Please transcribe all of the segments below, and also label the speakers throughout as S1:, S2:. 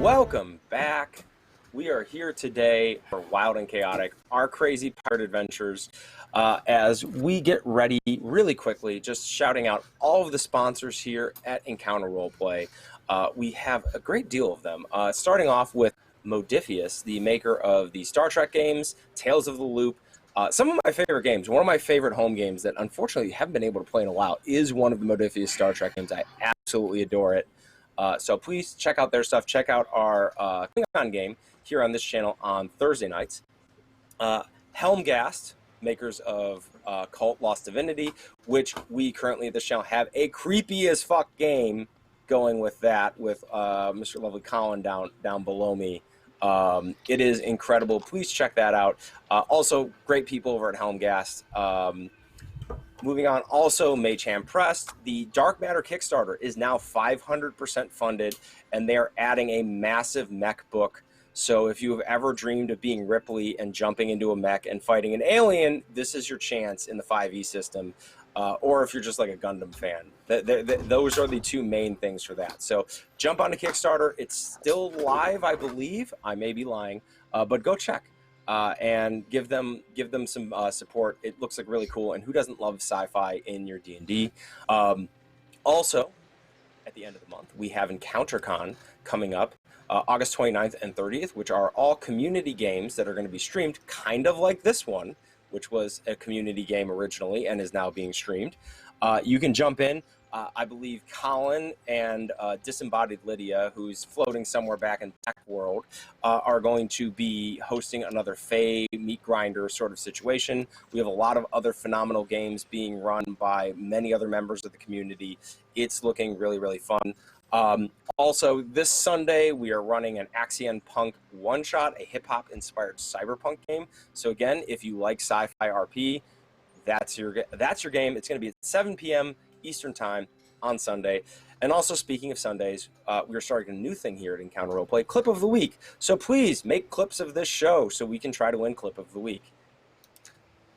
S1: Welcome back. We are here today for Wild and Chaotic, our crazy pirate adventures. As we get ready really quickly, just shouting out all of the sponsors here at Encounter Roleplay. We have a great deal of them, starting off with Modifius, the maker of the Star Trek games, Tales of the Loop. Some of my favorite games, one of my favorite home games that unfortunately haven't been able to play in a while, is one of the Modifius Star Trek games. I absolutely adore it. So please check out their stuff. Check out our Klingon game here on this channel on Thursday nights. Helmgast, makers of Cult Lost Divinity, which we currently at this channel have a creepy as fuck game going with that, with Mr. Lovely Colin down below me. It is incredible. Please check that out. Also, great people over at Helmgast. Moving on, also Maycham Press, the Dark Matter Kickstarter is now 500% funded, and they are adding a massive mech book. So if you have ever dreamed of being Ripley and jumping into a mech and fighting an alien, this is your chance in the 5e system. Or if you're just like a Gundam fan. Those are the two main things for that. So jump onto Kickstarter. It's still live, I believe. I may be lying, but go check. And give them some support. It looks like really cool, and who doesn't love sci-fi in your D&D? Also, at the end of the month, we have EncounterCon coming up, August 29th and 30th, which are all community games that are going to be streamed, kind of like this one, which was a community game originally and is now being streamed. You can jump in. I believe Colin and Disembodied Lydia, who's floating somewhere back in Tech World, are going to be hosting another Fae meat grinder sort of situation. We have a lot of other phenomenal games being run by many other members of the community. It's looking really, really fun. Also, this Sunday, we are running an Axion Punk one-shot, a hip-hop inspired cyberpunk game. So again, if you like sci-fi RP, that's your game. It's going to be at 7 p.m. Eastern Time on Sunday. And also, speaking of Sundays, we're starting a new thing here at Encounter Roleplay, Clip of the Week. So please make clips of this show so we can try to win Clip of the Week.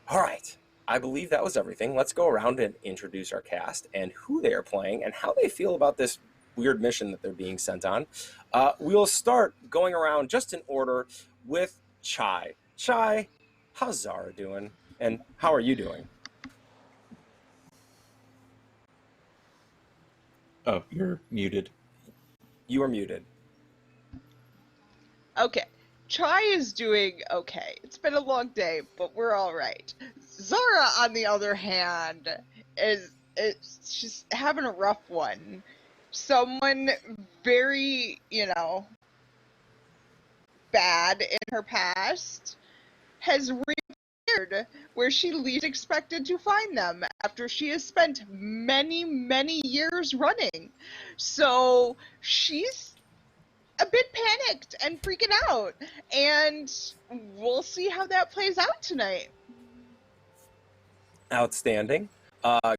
S1: All right. I believe that was everything. Let's go around and introduce our cast and who they are playing and how they feel about this weird mission that they're being sent on. We'll start going around just in order with Chai. Chai, how's Zara doing? And how are you doing?
S2: Oh, you're muted.
S1: You are muted.
S3: Okay. Chai is doing okay. It's been a long day, but we're all right. Zara, on the other hand, she's having a rough one. Someone very, bad in her past has reappeared where she least expected to find them after she has spent many, many years running. So she's a bit panicked and freaking out, and we'll see how that plays out tonight.
S1: Outstanding.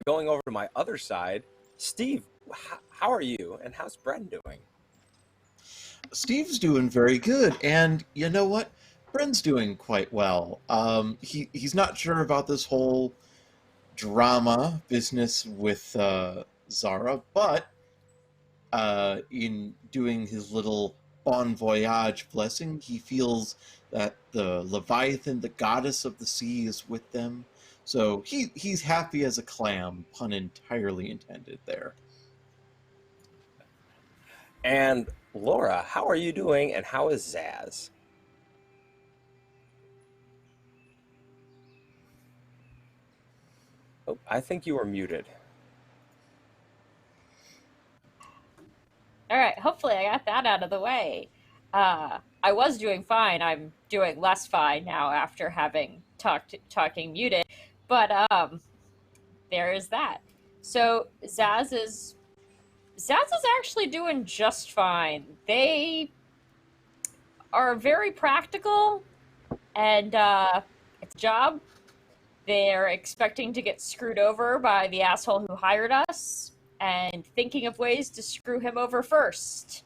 S1: Going over to my other side, Steve, how are you, and how's Bren doing?
S2: Steve's doing very good, and you know what? Bren's doing quite well. He's not sure about this whole drama business with Zara, but in doing his little bon voyage blessing, he feels that the Leviathan, the goddess of the sea, is with them. So he's happy as a clam, pun entirely intended there.
S1: And Laura, how are you doing, and how is Zaz? Oh, I think you are muted.
S4: All right, hopefully I got that out of the way. I was doing fine. I'm doing less fine now after having talking muted, but there is that. So Zaz is actually doing just fine. They are very practical, and it's a job. They're expecting to get screwed over by the asshole who hired us, and thinking of ways to screw him over first.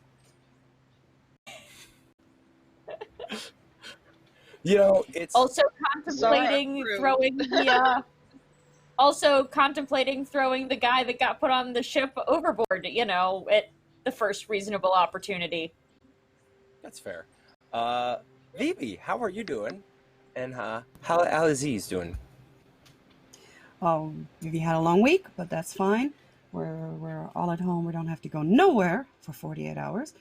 S1: It's
S4: also contemplating throwing the guy that got put on the ship overboard, at the first reasonable opportunity.
S1: That's fair. Vivi, how are you doing? And how Aziz doing?
S5: Maybe had a long week, but that's fine. We're all at home. We don't have to go nowhere for 48 hours.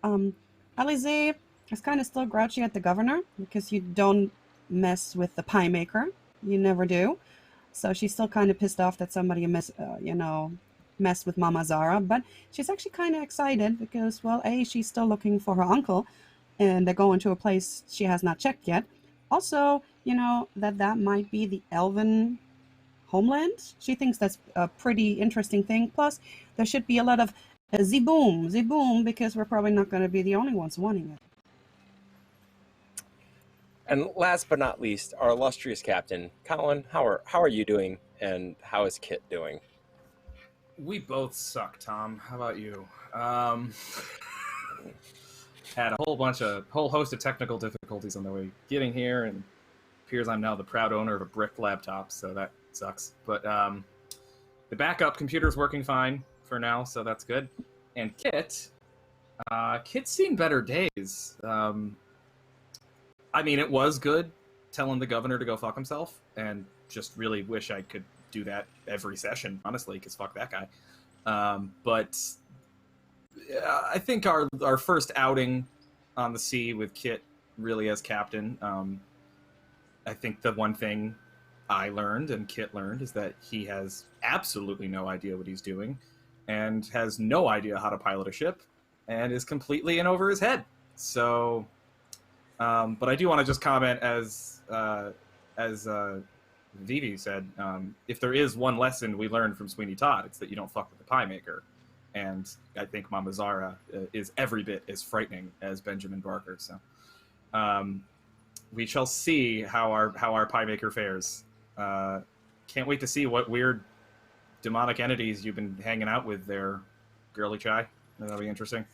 S5: Alize is kind of still grouchy at the governor because you don't mess with the pie maker. You never do. So she's still kind of pissed off that somebody messed with Mama Zara. But she's actually kind of excited because, well, A, she's still looking for her uncle, and they're going to a place she has not checked yet. Also, that might be the Elven homeland. She thinks that's a pretty interesting thing. Plus, there should be a lot of ziboom, because we're probably not going to be the only ones wanting it.
S1: And last but not least, our illustrious captain, Colin. How are you doing? And how is Kit doing?
S6: We both suck, Tom. How about you? Had a whole host of technical difficulties on the way getting here, and appears I'm now the proud owner of a brick laptop, so that sucks. But the backup computer's working fine for now, so that's good. And Kit's seen better days. I mean, it was good telling the governor to go fuck himself, and just really wish I could do that every session, honestly, because fuck that guy. But I think our first outing on the sea with Kit really as captain, I think the one thing I learned and Kit learned is that he has absolutely no idea what he's doing and has no idea how to pilot a ship and is completely in over his head. So, but I do want to just comment as Vivi said, if there is one lesson we learned from Sweeney Todd, it's that you don't fuck with the pie maker. And I think Mama Zara is every bit as frightening as Benjamin Barker. So we shall see how our pie maker fares. Can't wait to see what weird demonic entities you've been hanging out with there, Girly Chai. That'll be interesting.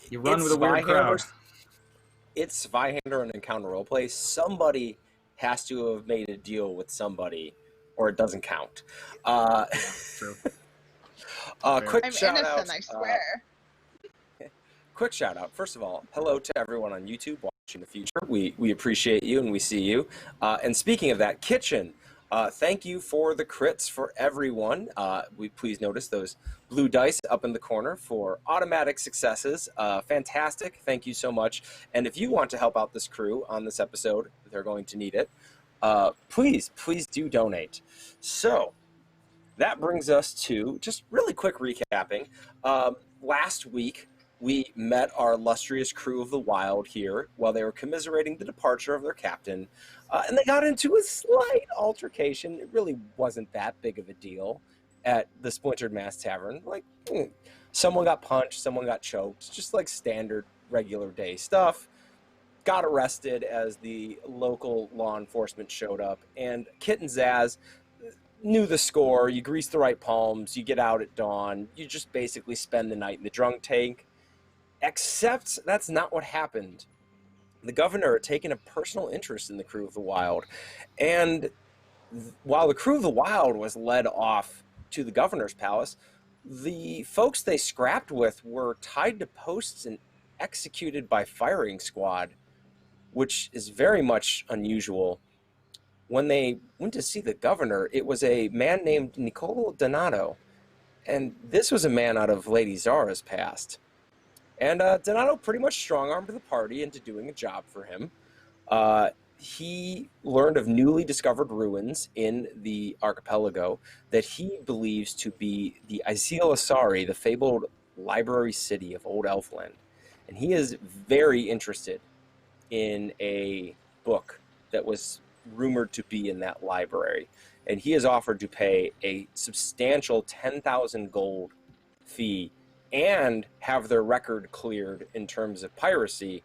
S6: You run with a weird crowd.
S1: It's Zweihander and Encounter Roleplay. Somebody has to have made a deal with somebody, or it doesn't count.
S6: Yeah, true.
S1: Quick
S3: I'm
S1: shout
S3: innocent,
S1: out.
S3: I swear.
S1: Quick shout out. First of all, hello to everyone on YouTube watching the future. We appreciate you and we see you. And speaking of that, Kitchen, thank you for the crits for everyone. We please notice those blue dice up in the corner for automatic successes. Fantastic. Thank you so much. And if you want to help out this crew on this episode, they're going to need it. Please do donate. So that brings us to just really quick recapping. Last week, we met our illustrious crew of the Wilde here while they were commiserating the departure of their captain, and they got into a slight altercation. It really wasn't that big of a deal at the Splintered Mass Tavern. Like, someone got punched, someone got choked, just like standard regular day stuff. Got arrested as the local law enforcement showed up, and Kit and Zaz knew the score. You grease the right palms, you get out at dawn, you just basically spend the night in the drunk tank. Except that's not what happened. The governor had taken a personal interest in the crew of the Wilde, and while the crew of the Wilde was led off to the governor's palace, the folks they scrapped with were tied to posts and executed by firing squad, which is very much unusual. When they went to see the governor, it was a man named Niccolo Donato, and this was a man out of Lady Zara's past. And Donato pretty much strong-armed the party into doing a job for him. He learned of newly discovered ruins in the archipelago that he believes to be the Isil Asari, the fabled library city of Old Elfland. And he is very interested in a book that was rumored to be in that library. And he has offered to pay a substantial 10,000 gold fee and have their record cleared in terms of piracy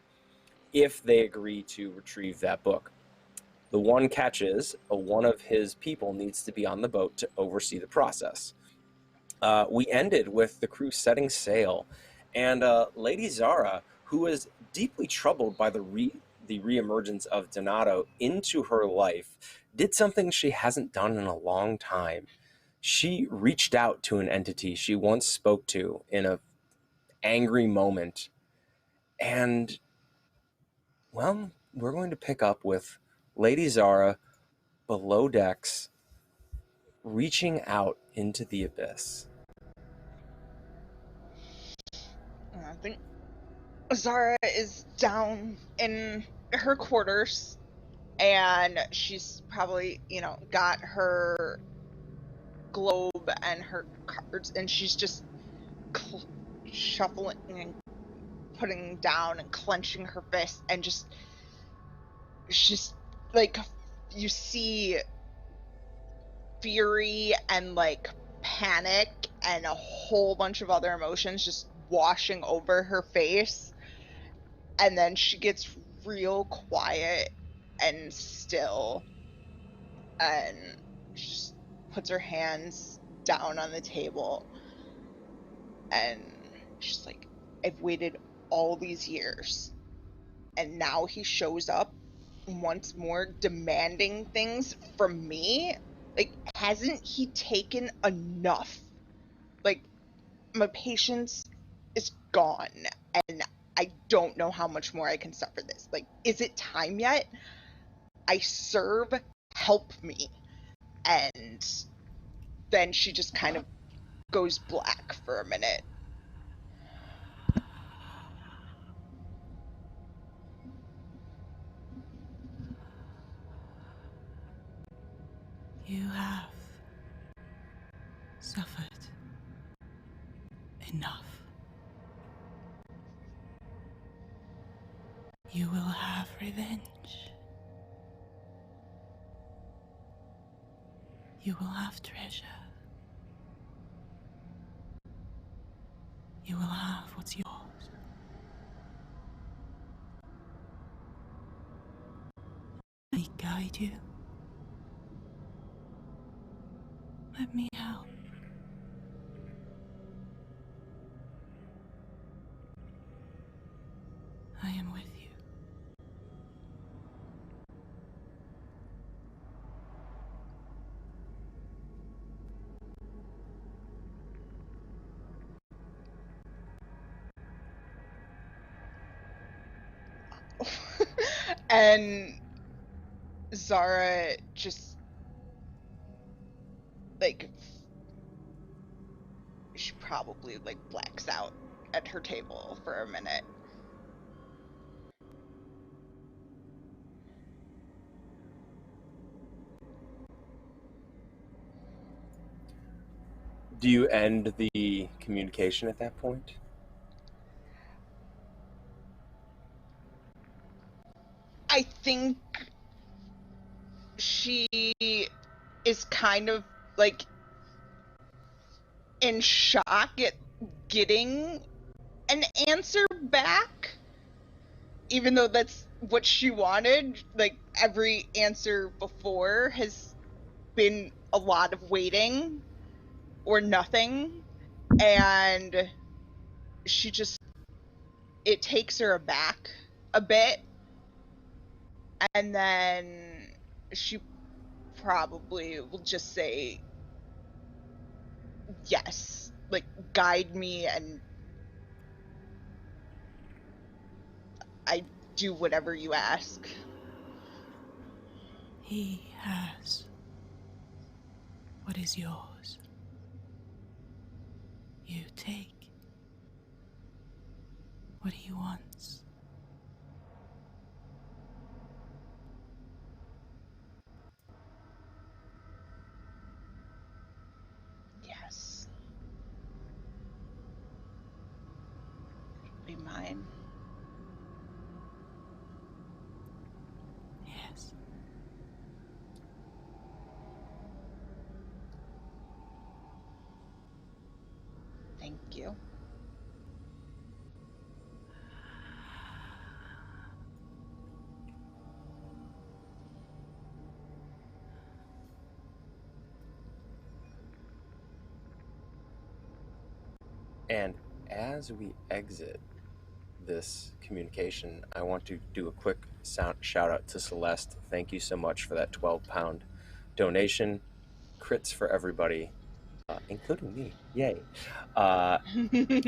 S1: if they agree to retrieve that book. The one catch is one of his people needs to be on the boat to oversee the process. We ended with the crew setting sail, and Lady Zara, who was deeply troubled by the reemergence of Donato into her life, did something she hasn't done in a long time. She reached out to an entity she once spoke to in an angry moment. And, well, we're going to pick up with Lady Zara below decks, reaching out into the abyss.
S3: I think Zara is down in her quarters, and she's probably, got her globe and her cards, and she's just shuffling and putting down and clenching her fist, and she's like, you see fury and like panic and a whole bunch of other emotions just washing over her face, and then she gets real quiet and still, and she just puts her hands down on the table, and she's like, I've waited all these years, and now he shows up once more demanding things from me. Like, hasn't he taken enough? Like, my patience is gone, and I don't know how much more I can suffer this. Like, is it time yet? I serve, help me. And then she just kind of goes black for a minute.
S7: You have suffered enough. You will have revenge. You will have treasure. You will have what's yours. Let me guide you. Let me help. I am with you.
S3: And Zara just, like, she probably, like, blacks out at her table for a minute.
S1: Do you end the communication at that point?
S3: I think she is kind of, like, in shock at getting an answer back, even though that's what she wanted. Like, every answer before has been a lot of waiting or nothing, and she just, it takes her aback a bit, and then she probably will just say, yes, like, guide me, and I do whatever you ask.
S7: He has what is yours. You take what he wants.
S3: Yes. Be mine.
S7: Yes.
S3: Thank you.
S1: And as we exit this communication, I want to do a quick shout out to Celeste. Thank you so much for that 12-pound donation. Crits for everybody. including me. Yay.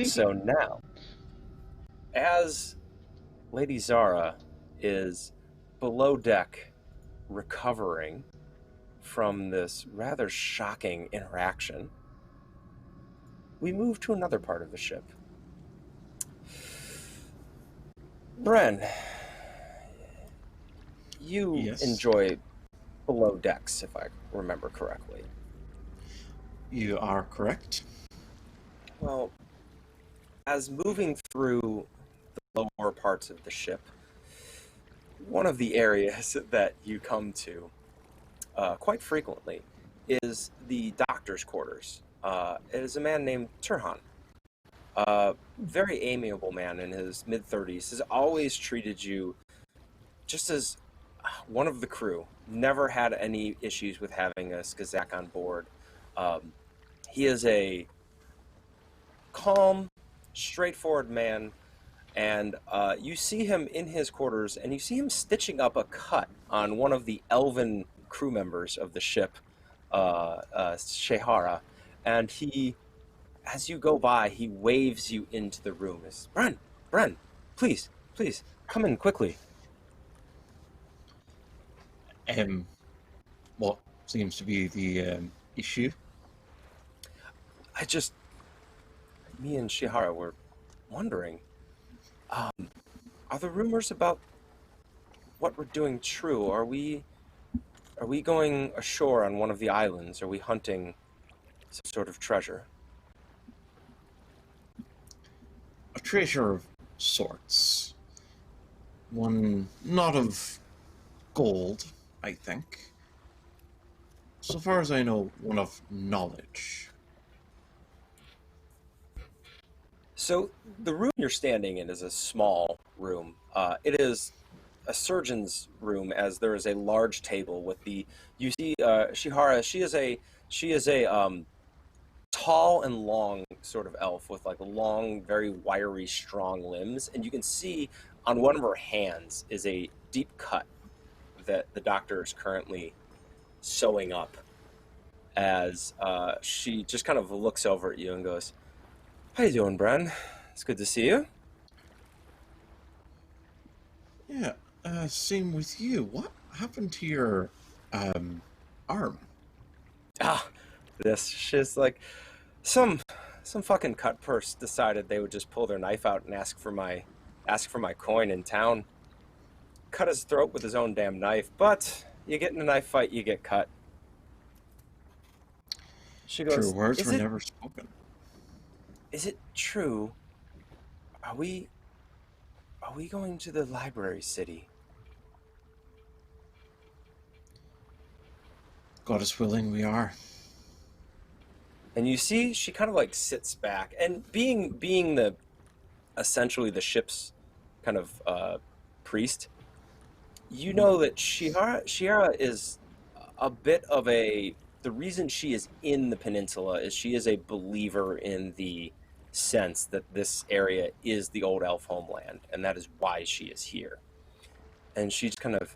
S1: So now, as Lady Zara is below deck recovering from this rather shocking interaction, we move to another part of the ship. Bren, you
S2: Yes.
S1: enjoy below decks, if I remember correctly.
S2: You are correct.
S1: Well, as moving through the lower parts of the ship, one of the areas that you come to quite frequently is the doctor's quarters. It is a man named Turhan. Very amiable man in his mid-30s. Has always treated you just as one of the crew. Never had any issues with having a Skazak on board. He is a calm, straightforward man, and you see him in his quarters, and you see him stitching up a cut on one of the elven crew members of the ship, Shehara, and he, as you go by, he waves you into the room. It's, Bren, please, come in quickly.
S2: What seems to be the issue?
S1: Me and Shihara were wondering, are the rumors about what we're doing true? Are we going ashore on one of the islands? Are we hunting some sort of treasure?
S2: A treasure of sorts. One not of gold, I think. So far as I know, one of knowledge.
S1: So the room you're standing in is a small room. It is a surgeon's room, as there is a large table with the. You see, Shihara. She is a tall and long sort of elf with like long, very wiry, strong limbs, and you can see on one of her hands is a deep cut that the doctor is currently sewing up. As she just kind of looks over at you and goes, "How you doing, Bren? It's good to see you."
S2: Yeah, same with you. What happened to your, arm?
S1: She's like, some fucking cut purse decided they would just pull their knife out and ask for my coin in town. Cut his throat with his own damn knife, but you get in a knife fight, you get cut. She goes,
S2: True words were never spoken.
S1: "Is it true? Are we going to the library city?"
S2: God is willing, we are.
S1: And you see, she kind of like sits back, and being the essentially the ship's kind of priest, you know that Shiara is a bit of a. The reason she is in the peninsula is she is a believer in the sense that this area is the old elf homeland, and that is why she is here. And she just kind of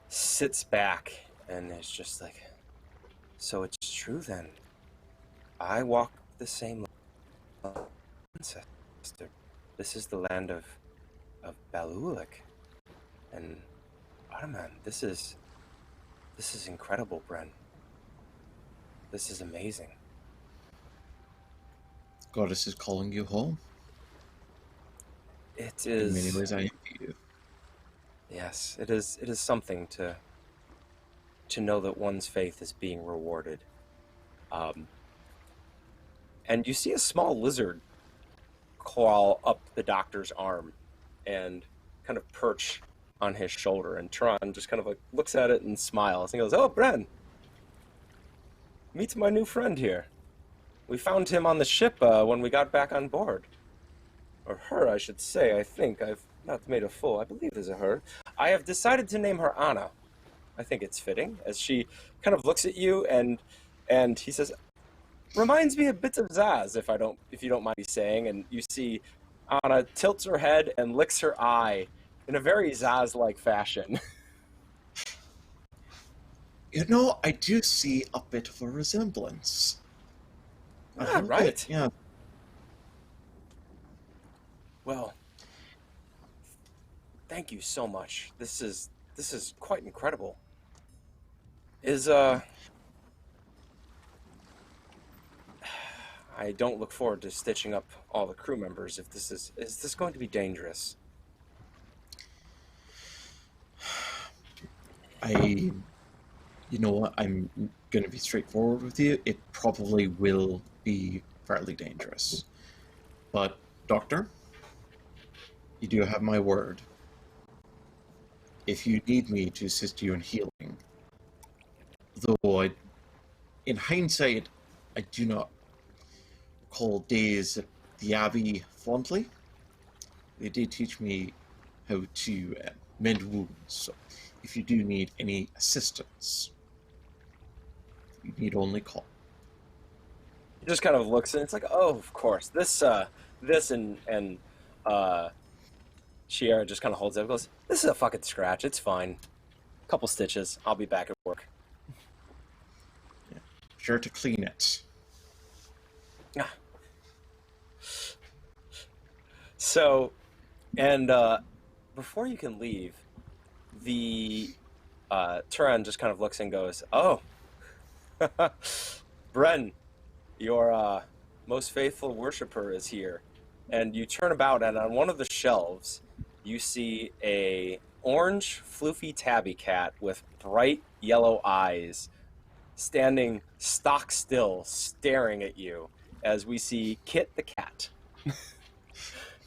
S1: sits back and is just like, "So it's true then. I walk the same ancestor. This is the land of Balulik. And Arman, this is incredible, Bren. This is amazing."
S2: Goddess is calling you home.
S1: It is.
S2: In many ways, I envy you.
S1: Yes, it is something to know that one's faith is being rewarded. And you see a small lizard crawl up the doctor's arm and kind of perch on his shoulder, and Tron just kind of like looks at it and smiles and goes, "Oh, Bren, meet my new friend here. We found him on the ship when we got back on board. Or her, I should say. I think I've not made a fool. I believe there's a her. I have decided to name her Anna. I think it's fitting." As she kind of looks at you, and he says, "Reminds me a bit of Zaz, if you don't mind me saying." And you see Anna tilts her head and licks her eye in a very Zaz-like fashion.
S2: You know, I do see a bit of a resemblance. A
S1: Ah,
S2: little
S1: right.
S2: bit, yeah.
S1: Well, thank you so much. This is quite incredible. Is I don't look forward to stitching up all the crew members if this is this going to be dangerous?
S2: You know what, I'm going to be straightforward with you. It probably will be fairly dangerous. But, Doctor, you do have my word. If you need me to assist you in healing, though in hindsight, I do not recall days at the Abbey fondly. They did teach me how to mend wounds, so if you do need any assistance, you need only call.
S1: He just kind of looks and it's like, oh, of course. This and Shiera just kind of holds it up and goes, this is a fucking scratch. It's fine. Couple stitches. I'll be back at work.
S2: Yeah. Sure to clean it.
S1: Ah. So, and before you can leave, the Turan just kind of looks and goes, oh, Bren, your most faithful worshiper is here. And you turn about, and on one of the shelves, you see a orange, floofy tabby cat with bright yellow eyes standing stock still, staring at you, as we see Kit the cat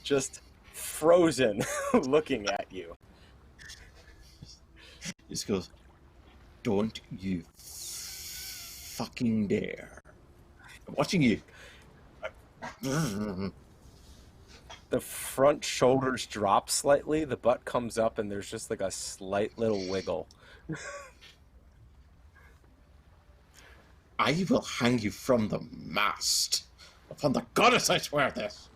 S1: just frozen looking at you.
S2: He just goes, don't you fucking dare. I'm watching you.
S1: The front shoulders drop slightly, the butt comes up, and there's just like a slight little wiggle.
S2: I will hang you from the mast. Upon the goddess, I swear this.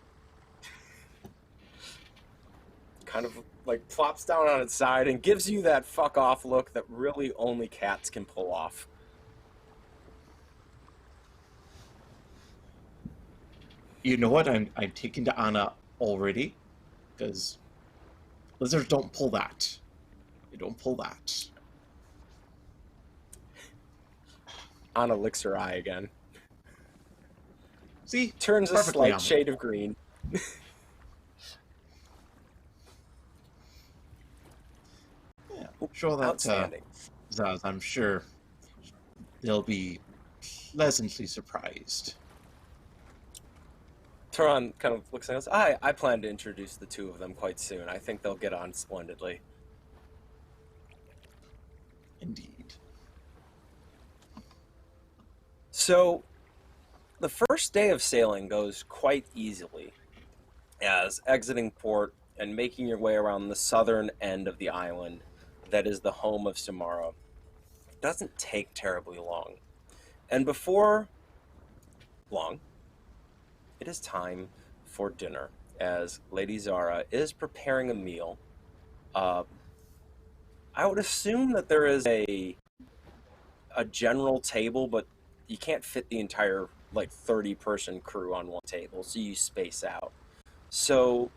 S1: Kind of like plops down on its side and gives you that fuck off look that really only cats can pull off.
S2: You know what? I'm taking to Anna already, because lizards don't pull that. They don't pull that.
S1: Anna licks her eye again.
S2: See?
S1: Turns a
S2: Perfectly
S1: slight
S2: on.
S1: shade of green.
S2: Yeah, sure that
S1: Outstanding.
S2: Zaz, I'm sure they'll be pleasantly surprised.
S1: Turan kind of looks at us. I plan to introduce the two of them quite soon. I think they'll get on splendidly.
S2: Indeed.
S1: So, the first day of sailing goes quite easily, as exiting port and making your way around the southern end of the island that is the home of Samara doesn't take terribly long. And before long, it is time for dinner, as Lady Zara is preparing a meal. I would assume that there is a general table, but you can't fit the entire 30-person crew on one table, so you space out. So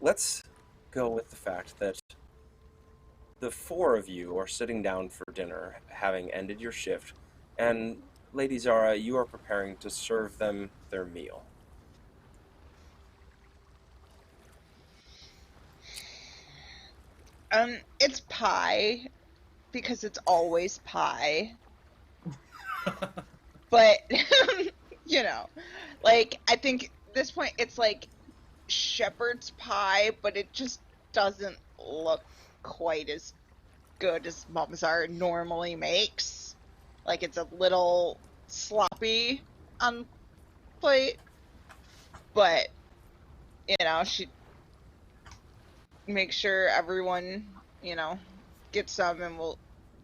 S1: let's go with the fact that the four of you are sitting down for dinner, having ended your shift, and Lady Zara, you are preparing to serve them their meal.
S3: It's pie, because it's always pie. But, you know, I think at this point it's like shepherd's pie, but it just doesn't look quite as good as Momzar normally makes. It's a little sloppy on plate, but, she makes sure everyone, gets some, and will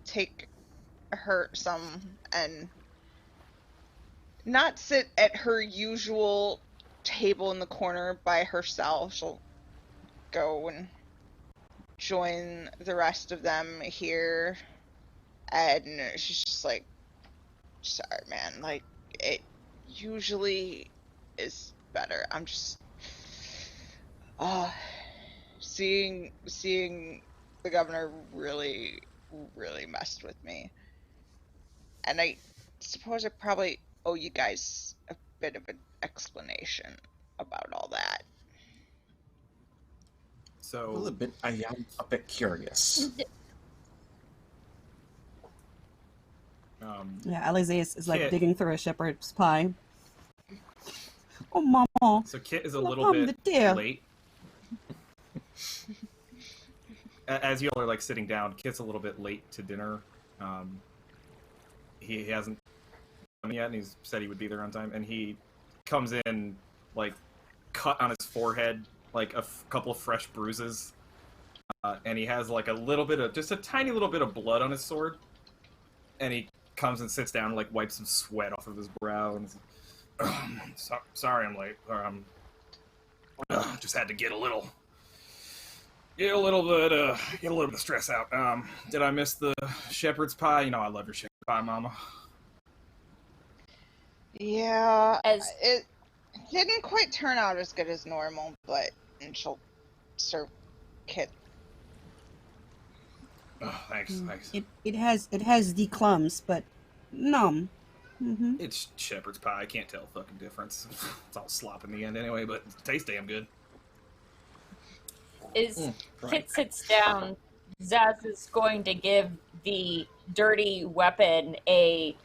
S3: take her some and not sit at her usual table in the corner by herself. She'll go and join the rest of them here, and she's just like, sorry man, usually is better. I'm just seeing the governor really messed with me. And I suppose I probably owe you guys a bit of an explanation about all that.
S6: So
S2: I am a bit curious.
S5: Yeah, Alize is like
S6: Kit.
S5: digging through a shepherd's pie. Oh, mama.
S6: So Kit is a
S5: Look
S6: little
S5: on the
S6: bit
S5: deer.
S6: late. As you all are like sitting down, Kit's a little bit late to dinner. He hasn't come yet, and he's said he would be there on time. And he comes in like cut on his forehead, like a couple of fresh bruises, and he has like a little bit of just a tiny little bit of blood on his sword. And he comes and sits down and like wipes some sweat off of his brow and sorry I'm late. Just had to get a little bit of stress out. Did I miss the shepherd's pie? You know I love your shepherd's pie, Mama.
S3: Yeah, it didn't quite turn out as good as normal, but she'll serve Kit.
S6: Oh, thanks.
S5: It has the clumps, but numb. Mm-hmm.
S6: It's shepherd's pie. I can't tell the fucking difference. It's all slop in the end anyway, but it tastes damn good.
S4: Kit sits down. Zaz is going to give the dirty weapon a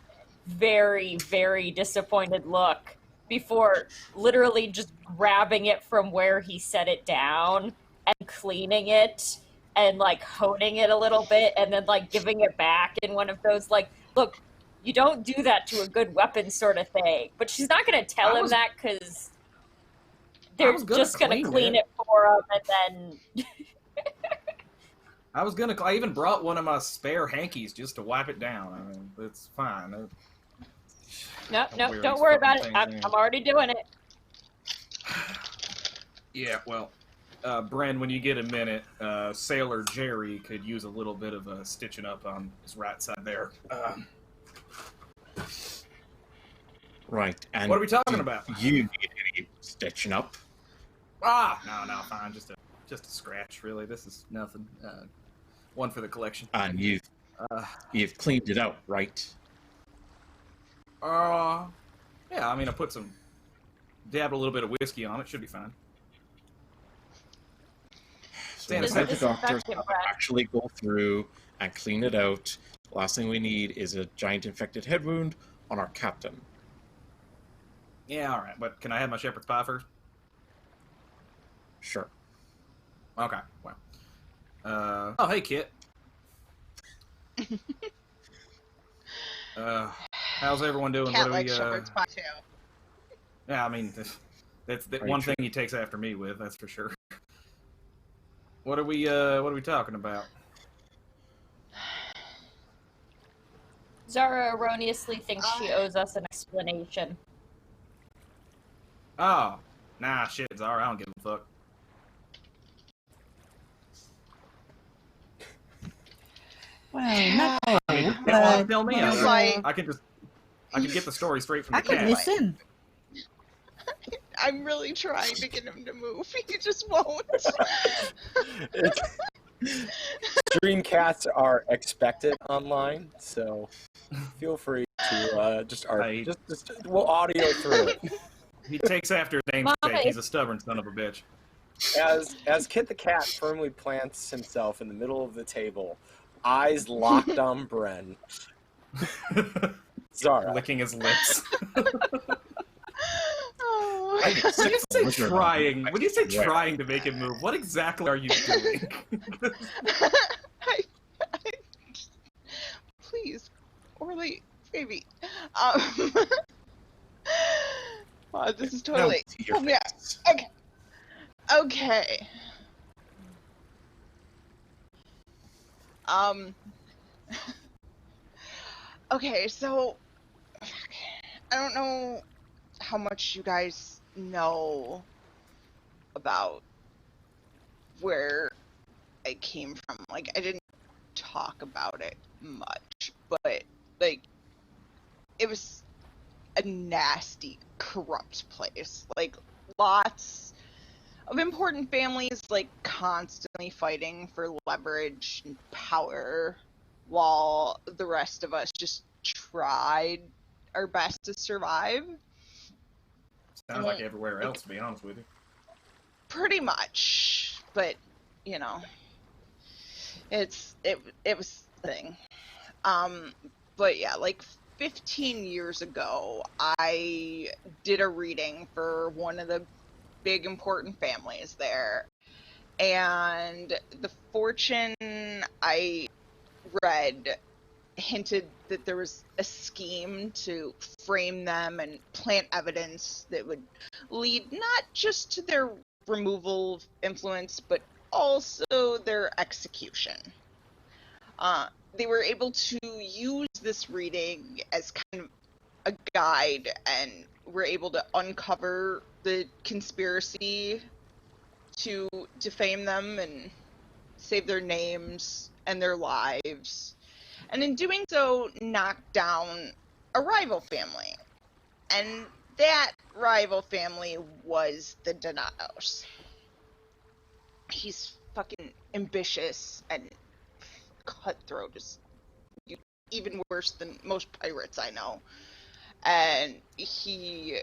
S4: very, very disappointed look before literally just grabbing it from where he set it down and cleaning it and like honing it a little bit and then like giving it back in one of those like, look, you don't do that to a good weapon sort of thing. But she's not going to tell him that because they're just going to clean it for him and then...
S6: I even brought one of my spare hankies just to wipe it down. I mean, it's fine.
S4: No, don't worry about it. I'm already doing it.
S6: Yeah, well, Bren, when you get a minute, Sailor Jerry could use a little bit of stitching up on his right side there.
S2: Right, and
S6: what are we talking about?
S2: You need any stitching up?
S6: No, fine, just a scratch, really. This is nothing. One for the collection.
S2: And you've cleaned it out, right?
S6: Yeah, I mean, I dabbed a little bit of whiskey on it. Should be fine.
S2: So the doctors actually go through and clean it out. The last thing we need is a giant infected head wound on our captain.
S6: Yeah, all right. But can I have my shepherd's pie first?
S2: Sure.
S6: Okay. Well. Oh, hey, Kit. How's everyone doing?
S3: Cat likes shepherd's pie too.
S6: Yeah, I mean, that's one thing he takes after me with. That's for sure. What are we talking about?
S4: Zara erroneously thinks she owes us an explanation.
S6: Oh, nah, shit, Zara, I don't give a fuck.
S5: Well, no.
S6: I mean, but tell me.
S3: Like,
S6: I can get the story straight from the
S5: I
S6: cat.
S5: can listen.
S3: I'm really trying to get him to move. He just won't.
S1: Stream cats are expected online, so feel free to we'll audio through it.
S6: He takes after his namesake. He's a stubborn son of a bitch.
S1: As Kit the cat firmly plants himself in the middle of the table, eyes locked on Bren. Zara
S6: licking his lips.
S3: Oh.
S6: When you say trying to make him move, what exactly are you doing?
S3: I please, Orly, baby. Wow, this is totally. Yeah. Okay. Okay, so I don't know how much you guys know about where I came from. Like, I didn't talk about it much, but like it was a nasty, corrupt place. Like, lots of important families, like, constantly fighting for leverage and power, while the rest of us just tried our best to survive.
S6: Sounds like everywhere else, to be honest with you.
S3: Pretty much, but you know, it was a thing. But yeah, like 15 years ago, I did a reading for one of the big important families there, and the fortune I read hinted that there was a scheme to frame them and plant evidence that would lead not just to their removal of influence, but also their execution. They were able to use this reading as kind of a guide, and were able to uncover the conspiracy to defame them and save their names and their lives. And in doing so, knock down a rival family. And that rival family was the Donatos. He's fucking ambitious and cutthroat, is even worse than most pirates I know. And he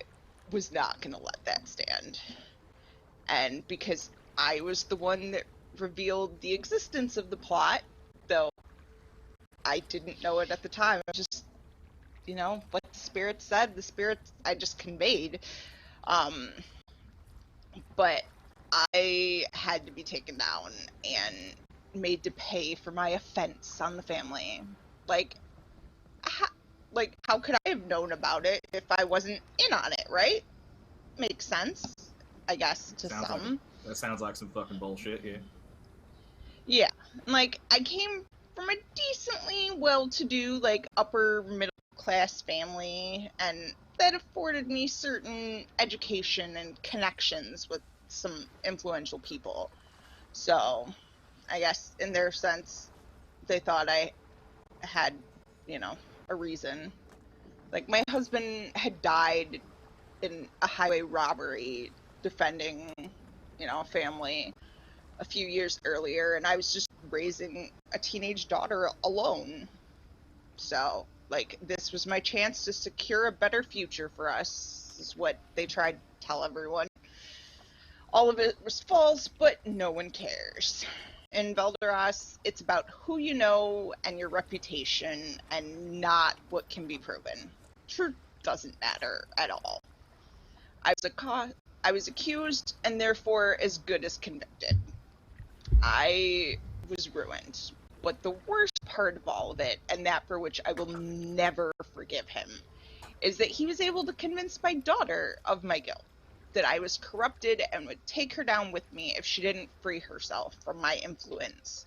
S3: was not gonna let that stand. And because I was the one that revealed the existence of the plot, though I didn't know it at the time, I just, you know, what the spirit said, the spirit I just conveyed. But I had to be taken down and made to pay for my offense on the family. Like, how could I have known about it if I wasn't in on it, right? Makes sense, I guess, to some.
S6: That sounds like some fucking bullshit, yeah.
S3: Yeah, like, I came from a decently well-to-do, like, upper middle-class family, and that afforded me certain education and connections with some influential people. So, I guess, in their sense, they thought I had, you know, a reason. Like, my husband had died in a highway robbery defending, you know, a family a few years earlier, and I was just raising a teenage daughter alone. So, like, this was my chance to secure a better future for us, is what they tried to tell everyone. All of it was false, but no one cares. In Valderas, it's about who you know and your reputation, and not what can be proven. Truth doesn't matter at all. I was accused, and therefore as good as convicted. I was ruined. But the worst part of all of it, and that for which I will never forgive him, is that he was able to convince my daughter of my guilt, that I was corrupted and would take her down with me if she didn't free herself from my influence.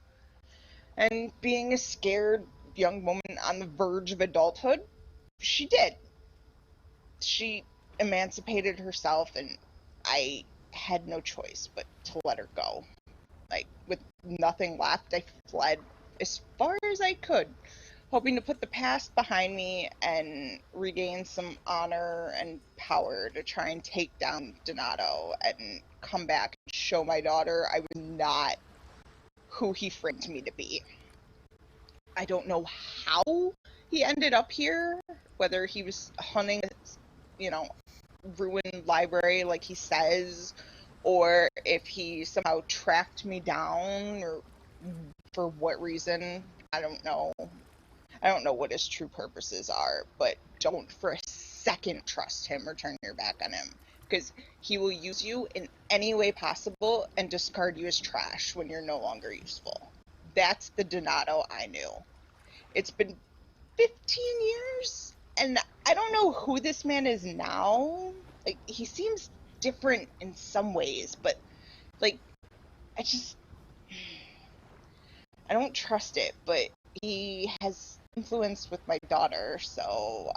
S3: And being a scared young woman on the verge of adulthood, she did. She emancipated herself, and I had no choice but to let her go. Like, with nothing left, I fled as far as I could, hoping to put the past behind me and regain some honor and power to try and take down Donato and come back and show my daughter I was not who he framed me to be. I don't know how he ended up here, whether he was hunting, you know, ruined library like he says, or if he somehow tracked me down, or for what reason. I don't know. I don't know what his true purposes are, but don't for a second trust him or turn your back on him, because he will use you in any way possible and discard you as trash when you're no longer useful. That's the Donato I knew. It's been 15 years, and I don't know who this man is now. Like, he seems different in some ways, but, like, I don't trust it, but he has influence with my daughter, so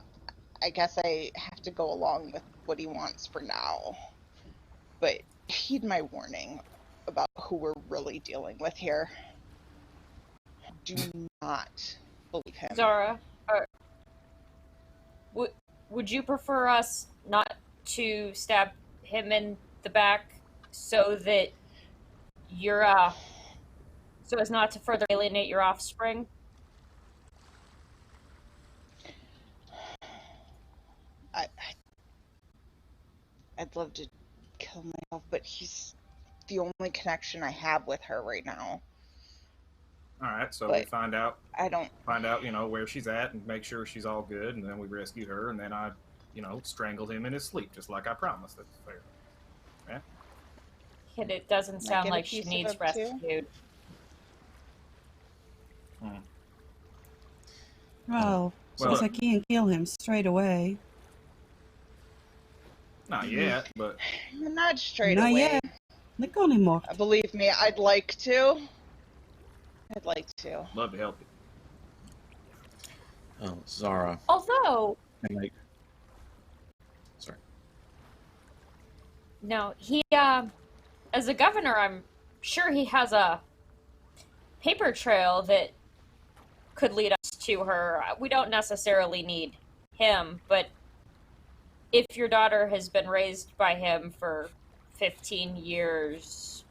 S3: I guess I have to go along with what he wants for now. But heed my warning about who we're really dealing with here. Do not believe him.
S4: Zara, would you prefer us not to stab him in the back so that you're, so as not to further alienate your offspring?
S3: I'd love to kill myself, but he's the only connection I have with her right now.
S6: All right, so
S3: But
S6: we find out,
S3: I don't.
S6: you know, where she's at and make sure she's all good, and then we rescue her, and then I, you know, strangled him in his sleep, just like I promised. That's fair. Yeah.
S4: And it doesn't sound
S3: get a
S4: like she
S3: piece of
S4: needs
S3: it, too?
S4: rescued.
S5: Well,
S6: Well,
S5: since I can't kill him straight away.
S6: Not yet, but
S3: Not straight
S5: Not
S3: away.
S5: yet. Look on him, more.
S3: Believe me, I'd like to. I'd like to.
S6: love to help you.
S2: Oh, Zara.
S4: Although,
S2: And like, sorry.
S4: no, he, as a governor, I'm sure he has a paper trail that could lead us to her. We don't necessarily need him, but if your daughter has been raised by him for 15 years,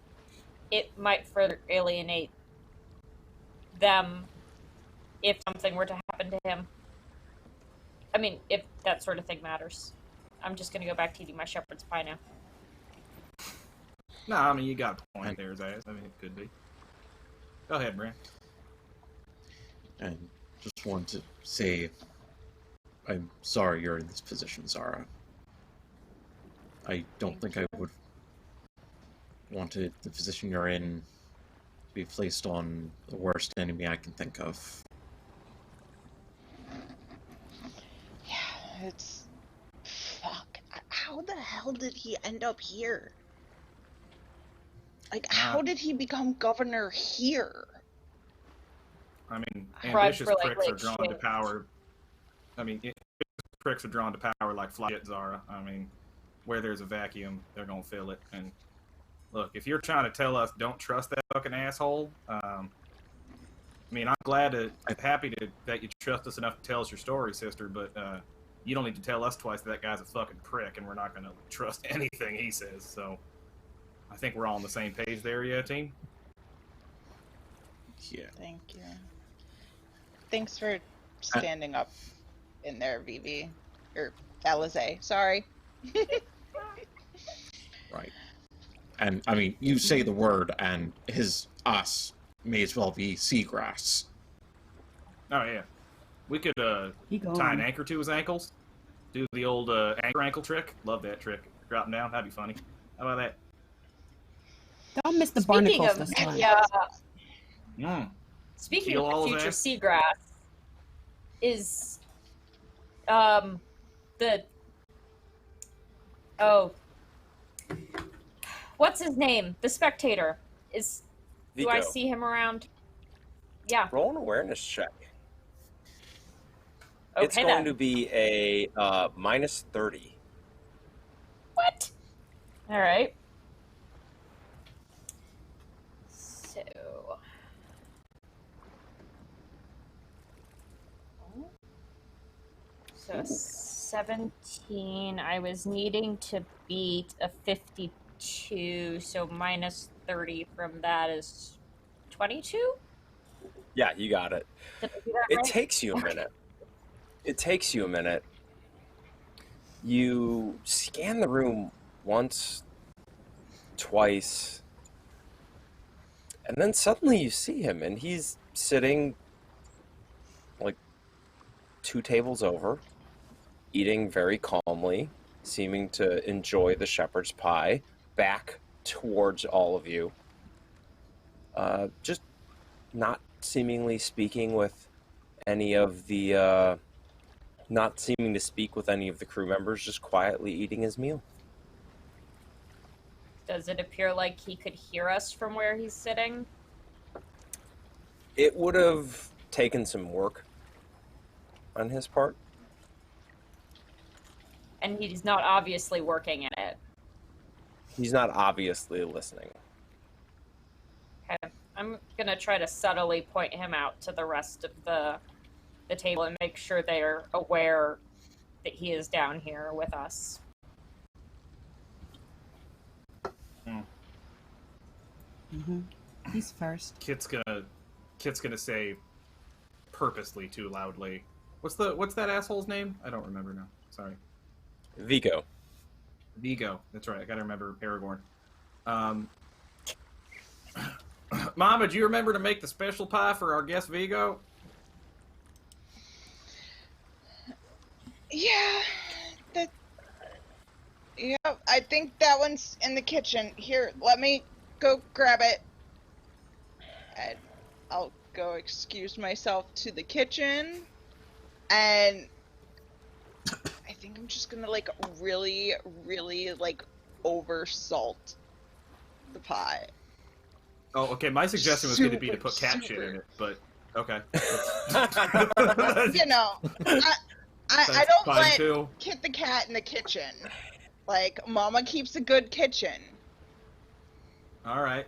S4: it might further alienate them if something were to happen to him. I mean, if that sort of thing matters. I'm just gonna go back to eating my shepherd's pie now.
S6: No, I mean, you got a point there, Zaz. I mean, it could be. Go ahead, Brent.
S2: And just want to say, I'm sorry you're in this position, Zara. I don't think I would wanted the position you're in to be placed on the worst enemy I can think of.
S3: Yeah, it's... Fuck. How the hell did he end up here? Like, how did he become governor here?
S6: I mean,
S4: Cried
S6: ambitious
S4: for, like,
S6: pricks are
S4: Lake
S6: drawn to
S4: Shade.
S6: power. I mean, ambitious pricks are drawn to power like fly at Zara. I mean, where there's a vacuum, they're gonna fill it. And look, if you're trying to tell us don't trust that fucking asshole, I mean, I'm happy that you trust us enough to tell us your story, sister. But you don't need to tell us twice that guy's a fucking prick, and we're not gonna trust anything he says. So, I think we're all on the same page there, yeah, team.
S2: Yeah.
S3: Thank you. Thanks for standing up in there, Vivi. Or Alizé, sorry.
S2: Right. And, I mean, you say the word, and us may as well be seagrass.
S6: Oh yeah, we could
S5: He gone.
S6: tie an anchor to his ankles, do the old anchor ankle trick. Love that trick. Drop him down, that'd be funny. How about that?
S5: Don't miss the
S4: Speaking
S5: barnacles
S4: of,
S5: this time.
S4: speaking
S6: Feel all
S4: of
S6: of
S4: future
S6: that?
S4: seagrass, is the what's his name? The spectator is.
S1: Vico.
S4: Do I see him around? Yeah.
S1: Roll an awareness check.
S4: Okay
S1: It's going
S4: then.
S1: to be a minus 30.
S4: What? All right. So 17. I was needing to beat a 52, so minus 30 from that is 22?
S1: Yeah, you got it.
S4: Did I do that
S1: It
S4: right?
S1: takes you a minute. It takes you a minute. You scan the room once, twice, and then suddenly you see him, and he's sitting like 2 tables over, eating very calmly, seeming to enjoy the shepherd's pie, back towards all of you. Just not seemingly speaking with any of the, not seeming to speak with any of the crew members, just quietly eating his meal.
S4: Does it appear like he could hear us from where he's sitting?
S1: It would have taken some work on his part.
S4: And he's not obviously working in it.
S1: He's not obviously listening.
S4: Okay. I'm gonna try to subtly point him out to the rest of the table and make sure they're aware that he is down here with us.
S5: Mm-hmm. He's first.
S6: Kit's gonna say purposely too loudly. What's that asshole's name? I don't remember now. Sorry.
S1: Vigo.
S6: Vigo. That's right. I gotta remember Aragorn. Mama, do you remember to make the special pie for our guest Vigo?
S3: Yeah, I think that one's in the kitchen. Here, let me go grab it. And I'll go excuse myself to the kitchen. And I think I'm just gonna, like, really, really, like, over salt the pie.
S6: Oh, okay. My suggestion was going to be to put cat shit in it, but okay.
S3: You know, I don't let
S6: too.
S3: Kit the cat in the kitchen. Like, Mama keeps a good kitchen.
S6: All right.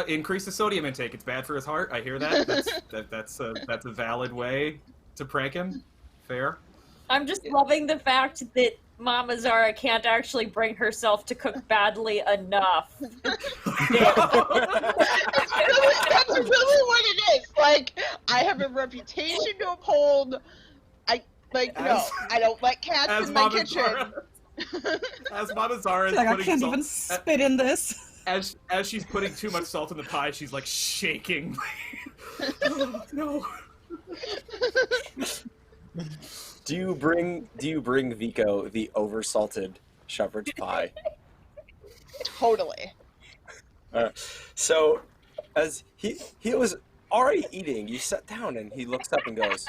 S6: Increase the sodium intake. It's bad for his heart. I hear that. That's a valid way to prank him. Fair.
S4: I'm just loving the fact that Mama Zara can't actually bring herself to cook badly enough.
S3: That's really what it is. Like, I have a reputation to uphold. I don't let cats in my kitchen.
S6: As Mama Zara is
S5: Like, I
S6: putting
S5: can't
S6: salt,
S5: even spit in this.
S6: as she's putting too much salt in the pie, she's like shaking. Oh, no.
S1: Do you bring Vico the oversalted shepherd's pie?
S3: Totally.
S1: So, as he was already eating, you sat down and he looks up and goes,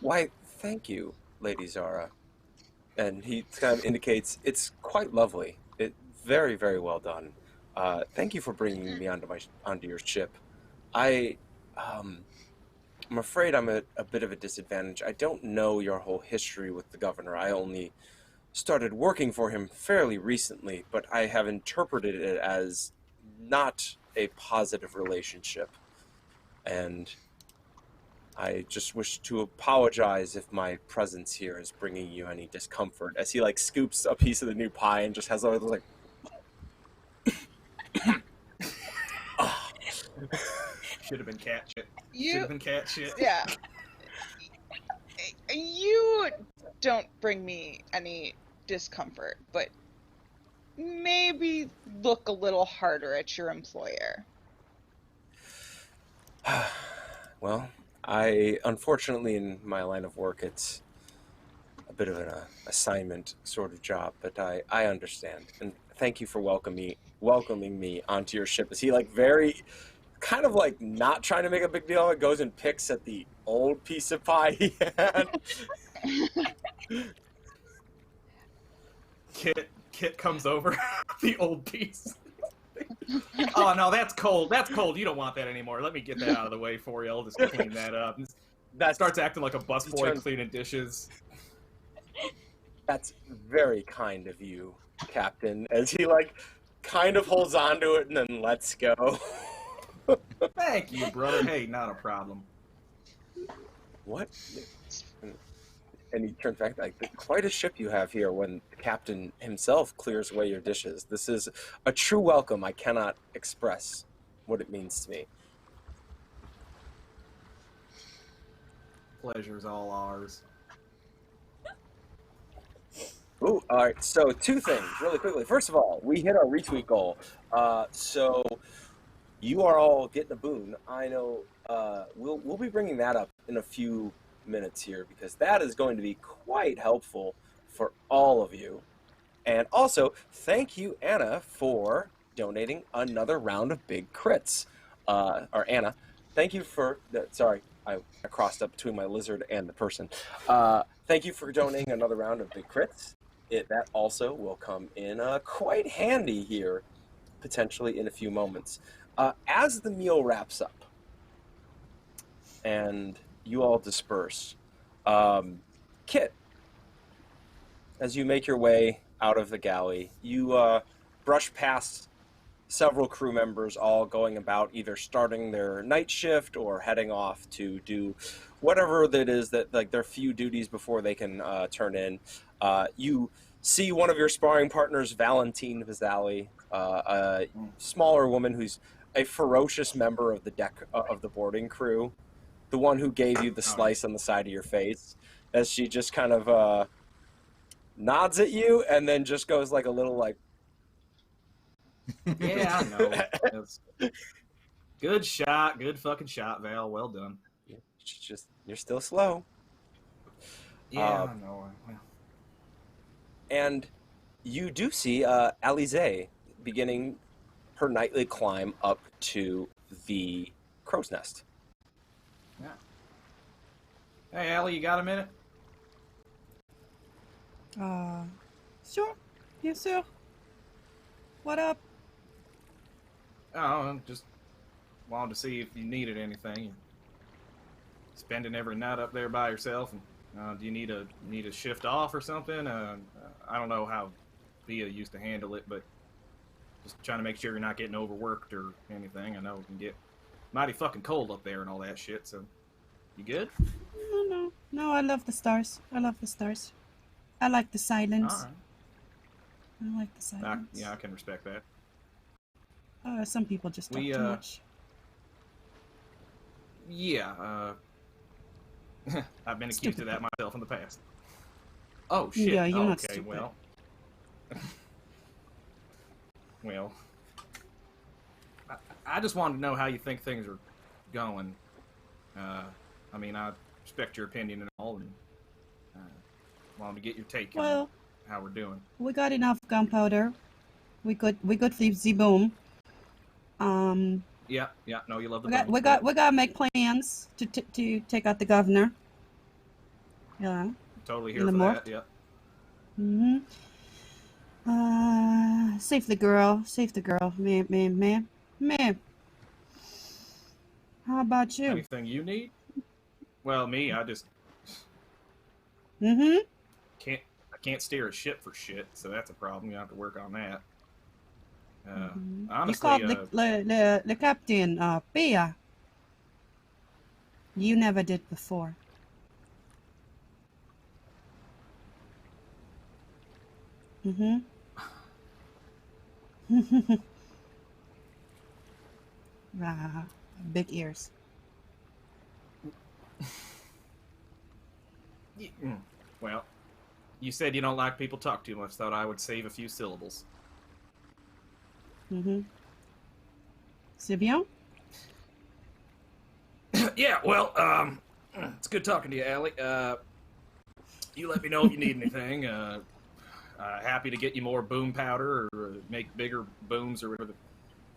S1: "Why, thank you, Lady Zara." And he kind of indicates it's quite lovely. It very, very well done. Thank you for bringing me onto your ship. I'm afraid I'm at a bit of a disadvantage. I don't know your whole history with the governor. I only started working for him fairly recently, but I have interpreted it as not a positive relationship. And I just wish to apologize if my presence here is bringing you any discomfort. As he, like, scoops a piece of the new pie and just has all those, like...
S6: Should have been cat shit.
S3: Yeah. You don't bring me any discomfort, but maybe look a little harder at your employer.
S1: Well, unfortunately, in my line of work, it's a bit of an assignment sort of job, but I understand. And thank you for welcoming me onto your ship. Is he, like, very... kind of, like, not trying to make a big deal of it, goes and picks at the old piece of pie he had.
S6: Kit comes over, the old piece. Oh, no, that's cold. That's cold. You don't want that anymore. Let me get that out of the way for you. I'll just clean that up. That starts acting like a busboy cleaning dishes.
S1: That's very kind of you, Captain, as he, like, kind of holds on to it and then lets go.
S6: Thank you, brother. Hey, not a problem.
S1: What? And he turns back, like, quite a ship you have here when the captain himself clears away your dishes. This is a true welcome. I cannot express what it means to me.
S6: Pleasure's all ours.
S1: Ooh, all right, so two things really quickly. First of all, we hit our retweet goal. So you are all getting a boon. I know we'll be bringing that up in a few minutes here because that is going to be quite helpful for all of you. And also, thank you, Anna, for donating another round of big crits. Or Anna, thank you for that. Sorry, I crossed up between my lizard and the person. Thank you for donating another round of big crits. That also will come in quite handy here, potentially in a few moments. As the meal wraps up and you all disperse, Kit, as you make your way out of the galley, you brush past several crew members all going about either starting their night shift or heading off to do whatever that is that like their few duties before they can turn in. You see one of your sparring partners, Valentine Vizali, a smaller woman who's a ferocious member of the deck of the boarding crew, the one who gave you the slice on the side of your face, as she just kind of nods at you and then just goes like a little like,
S6: Yeah, I know. That's good shot. Good fucking shot, Val. Well done.
S1: just you're still slow.
S6: Yeah, I know. Well,
S1: And you do see Alize beginning her nightly climb up to the crow's nest.
S6: yeah. Hey, Allie, you got a minute?
S5: Sure. Yes, sir. What up?
S6: Oh, I just wanted to see if you needed anything. You're spending every night up there by yourself, and do you need a shift off or something? I don't know how Via used to handle it, but just trying to make sure you're not getting overworked or anything. I know it can get mighty fucking cold up there and all that shit. So, you good?
S5: No. I love the stars. I love the stars. I like the silence.
S6: All right.
S5: I like the silence.
S6: Yeah, I can respect that.
S5: Some people just talk too much.
S6: Yeah, I've been accused of that myself in the past. Oh shit!
S5: Yeah, you're not
S6: okay,
S5: stupid.
S6: well, well, I just wanted to know how you think things are going. I mean, I respect your opinion and all, and wanted to get your take on how we're doing.
S5: We got enough gunpowder. We could flip the boom.
S6: Yeah. No, you love the.
S5: We gotta make plans to take out the governor. Yeah.
S6: Totally
S5: in
S6: here
S5: the
S6: for
S5: north.
S6: that. Yeah.
S5: Save the girl. Man. How about you?
S6: Anything you need? Well, me, I just
S5: Mm-hmm.
S6: I can't steer a ship for shit, so that's a problem. You have to work on that.
S5: You
S6: Honestly,
S5: called the captain, Bea. You never did before. Mm-hmm. Big ears.
S6: well, you said you don't like people talk too much. Thought I would save a few syllables.
S5: Mm-hmm. C'est bien?
S6: Yeah, well, it's good talking to you, Allie. You let me know if you need anything. Happy to get you more boom powder or make bigger booms or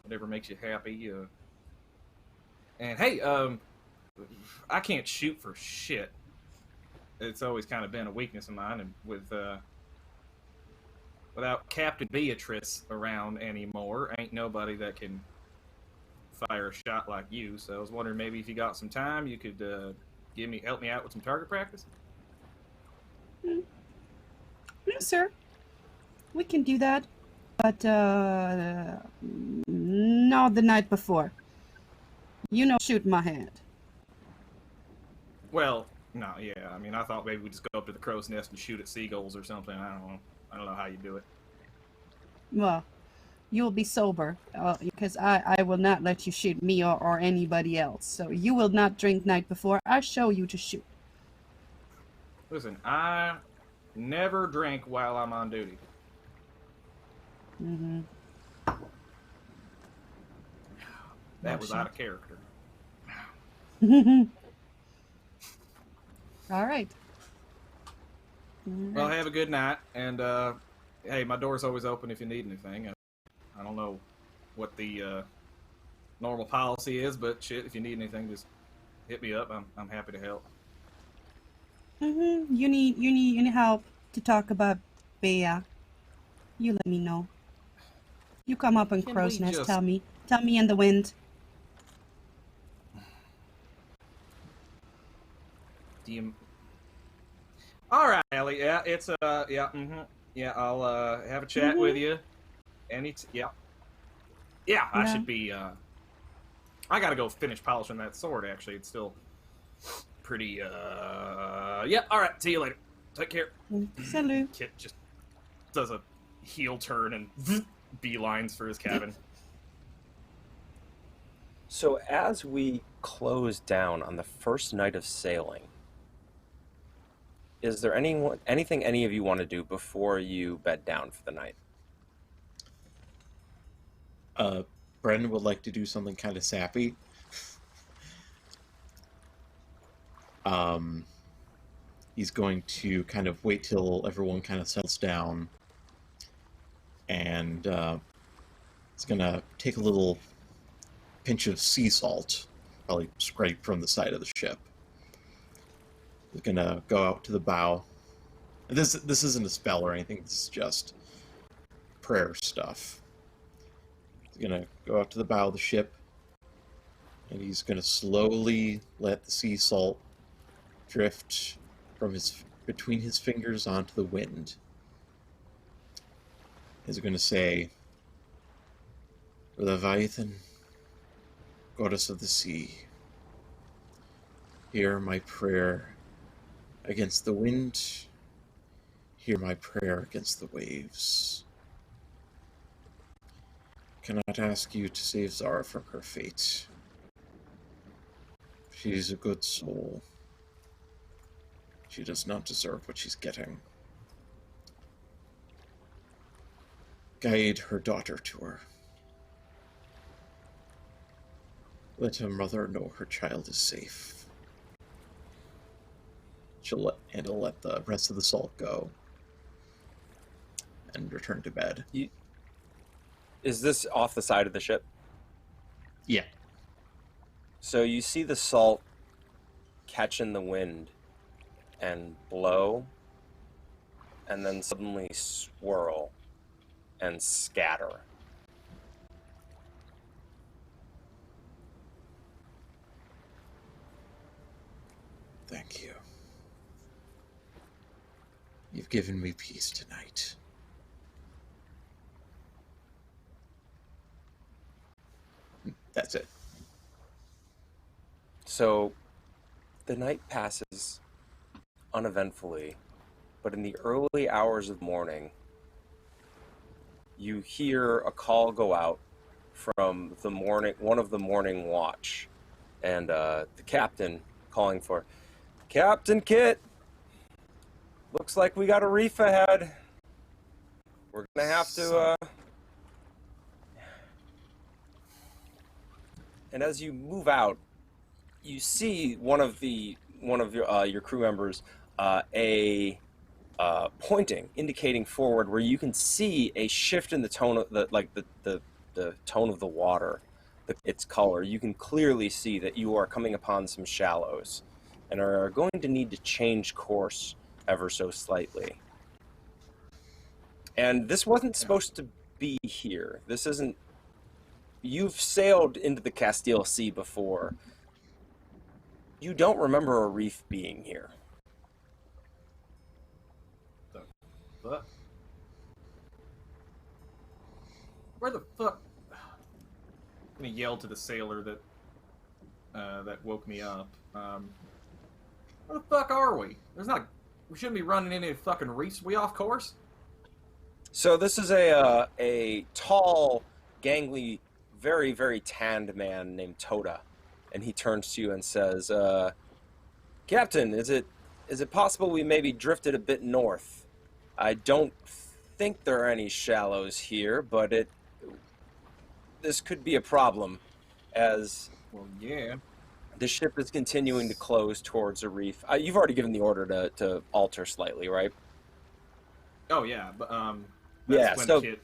S6: whatever makes you happy. And hey, I can't shoot for shit. It's always kind of been a weakness of mine, and without Captain Beatrice around anymore, ain't nobody that can fire a shot like you. So I was wondering maybe if you got some time, you could help me out with some target practice.
S5: Yes, sir. We can do that, but not the night before. You know, shoot my head.
S6: Well, no, yeah. I mean, I thought maybe we'd just go up to the crow's nest and shoot at seagulls or something. I don't know how you do it.
S5: Well, you'll be sober, because I will not let you shoot me or anybody else. So you will not drink night before. I show you to shoot.
S6: Listen, I never drink while I'm on duty.
S5: Mm-hmm.
S6: That was out of character.
S5: All right.
S6: Well, have a good night, and hey, my door's always open if you need anything. I don't know what the normal policy is, but shit, if you need anything, just hit me up. I'm happy to help.
S5: Mm-hmm. You need any help to talk about Bea? You let me know. You come up in
S6: Can
S5: crow's
S6: we
S5: nest.
S6: just-
S5: Tell me in the wind.
S6: Do you? All right, Ellie. Yeah, it's yeah, yeah. I'll have a chat with you. Yeah. Yeah, I
S5: Yeah.
S6: should be. I gotta go finish polishing that sword. Actually, it's still pretty. Yeah. All right. See you later. Take care.
S5: Salut.
S6: Kit just does a heel turn and beelines for his cabin.
S1: So as we close down on the first night of sailing, is there anything any of you want to do before you bed down for the night?
S2: Bren would like to do something kind of sappy. He's going to kind of wait till everyone kind of settles down, and he's going to take a little pinch of sea salt, probably scraped from the side of the ship. He's going to go out to the bow. This isn't a spell or anything, this is just prayer stuff. He's going to go out to the bow of the ship, and he's going to slowly let the sea salt drift from between his fingers onto the wind. He's going to say, Leviathan, goddess of the sea, hear my prayer against the wind, hear my prayer against the waves. Cannot ask you to save Zara from her fate. She is a good soul. She does not deserve what she's getting. Guide her daughter to her. Let her mother know her child is safe. She'll let the rest of the salt go and return to bed.
S1: Is this off the side of the ship?
S2: Yeah.
S1: So you see the salt catch in the wind and blow, and then suddenly swirl and scatter.
S2: Thank you. You've given me peace tonight. That's it.
S1: So the night passes uneventfully, but in the early hours of morning, you hear a call go out from one of the morning watch, and the captain calling for, Captain Kit, looks like we got a reef ahead. We're gonna have to, and as you move out, you see one of your crew members, pointing, indicating forward, where you can see a shift in the tone of the tone of the water, its color. You can clearly see that you are coming upon some shallows, and are going to need to change course ever so slightly. And this wasn't supposed to be here. This isn't. You've sailed into the Castile Sea before. You don't remember a reef being here.
S6: The fuck? Where the fuck? I'm gonna yell to the sailor that woke me up. Where the fuck are we? We shouldn't be running into any fucking reefs. We off course?
S1: So this is a tall, gangly, very, very tanned man named Toda, and he turns to you and says, Captain, is it possible we maybe drifted a bit north? I don't think there are any shallows here, but this could be a problem, as
S6: Well, yeah.
S1: the ship is continuing to close towards a reef. You've already given the order to alter slightly, right?
S6: Oh yeah, but
S1: Yeah,
S6: that's when
S1: so-
S6: Kit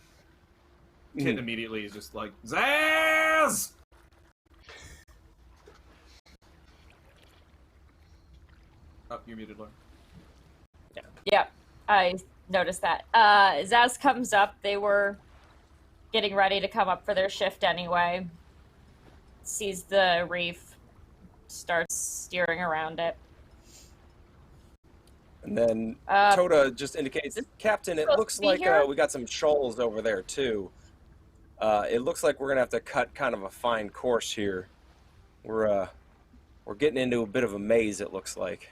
S6: immediately is just like, Zaz! Oh, you're muted, Lauren.
S4: Yep, I noticed that. Zaz comes up. They were getting ready to come up for their shift anyway. Sees the reef, starts steering around it.
S1: And then Toda just indicates, Captain, it
S4: supposed
S1: looks
S4: to be
S1: like
S4: here?
S1: we got some shoals over there, too. It looks like we're gonna have to cut kind of a fine course here. We're getting into a bit of a maze, it looks like.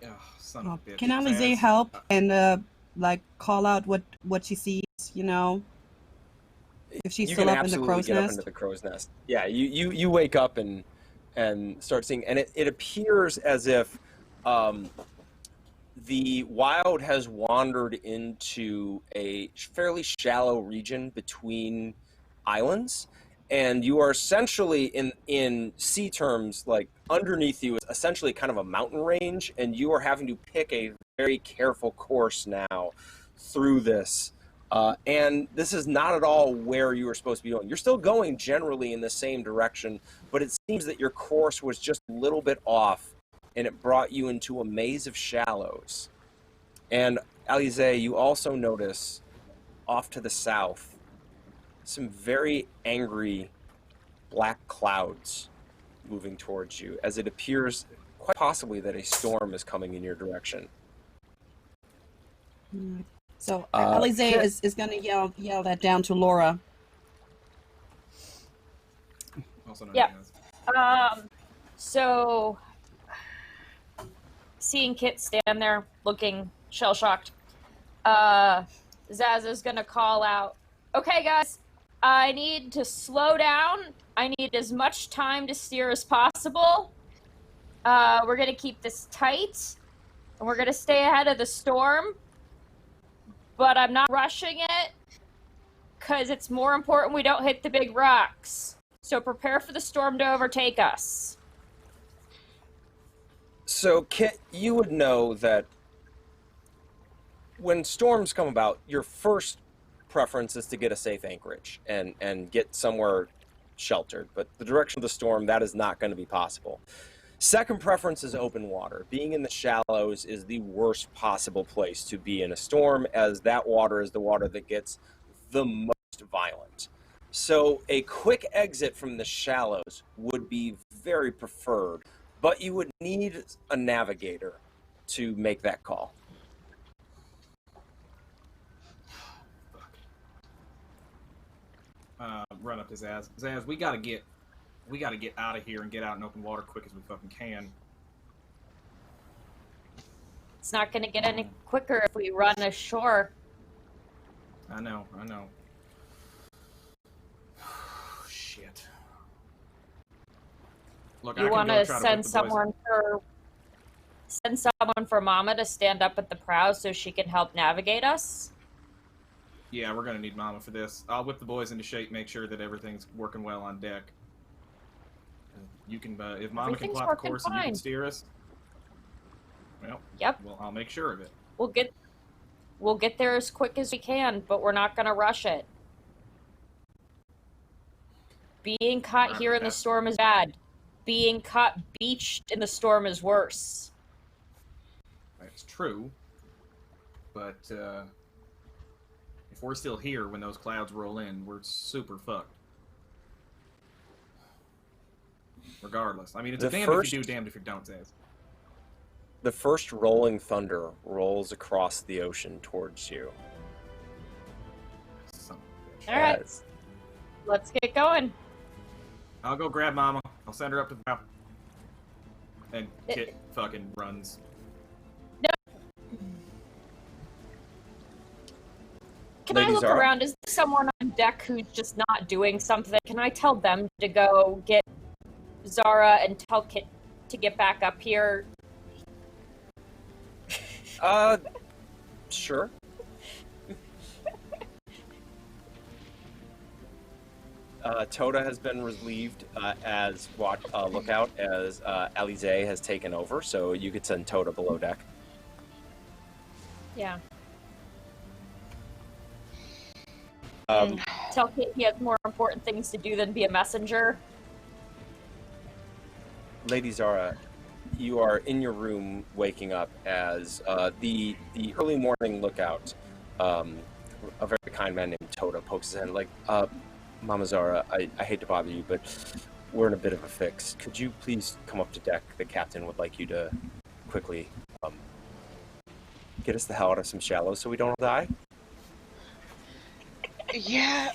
S6: Oh, son of a bitch.
S5: Can Alize
S6: Zaz,
S5: help and like call out what she sees? You know, if she's
S1: You
S5: still
S1: can
S5: up in the
S1: absolutely
S5: crow's
S1: get up
S5: nest.
S1: into the crow's nest. Yeah, you wake up and start seeing, and it appears as if the Wilde has wandered into a fairly shallow region between islands, and you are essentially in sea terms, like underneath you is essentially kind of a mountain range, and you are having to pick a very careful course now through this. And this is not at all where you were supposed to be going. You're still going generally in the same direction, but it seems that your course was just a little bit off, and it brought you into a maze of shallows. And Alize, you also notice off to the south some very angry black clouds moving towards you, as it appears quite possibly that a storm is coming in your direction.
S5: So
S1: Uh,
S5: Alize
S1: Kit-
S5: is gonna yell that down to Laura.
S6: also known
S4: Yeah.
S6: as.
S4: So seeing Kit stand there looking shell-shocked, Zaz is gonna call out, "Okay, guys, I need to slow down. I need as much time to steer as possible. We're gonna keep this tight, and we're gonna stay ahead of the storm. But I'm not rushing it, because it's more important we don't hit the big rocks. So prepare for the storm to overtake us."
S1: So, Kit, you would know that when storms come about, your first preference is to get a safe anchorage and get somewhere sheltered. But the direction of the storm, that is not going to be possible. Second preference is open water. Being in the shallows is the worst possible place to be in a storm, as that water is the water that gets the most violent. So a quick exit from the shallows would be very preferred, but you would need a navigator to make that call.
S6: Run up to Zaz. Zaz, we gotta get out of here and get out in open water quick as we fucking can.
S4: It's not gonna get any quicker if we run ashore.
S6: I know. Shit. Look,
S4: You
S6: I
S4: want
S6: can go
S4: to
S6: try to
S4: send
S6: whip the boys.
S4: someone for Mama to stand up at the prow so she can help navigate us?
S6: Yeah, we're gonna need Mama for this. I'll whip the boys into shape, make sure that everything's working well on deck. You can, if Mama can
S4: Everything's
S6: plot the
S4: working
S6: course and you can
S4: fine.
S6: steer us. Well,
S4: Yep.
S6: well, I'll make sure of it.
S4: We'll get there as quick as we can, but we're not gonna rush it. Being caught
S6: Roger
S4: here in the
S6: that.
S4: storm is bad. Being caught beached in the storm is worse.
S6: That's true. But if we're still here when those clouds roll in, we're super fucked. Regardless. I mean, it's a damned if you do, damned if you don't, Zaz.
S1: The first rolling thunder rolls across the ocean towards you.
S6: Son of a bitch.
S4: All right,
S1: As-
S4: let's get going.
S6: I'll go grab Mama. I'll send her up to the top. And Kit fucking runs.
S4: Can
S1: Lady
S4: I look
S1: Zara?
S4: around? Is there someone on deck who's just not doing something? Can I tell them to go get Zara and tell Kit to get back up here?
S1: Sure. Toda has been relieved as lookout, as Alize has taken over, so you could send Toda below deck.
S4: Yeah.
S1: Um,
S4: And tell Kit he has more important things to do than be a messenger.
S1: Lady Zara, you are in your room waking up as the early morning lookout, a very kind man named Toda, pokes his hand like, Mama Zara, I hate to bother you, but we're in a bit of a fix. Could you please come up to deck? The captain would like you to quickly get us the hell out of some shallows so we don't die?
S3: Yeah,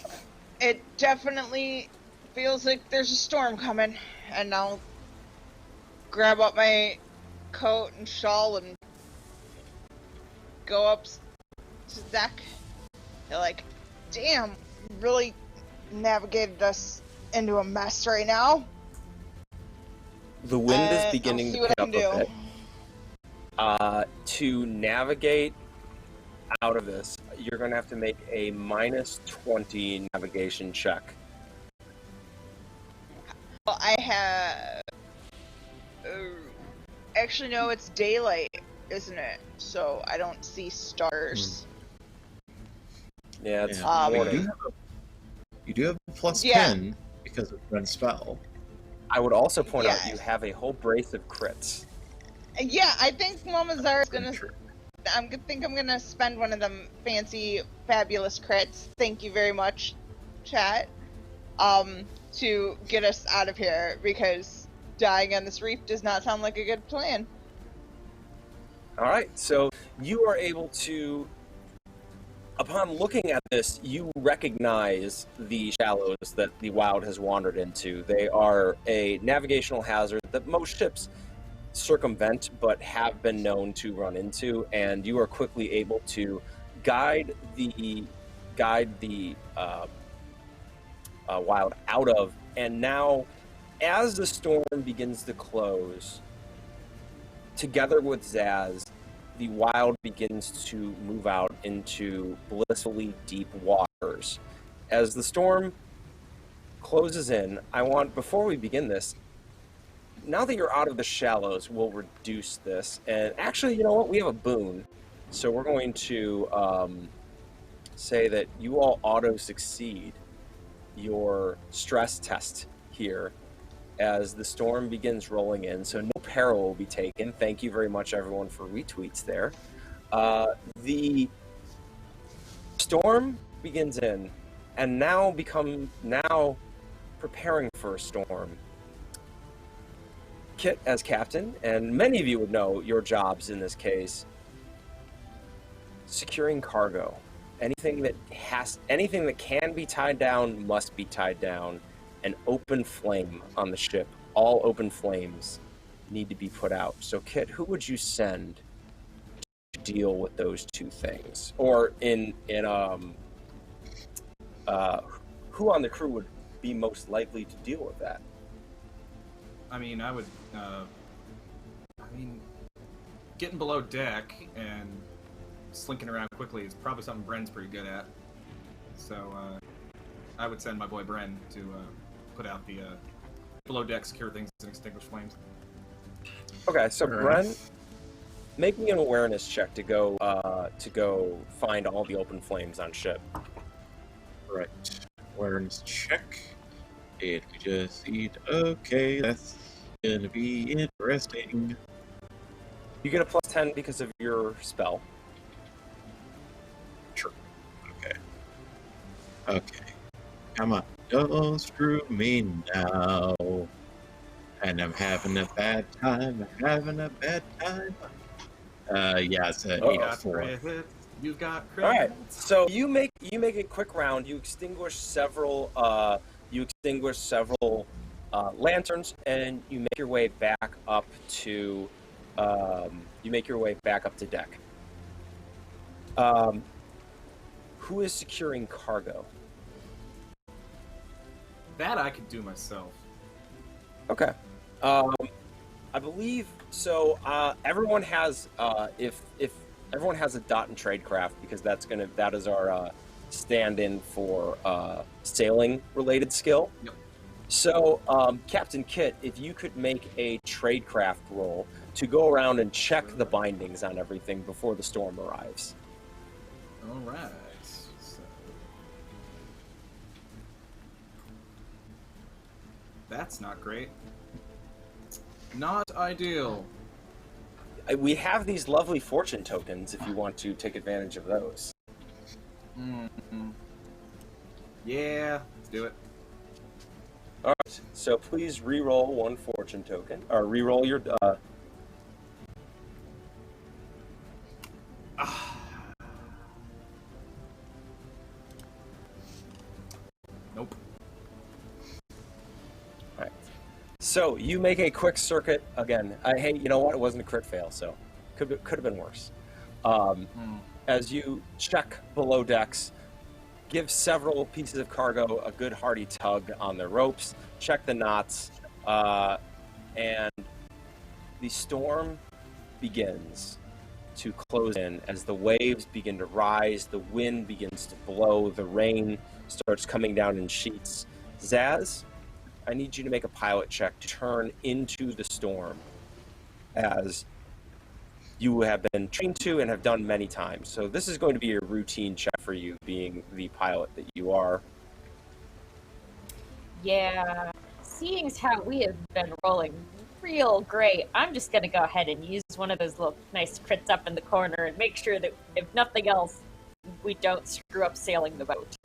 S3: it definitely feels like there's a storm coming, and I'll grab up my coat and shawl and go up to the deck. They're like, damn, really navigated us into a mess right now.
S1: The wind is
S3: I'll
S1: beginning
S3: see
S1: to
S3: what
S1: pick
S3: I
S1: up
S3: can
S1: a
S3: do.
S1: bit. To navigate out of this, you're going to have to make a -20 navigation check.
S3: Well, I have... actually, no, it's daylight, isn't it? So I don't see stars.
S1: Yeah, it's
S2: Yeah.
S1: morning.
S2: You do have a plus
S3: Yeah.
S2: 10 because of Brent's spell.
S1: I would also point out
S3: Yeah.
S1: you have a whole brace of crits.
S3: Yeah, I think Mama Zara's gonna...
S2: True.
S3: I'm gonna spend one of them fancy, fabulous crits. Thank you very much, chat. To get us out of here, because dying on this reef does not sound like a good plan.
S1: All right, so you are able to, upon looking at this, you recognize the shallows that the Wilde has wandered into. They are a navigational hazard that most ships circumvent, but have been known to run into, and you are quickly able to guide the Wilde out of. And now, as the storm begins to close, together with Zaz, the Wilde begins to move out into blissfully deep waters. As the storm closes in, I want, before we begin this, now that you're out of the shallows, we'll reduce this. And actually, you know what? We have a boon. So we're going to say that you all auto-succeed your stress test here as the storm begins rolling in. So no peril will be taken. Thank you very much, everyone, for retweets there. The storm begins in, and now preparing for a storm. Kit as captain, and many of you would know your jobs in this case. Securing cargo. Anything that can be tied down must be tied down. An open flame on the ship. All open flames need to be put out. So Kit, who would you send to deal with those two things? Or who on the crew would be most likely to deal with that?
S6: I mean, getting below deck and slinking around quickly is probably something Bren's pretty good at. So I would send my boy Bren to put out the below deck secure things and extinguish flames.
S1: Okay, so Bren, make me an awareness check to go find all the open flames on ship.
S2: Right. Awareness check. And we just see. Okay, that's gonna be interesting.
S1: You get a plus 10 because of your spell.
S2: Sure. Okay. Okay. Come on. Don't screw me now. And I'm having a bad time. Yeah, it's a 8 or 4.
S6: You've got
S1: All right. So you make a quick round. You extinguish several lanterns, and you make your way back up to deck. Who is securing cargo?
S6: That I could do myself.
S1: Okay. I believe so. Everyone has if everyone has a dot and tradecraft, because that is our stand-in for sailing related skill.
S6: Yep.
S1: So Captain Kit, if you could make a tradecraft roll to go around and check the bindings on everything before the storm arrives.
S6: All right. So that's not great. Not ideal.
S1: We have these lovely fortune tokens if you want to take advantage of those.
S6: Mm-hmm. Yeah, let's do it.
S1: All right, so please re-roll one fortune token, or re-roll your.
S6: Nope.
S1: All right. So you make a quick circuit again. Hey, you know what? It wasn't a crit fail, so could have been worse. As you check below decks, give several pieces of cargo a good hearty tug on their ropes, check the knots, and the storm begins to close in as the waves begin to rise, the wind begins to blow, the rain starts coming down in sheets. Zaz, I need you to make a pilot check to turn into the storm, as you have been trained to and have done many times. So this is going to be a routine check for you, being the pilot that you are.
S4: Yeah, seeing as how we have been rolling real great, I'm just going to go ahead and use one of those little nice crits up in the corner and make sure that, if nothing else, we don't screw up sailing the boat.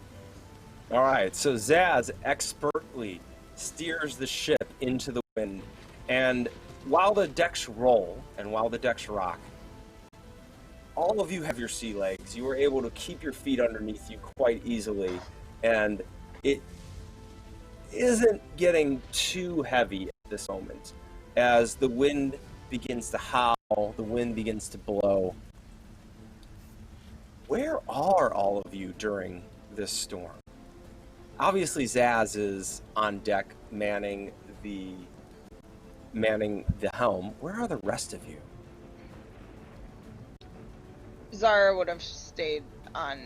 S1: All right, so Zaz expertly steers the ship into the wind, and while the decks roll and while the decks rock, all of you have your sea legs. You are able to keep your feet underneath you quite easily, and it isn't getting too heavy at this moment. As the wind begins to howl, the wind begins to blow. Where are all of you during this storm? Obviously, Zaz is on deck manning the helm. Where are the rest of you?
S3: Zara would have stayed on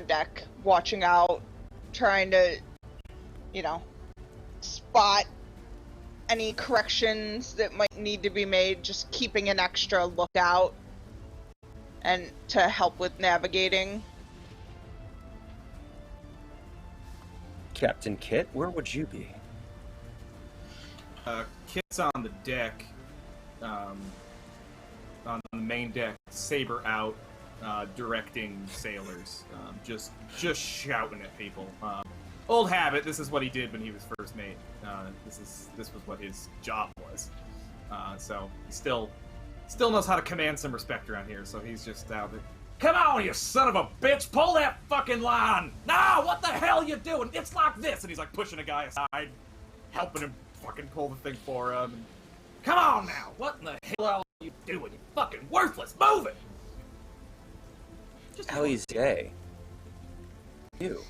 S3: deck, watching out, trying to, spot any corrections that might need to be made, just keeping an extra lookout, and to help with navigating.
S1: Captain Kit, where would you be?
S6: Kit's on the deck, on the main deck, saber out, directing sailors, just shouting at people. Old habit. This is what he did when he was first mate. This was what his job was. So he still knows how to command some respect around here. So he's just out there. Come on, you son of a bitch! Pull that fucking line! No, what the hell you doing? It's like this, and he's like pushing a guy aside, helping him fucking pull the thing for him. And, come on now! What in the hell are you doing? You fucking worthless! Move it!
S1: Alize, you.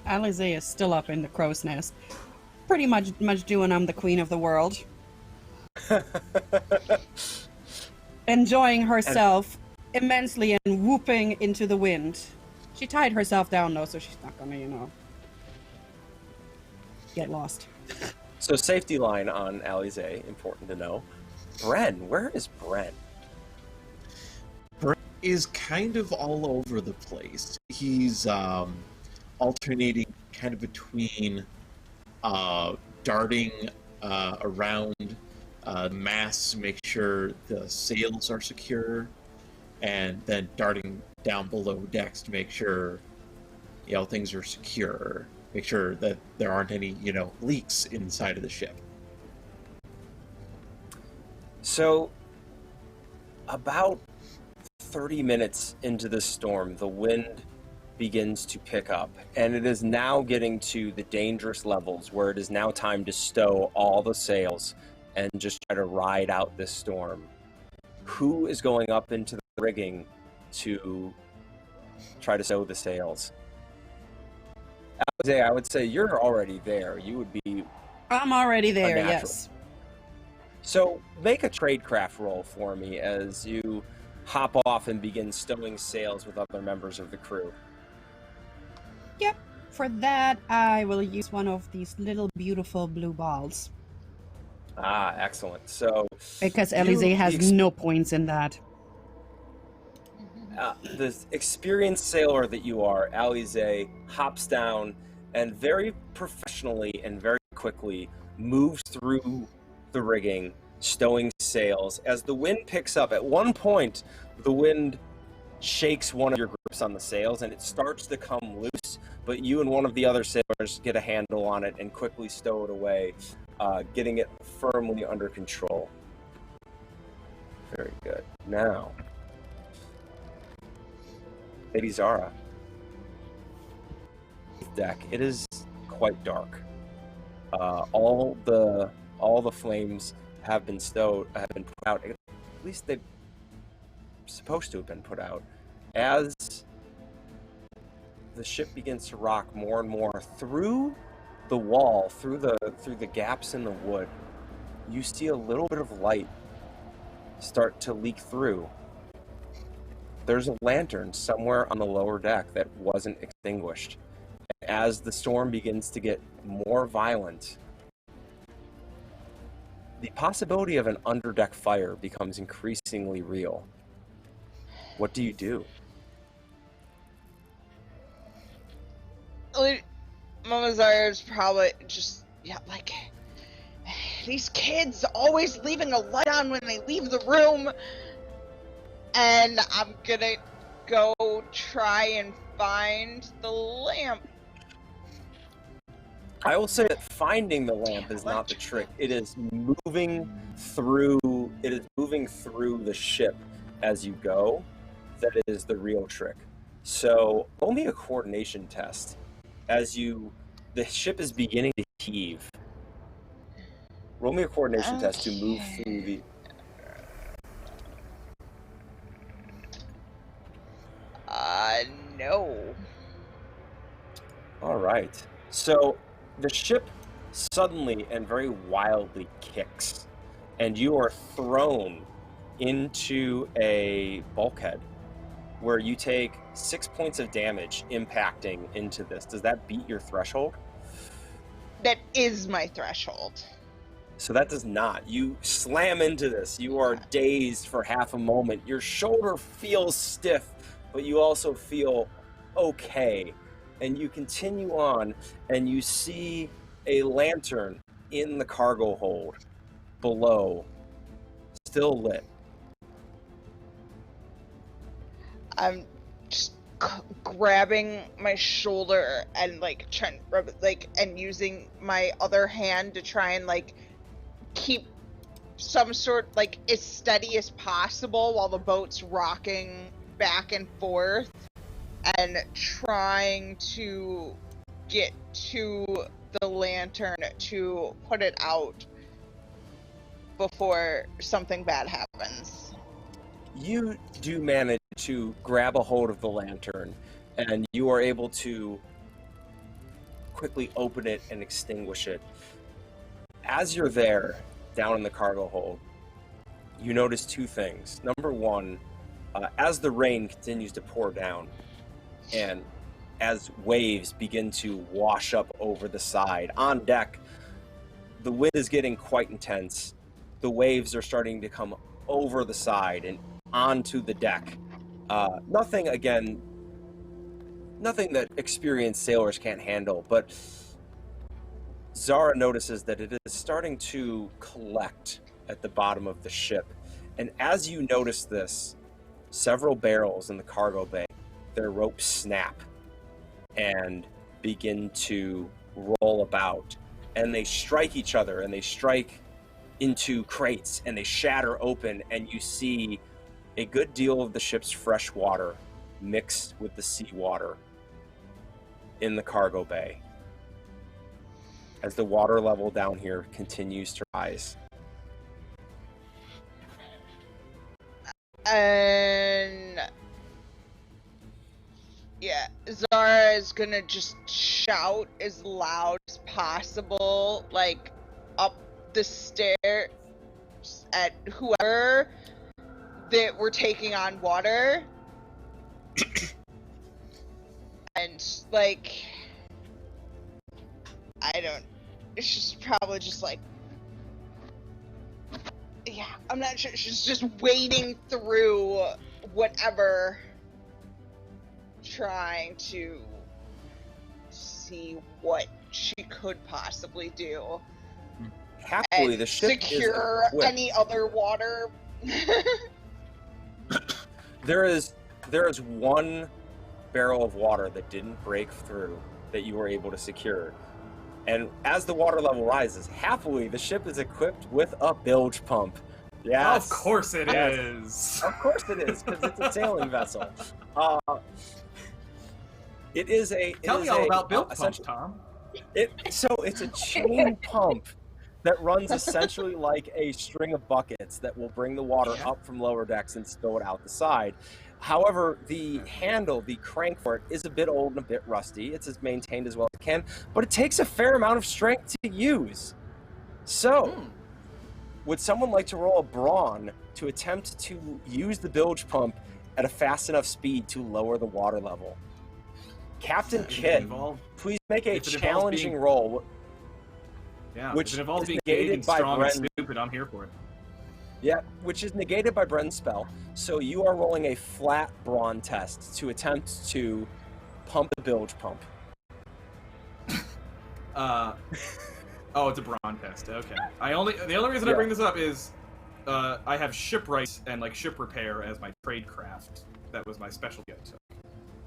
S5: Alize is still up in the crow's nest, pretty much doing I'm the queen of the world. Enjoying herself immensely and whooping into the wind. She tied herself down though, so she's not gonna, get lost.
S1: So safety line on Alize, important to know. Bren, where is Bren?
S2: Bren is kind of all over the place. He's alternating kind of between darting around the masts to make sure the sails are secure, and then darting down below decks to make sure things are secure, make sure that there aren't any leaks inside of the ship.
S1: So about 30 minutes into the storm, the wind begins to pick up, and it is now getting to the dangerous levels where it is now time to stow all the sails and just try to ride out this storm. Who is going up into the rigging to try to stow the sails? I would say you're already there. You would be...
S5: I'm already there,
S1: unnatural.
S5: yes.
S1: So make a tradecraft roll for me as you hop off and begin stowing sails with other members of the crew.
S5: Yep. For that, I will use one of these little beautiful blue balls.
S1: Ah, excellent. So
S5: because Alize has no points in that.
S1: The experienced sailor that you are, Alize, hops down and very professionally and very quickly moves through the rigging, stowing sails. As the wind picks up, at one point, the wind shakes one of your groups on the sails and it starts to come loose, but you and one of the other sailors get a handle on it and quickly stow it away, getting it firmly under control. Very good. Now, Lady Zara. Deck. It is quite dark. All the flames have been put out. At least they're supposed to have been put out. As the ship begins to rock more and more through the wall, through the gaps in the wood, you see a little bit of light start to leak through. There's a lantern somewhere on the lower deck that wasn't extinguished. As the storm begins to get more violent, the possibility of an underdeck fire becomes increasingly real. What do you do?
S3: Mama Zara's probably just, like, these kids always leaving a light on when they leave the room. And I'm gonna go try and find the lamp.
S1: I will say that finding the lamp is not the trick. It is moving through the ship as you go that is the real trick. So roll me a coordination test as the ship is beginning to heave. Roll me a coordination test to move through the...
S3: No.
S1: All right. So the ship suddenly and very wildly kicks, and you are thrown into a bulkhead where you take 6 points of damage impacting into this. Does that beat your threshold?
S3: That is my threshold.
S1: So that does not. You slam into this. You are dazed for half a moment. Your shoulder feels stiff, but you also feel okay. And you continue on, and you see a lantern in the cargo hold below, still lit.
S3: I'm just grabbing my shoulder and trying to rub it, and using my other hand to try and keep some sort as steady as possible while the boat's rocking back and forth, and trying to get to the lantern to put it out before something bad happens.
S1: You do manage to grab a hold of the lantern, and you are able to quickly open it and extinguish it. As you're there, down in the cargo hold, you notice two things. Number one, as the rain continues to pour down, and as waves begin to wash up over the side, on deck, the wind is getting quite intense. The waves are starting to come over the side and onto the deck. Nothing that experienced sailors can't handle, but Zara notices that it is starting to collect at the bottom of the ship. And as you notice this, several barrels in the cargo bay, their ropes snap and begin to roll about. And they strike each other, and they strike into crates, and they shatter open, and you see a good deal of the ship's fresh water mixed with the seawater in the cargo bay as the water level down here continues to rise.
S3: And yeah, Zara is gonna just shout as loud as possible, up the stairs at whoever that we're taking on water. And it's just probably just yeah, I'm not sure. She's just wading through whatever, trying to see what she could possibly do.
S1: Happily,
S3: and
S1: the ship
S3: secure
S1: is
S3: any other water.
S1: There is one barrel of water that didn't break through that you were able to secure. And as the water level rises, happily the ship is equipped with a bilge pump. Yes.
S6: Of course it
S1: Yes.
S6: is.
S1: Of course it is, because it's a sailing vessel. It is a.
S6: Tell
S1: it
S6: me
S1: is
S6: all
S1: a,
S6: about bilge pumps,
S1: essentially-
S6: Tom.
S1: So it's a chain pump that runs essentially like a string of buckets that will bring the water
S6: Yeah.
S1: up from lower decks and spill it out the side. However, the handle, the crank for it, is a bit old and a bit rusty. It's as maintained as well as it can, but it takes a fair amount of strength to use. So, would someone like to roll a brawn to attempt to use the bilge pump at a fast enough speed to lower the water level? Captain Kit, please make a
S6: if it involves
S1: challenging
S6: being-
S1: roll.
S6: Yeah,
S1: Which
S6: if it involves
S1: is
S6: being big
S1: negated
S6: and
S1: by
S6: strong and
S1: Bren.
S6: stupid, I'm here for it.
S1: Yeah, which is negated by Bren's spell. So you are rolling a flat brawn test to attempt to pump the bilge pump.
S6: Oh, it's a brawn test. Okay. The only reason I bring this up is I have shipwright and like ship repair as my trade craft. That was my specialty I took.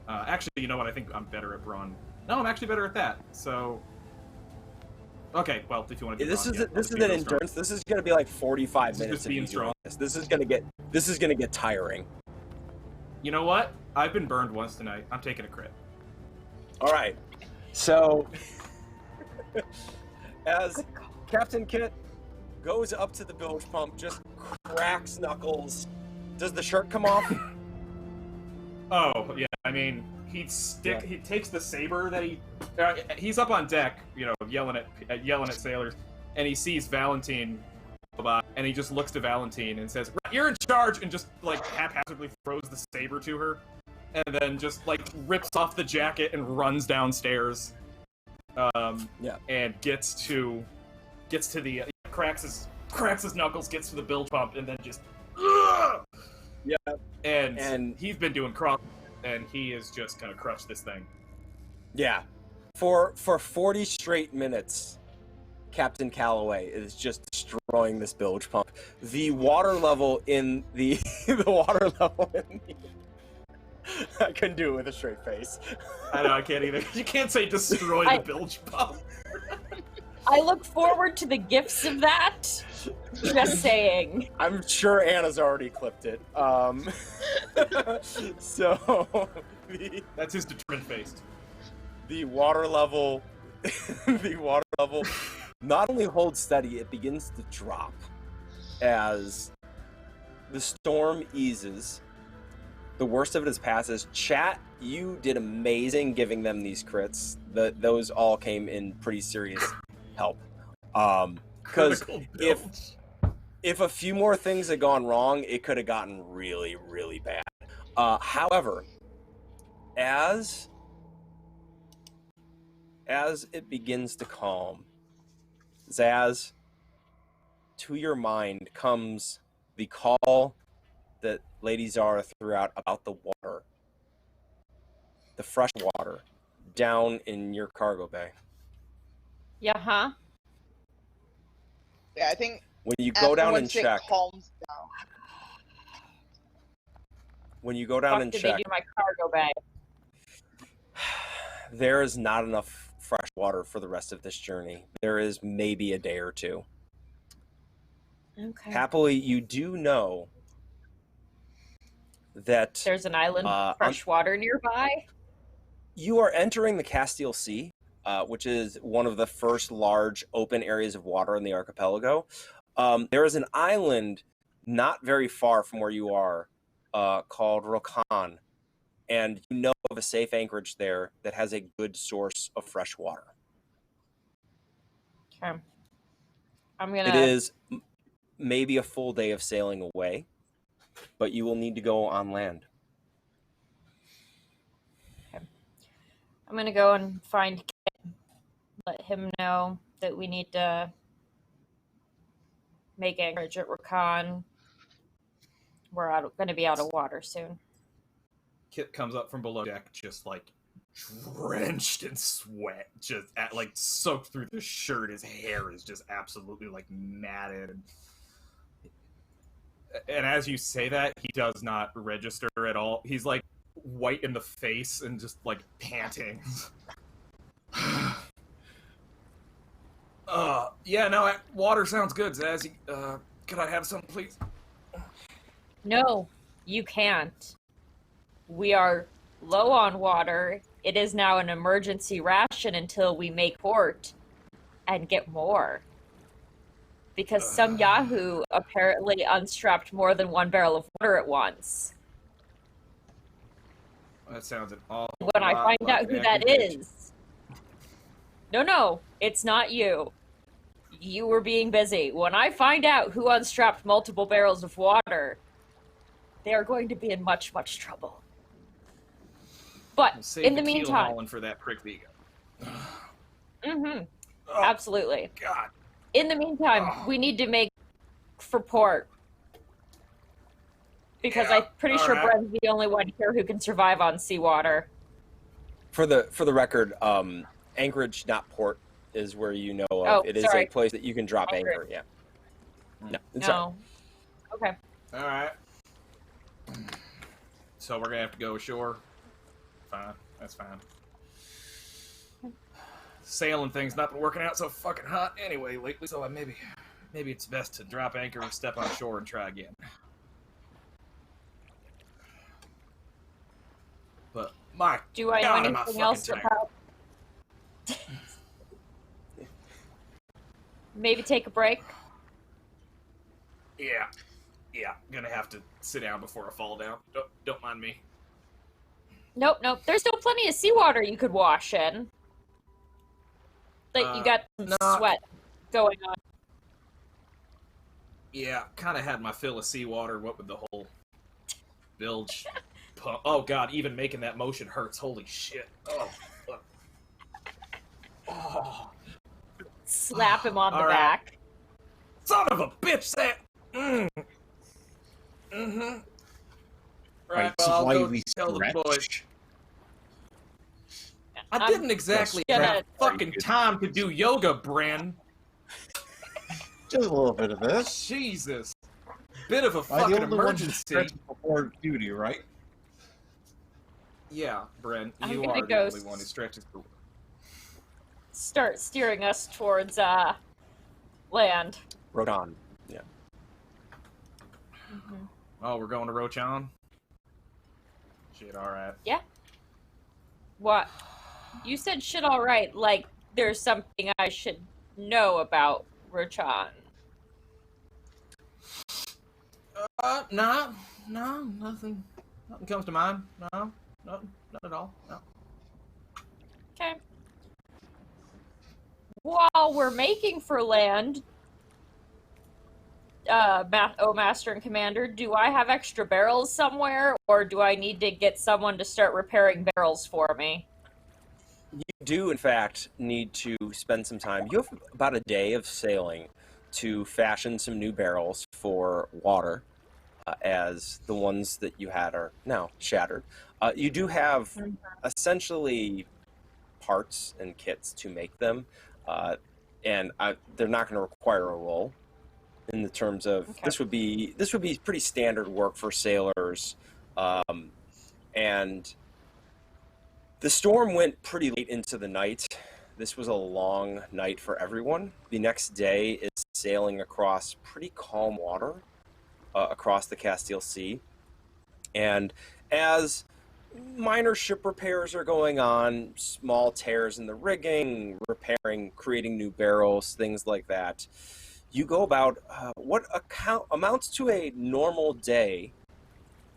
S6: Actually, you know what? I think I'm better at brawn. No, I'm actually better at that. So. Okay, well, if you want to do
S1: This
S6: brawn,
S1: is
S6: yeah,
S1: this is an endurance. This is going to be like 45
S6: This is
S1: minutes
S6: just
S1: of
S6: being
S1: you doing
S6: strong.
S1: this. This is going to get tiring.
S6: You know what? I've been burned once tonight. I'm taking a crit.
S1: All right. So as Captain Kit goes up to the bilge pump, just cracks knuckles. Does the shirt come off?
S6: Oh yeah, I mean he takes the saber that he's up on deck, you know, yelling at sailors, and he sees Valentine, and he just looks to Valentine and says, "You're in charge," and just like haphazardly throws the saber to her, and then just like rips off the jacket and runs downstairs. And gets to the cracks his knuckles, gets to the bilge pump, and then just
S1: Yeah.
S6: And he's been doing cross, and he is just gonna crush this thing.
S1: Yeah. For 40 straight minutes, Captain Calloway is just destroying this bilge pump. The water level in the I couldn't do it with a straight face.
S6: I know, I can't either. You can't say destroy the bilge pump.
S4: I look forward to the gifts of that. Just saying.
S1: I'm sure Anna's already clipped it. So
S6: that's his determined face.
S1: The water level not only holds steady, it begins to drop as the storm eases. The worst of it is passes. Chat, you did amazing giving them these crits. Those all came in pretty serious help. Because if a few more things had gone wrong, it could have gotten really, really bad. However, as it begins to calm, Zaz, to your mind comes the call that Lady Zara threw out about the water, the fresh water, down in your cargo bay.
S4: Yeah, huh?
S3: Yeah, I think
S1: when you go down and
S3: once it
S1: check,
S3: calms down.
S1: when you go down and
S4: Did
S1: check,
S4: they do my cargo bay?
S1: there is not enough fresh water for the rest of this journey. There is maybe a day or two.
S4: Okay.
S1: Happily, you do know that
S4: There's an island of fresh water nearby.
S1: You are entering the Castile Sea, which is one of the first large open areas of water in the archipelago. There is an island not very far from where you are called Rokan, and you know of a safe anchorage there that has a good source of fresh water.
S4: Okay. I'm gonna.
S1: It is maybe a full day of sailing away, but you will need to go on land.
S4: Okay. I'm gonna go and find Kit, let him know that we need to make anchorage at Rakan. We're gonna be out of water soon.
S6: Kit comes up from below deck, just like drenched in sweat, just like soaked through the shirt. His hair is just absolutely like matted. And as you say that, he does not register at all. He's like white in the face and just like panting. Yeah, no, water sounds good, Zaz. Could I have some, please?
S4: No, you can't. We are low on water. It is now an emergency ration until we make port and get more. Because some Yahoo apparently unstrapped more than 1 barrel of water at once.
S6: That sounds an awful
S4: When I
S6: lot
S4: find
S6: like
S4: out who
S6: an
S4: that
S6: active bitch.
S4: is... No, it's not you. You were being busy. When I find out who unstrapped multiple barrels of water, they are going to be in much, much trouble. But
S6: We'll save
S4: in the
S6: keel
S4: meantime...
S6: hauling for that prick vegan.
S4: Mm-hmm.
S6: Oh,
S4: Absolutely.
S6: God.
S4: In the meantime, we need to make for port. Because
S6: Yeah,
S4: I'm pretty sure
S6: alright.
S4: Bren's the only one here who can survive on seawater.
S1: For the record, Anchorage, not port, is where you know of.
S4: Oh,
S1: It is
S4: sorry.
S1: a place that you can drop
S4: Anchorage.
S1: anchor. Yeah. No, it's
S4: No. Okay.
S6: All right. So we're gonna have to go ashore. Fine, that's fine. Sailing thing's not been working out so fucking hot anyway lately, so maybe it's best to drop anchor and step on shore and try again. But my
S4: Do I know
S6: God, am I
S4: anything
S6: fucking
S4: else
S6: tired.
S4: about... Maybe take a break?
S6: Yeah, gonna have to sit down before I fall down. Don't mind me.
S4: Nope. There's still plenty of seawater you could wash in. Like, you got some
S6: no.
S4: sweat going on.
S6: Yeah, kind of had my fill of seawater. What with the whole bilge pump. Oh God, even making that motion hurts. Holy shit. Oh, fuck. Oh.
S4: Slap him on the
S6: All right.
S4: back.
S6: Son of a bitch, that. Mm-hmm. Right,
S2: That's
S6: well, I'll
S2: why
S6: go
S2: we
S6: tell the boys.
S2: stretch.
S6: I
S4: I'm
S6: didn't exactly
S4: just gonna-
S6: have fucking time to do yoga, Bren.
S2: Just a little bit of this.
S6: Jesus. Bit of a
S2: I'm the
S6: fucking
S2: only one to
S6: emergency.
S2: stretch before duty, right?
S6: Yeah, Bren,
S4: I'm
S6: you
S4: gonna
S6: are the
S4: go
S6: only one who stretches the
S4: Start steering us towards, land.
S1: Rodon. Yeah.
S6: Oh, we're going to Rochan? Shit, alright.
S4: What? You said shit alright, like there's something I should know about Rochan.
S6: No, nothing comes to mind. No, not at all. No.
S4: Okay. While we're making for land, Master and Commander, do I have extra barrels somewhere, or do I need to get someone to start repairing barrels for me?
S1: You do, in fact, need to spend some time. You have about a day of sailing to fashion some new barrels for water, as the ones that you had are now shattered. You do have essentially parts and kits to make them, and they're not going to require a roll. In the terms of this would be pretty standard work for sailors, and the storm went pretty late into the night. This was a long night for everyone. The next day is sailing across pretty calm water across the Castile Sea, and as minor ship repairs are going on, small tears in the rigging, repairing, creating new barrels, things like that, you go about what amounts to a normal day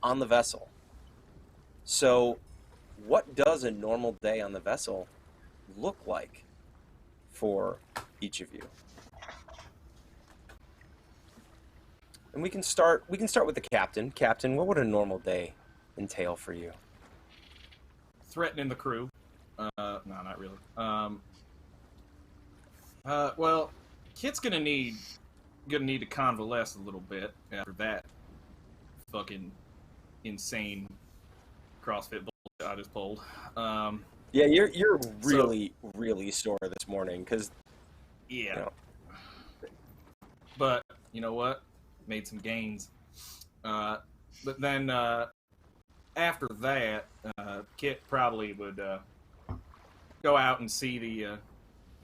S1: on the vessel. So what does a normal day on the vessel look like for each of you? And we can start with the captain. Captain, what would a normal day entail for you?
S6: Threatening the crew. No, not really. Well, Kit's gonna need to convalesce a little bit after that fucking insane CrossFit bullshit I just pulled.
S1: Yeah, you're really sore this morning because
S6: Yeah.
S1: you know,
S6: But you know what? Made some gains. But then after that, Kit probably would go out and see the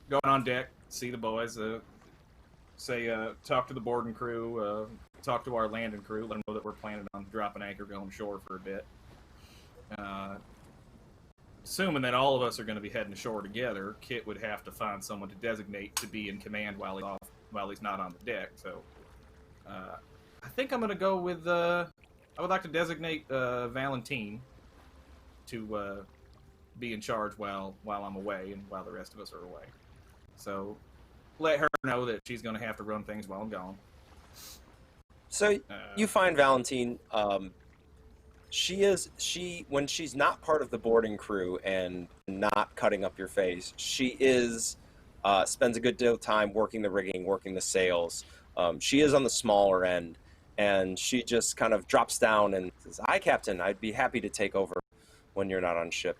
S6: going on deck, see the boys. say, talk to the board and crew, talk to our land and crew, let them know that we're planning on dropping anchor, going ashore for a bit. Assuming that all of us are going to be heading ashore together, Kit would have to find someone to designate to be in command while he's not on the deck. So, I think I'm going to go with. I would like to designate Valentine to be in charge while I'm away and while the rest of us are away. So, let her know that she's going to have to run things while I'm gone.
S1: So you find Valentine. She when she's not part of the boarding crew and not cutting up your face, she is spends a good deal of time working the rigging, working the sails. She is on the smaller end, and she just kind of drops down and says, "Hi, Captain. I'd be happy to take over when you're not on ship."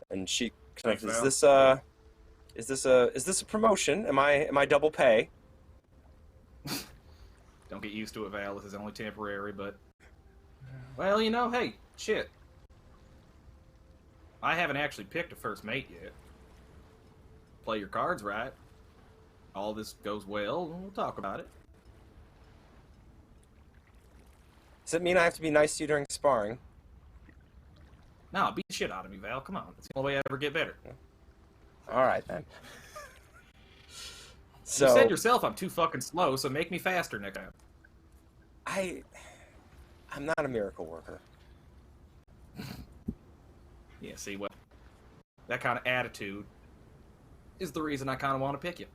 S1: And she kind of, is this a promotion? Am I double pay?
S6: Don't get used to it, Val. This is only temporary, but... Well, you know, hey, shit. I haven't actually picked a first mate yet. Play your cards right. All this goes well, we'll talk about it.
S1: Does it mean I have to be nice to you during sparring?
S6: No, beat the shit out of me, Val. Come on. It's the only way I ever get better.
S1: All right, then. So,
S6: you said yourself I'm too fucking slow, so make me faster, Nick.
S1: I'm not a miracle worker.
S6: Yeah, see, what? That kind of attitude is the reason I kind of want to pick you.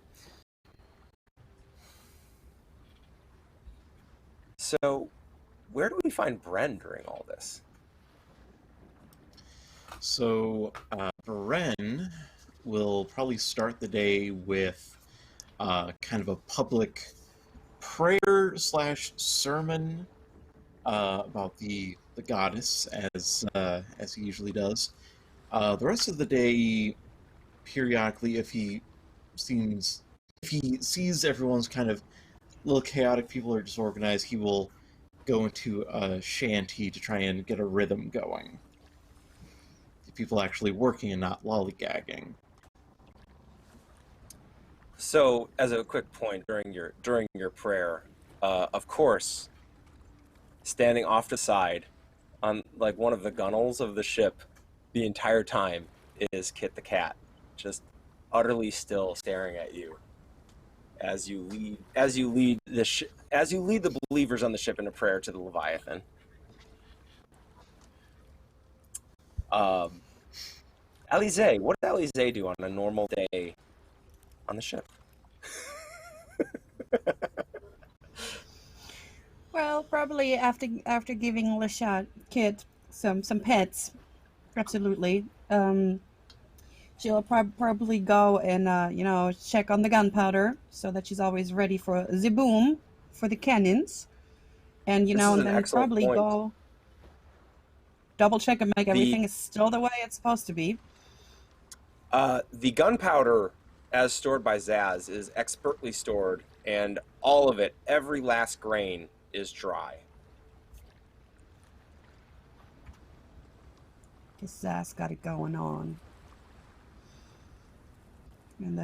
S1: So, where do we find Bren during all this?
S2: So, Bren will probably start the day with kind of a public prayer / sermon about the goddess, as he usually does. The rest of the day, periodically, if he sees everyone's kind of a little chaotic, people are disorganized, he will go into a shanty to try and get a rhythm going. People actually working and not lollygagging.
S1: So, as a quick point during your prayer, of course, standing off to the side on like one of the gunnels of the ship the entire time is Kit the cat, just utterly still staring at you as you lead the believers on the ship in a prayer to the Leviathan. Alize, what does Alize do on a normal day on the ship?
S5: Well, probably after giving Lashot Kit some pets, absolutely. She'll probably go and check on the gunpowder so that she's always ready for the boom for the cannons, and
S1: This is an
S5: and then
S1: excellent
S5: probably
S1: point.
S5: go double check and make everything is still the way it's supposed to be.
S1: The gunpowder, as stored by Zaz, is expertly stored, and all of it, every last grain, is dry.
S5: Guess Zaz got it going on. And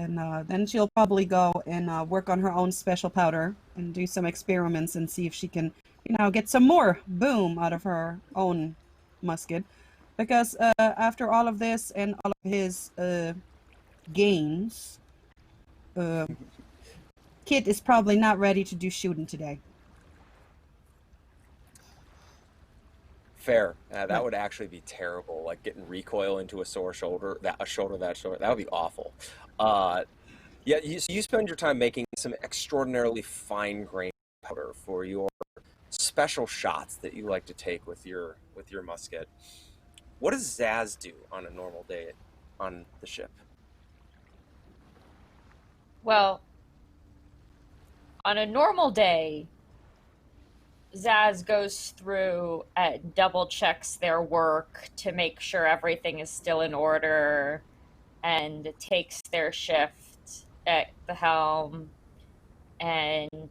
S5: then she'll probably go and work on her own special powder and do some experiments and see if she can, get some more boom out of her own musket. Because after all of this and all of his gains, Kit is probably not ready to do shooting today.
S1: Fair. That would actually be terrible. Like getting recoil into a sore shoulder. That would be awful. Yeah, you spend your time making some extraordinarily fine grain powder for your special shots that you like to take with your musket. What does Zaz do on a normal day on the ship?
S4: Well, on a normal day, Zaz goes through and double checks their work to make sure everything is still in order and takes their shift at the helm. And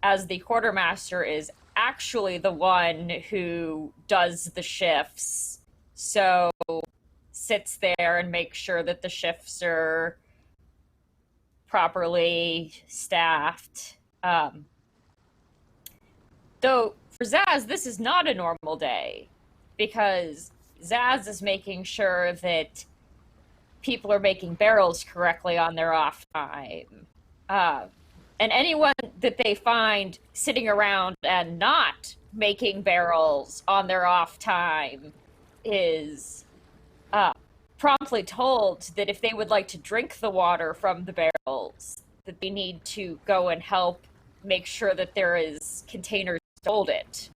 S4: as the quartermaster is actually the one who does the shifts, so sits there and makes sure that the shifts are properly staffed. Though for Zaz, this is not a normal day, because Zaz is making sure that people are making barrels correctly on their off time. And anyone that they find sitting around and not making barrels on their off time is promptly told that if they would like to drink the water from the barrels, that they need to go and help make sure that there is containers to hold it.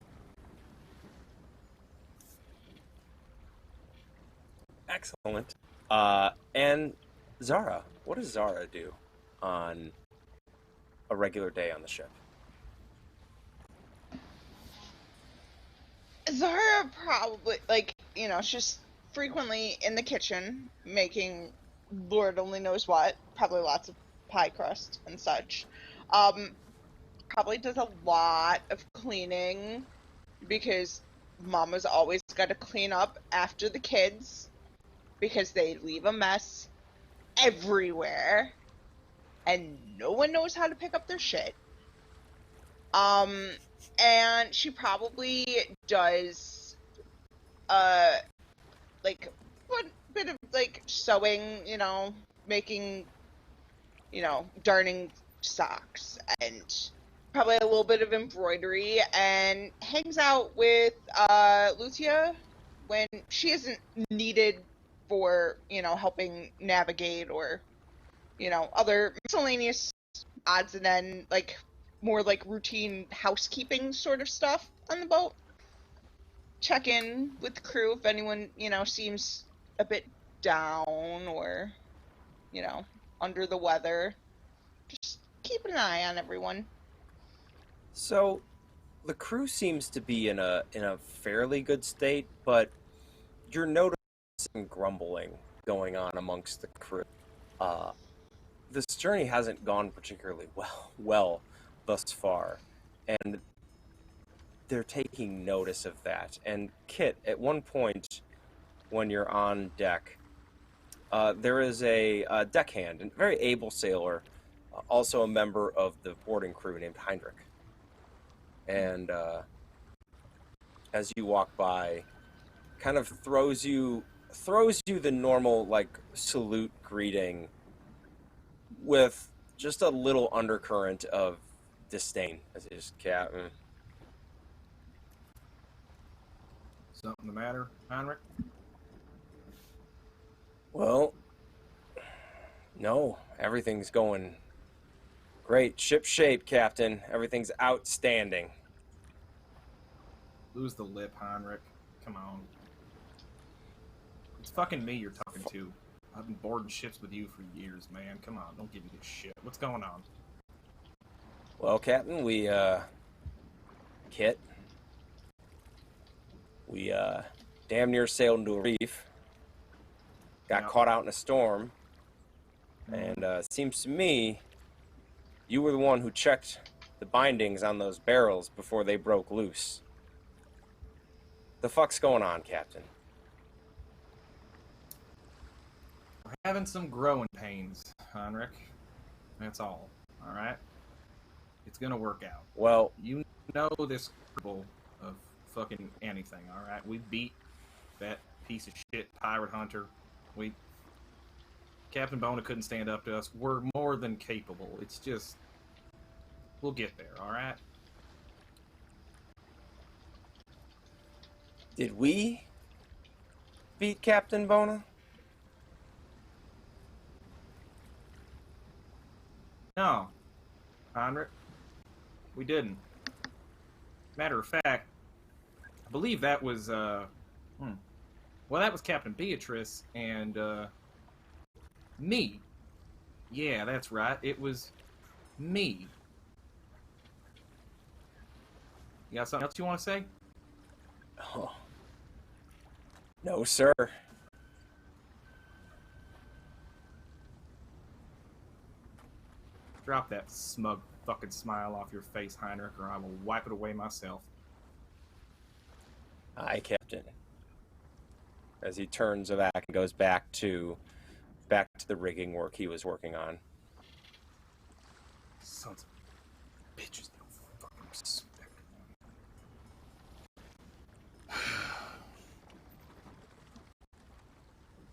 S1: Excellent. And Zara, what does Zara do on a regular day on the ship?
S3: Zara probably, like, she's frequently in the kitchen making Lord only knows what, probably lots of pie crust and such. Probably does a lot of cleaning because Mama's always got to clean up after the kids because they leave a mess everywhere and no one knows how to pick up their shit. And she probably does, like, a bit of, like, sewing, making, darning socks, and probably a little bit of embroidery, and hangs out with, Lucia when she isn't needed for, helping navigate or, other miscellaneous odds and then, like, more like routine housekeeping sort of stuff on the boat. Check in with the crew if anyone, seems a bit down or, under the weather. Just keep an eye on everyone.
S1: So, the crew seems to be in a fairly good state, but you're noticing grumbling going on amongst the crew. This journey hasn't gone particularly well thus far, and they're taking notice of that. And Kit, at one point when you're on deck, there is a deckhand, a very able sailor, also a member of the boarding crew named Heinrich. And as you walk by, kind of throws you the normal, like, salute greeting with just a little undercurrent of disdain, as is Captain.
S6: Something the matter, Heinrich?
S1: Well, no, everything's going great. Ship shape, Captain. Everything's outstanding.
S6: Lose the lip, Heinrich. Come on. It's fucking me you're talking to. I've been boarding ships with you for years, man. Come on, don't give me this shit. What's going on?
S1: Well, Captain, Kit, we damn near sailed into a reef. Got caught out in a storm. And it seems to me you were the one who checked the bindings on those barrels before they broke loose. The fuck's going on, Captain?
S6: We're having some growing pains, Heinrich. That's all. Alright? It's gonna work out.
S1: Well,
S6: You know this cripple of fucking anything, alright? We beat that piece of shit pirate hunter. Captain Bona couldn't stand up to us. We're more than capable. It's just... We'll get there, alright?
S1: did we beat Captain Bona?
S6: No, Heinrich. We didn't. Matter of fact, I believe that was, well, that was Captain Beatrice and, me. Yeah, that's right. It was me. You got something else you want to say?
S1: Oh. No, sir.
S6: Drop that smug fucking smile off your face, Heinrich, or I will wipe it away myself.
S1: Aye, Captain. As he turns back and goes back to the rigging work he was working on.
S6: Sons of bitches, no fucking respect.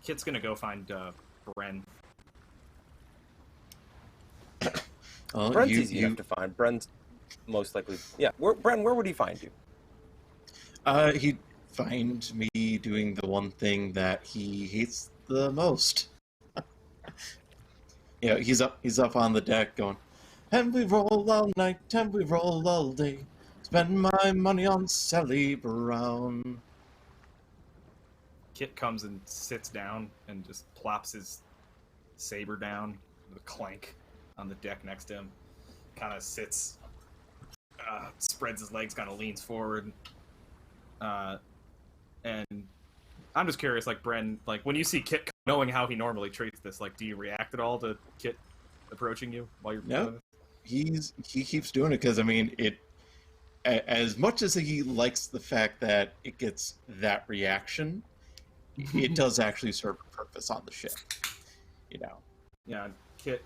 S6: Kit's gonna go find Bren.
S1: Bren's easy enough to find. Bren's most likely... Yeah, Bren, where would he find you?
S2: He'd find me doing the one thing that he hates the most. Yeah, he's up on the deck going, and we roll all night, and we roll all day. Spend my money on Sally Brown.
S6: Kit comes and sits down and just plops his saber down with a clank on the deck next to him. Kind of sits, spreads his legs, kind of leans forward. And I'm just curious, like, Bren, like, when you see Kit, knowing how he normally treats this, like, do you react at all to Kit approaching you while you're doing this?
S2: He keeps doing it because, I mean, as much as he likes the fact that it gets that reaction, it does actually serve a purpose on the ship, you know.
S6: Yeah, Kit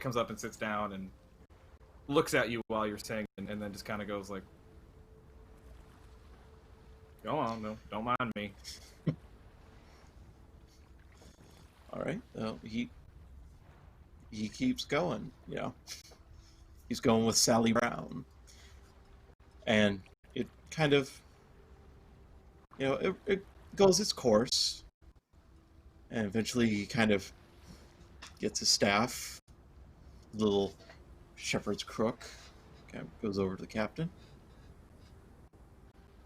S6: comes up and sits down and looks at you while you're saying, and then just kind of goes like, "Go on, no, don't mind me."
S2: All right, he keeps going, you know. He's going with Sally Brown, and it kind of, you know, it goes its course, and eventually he kind of gets his staff, little shepherd's crook, kind of goes over to the captain.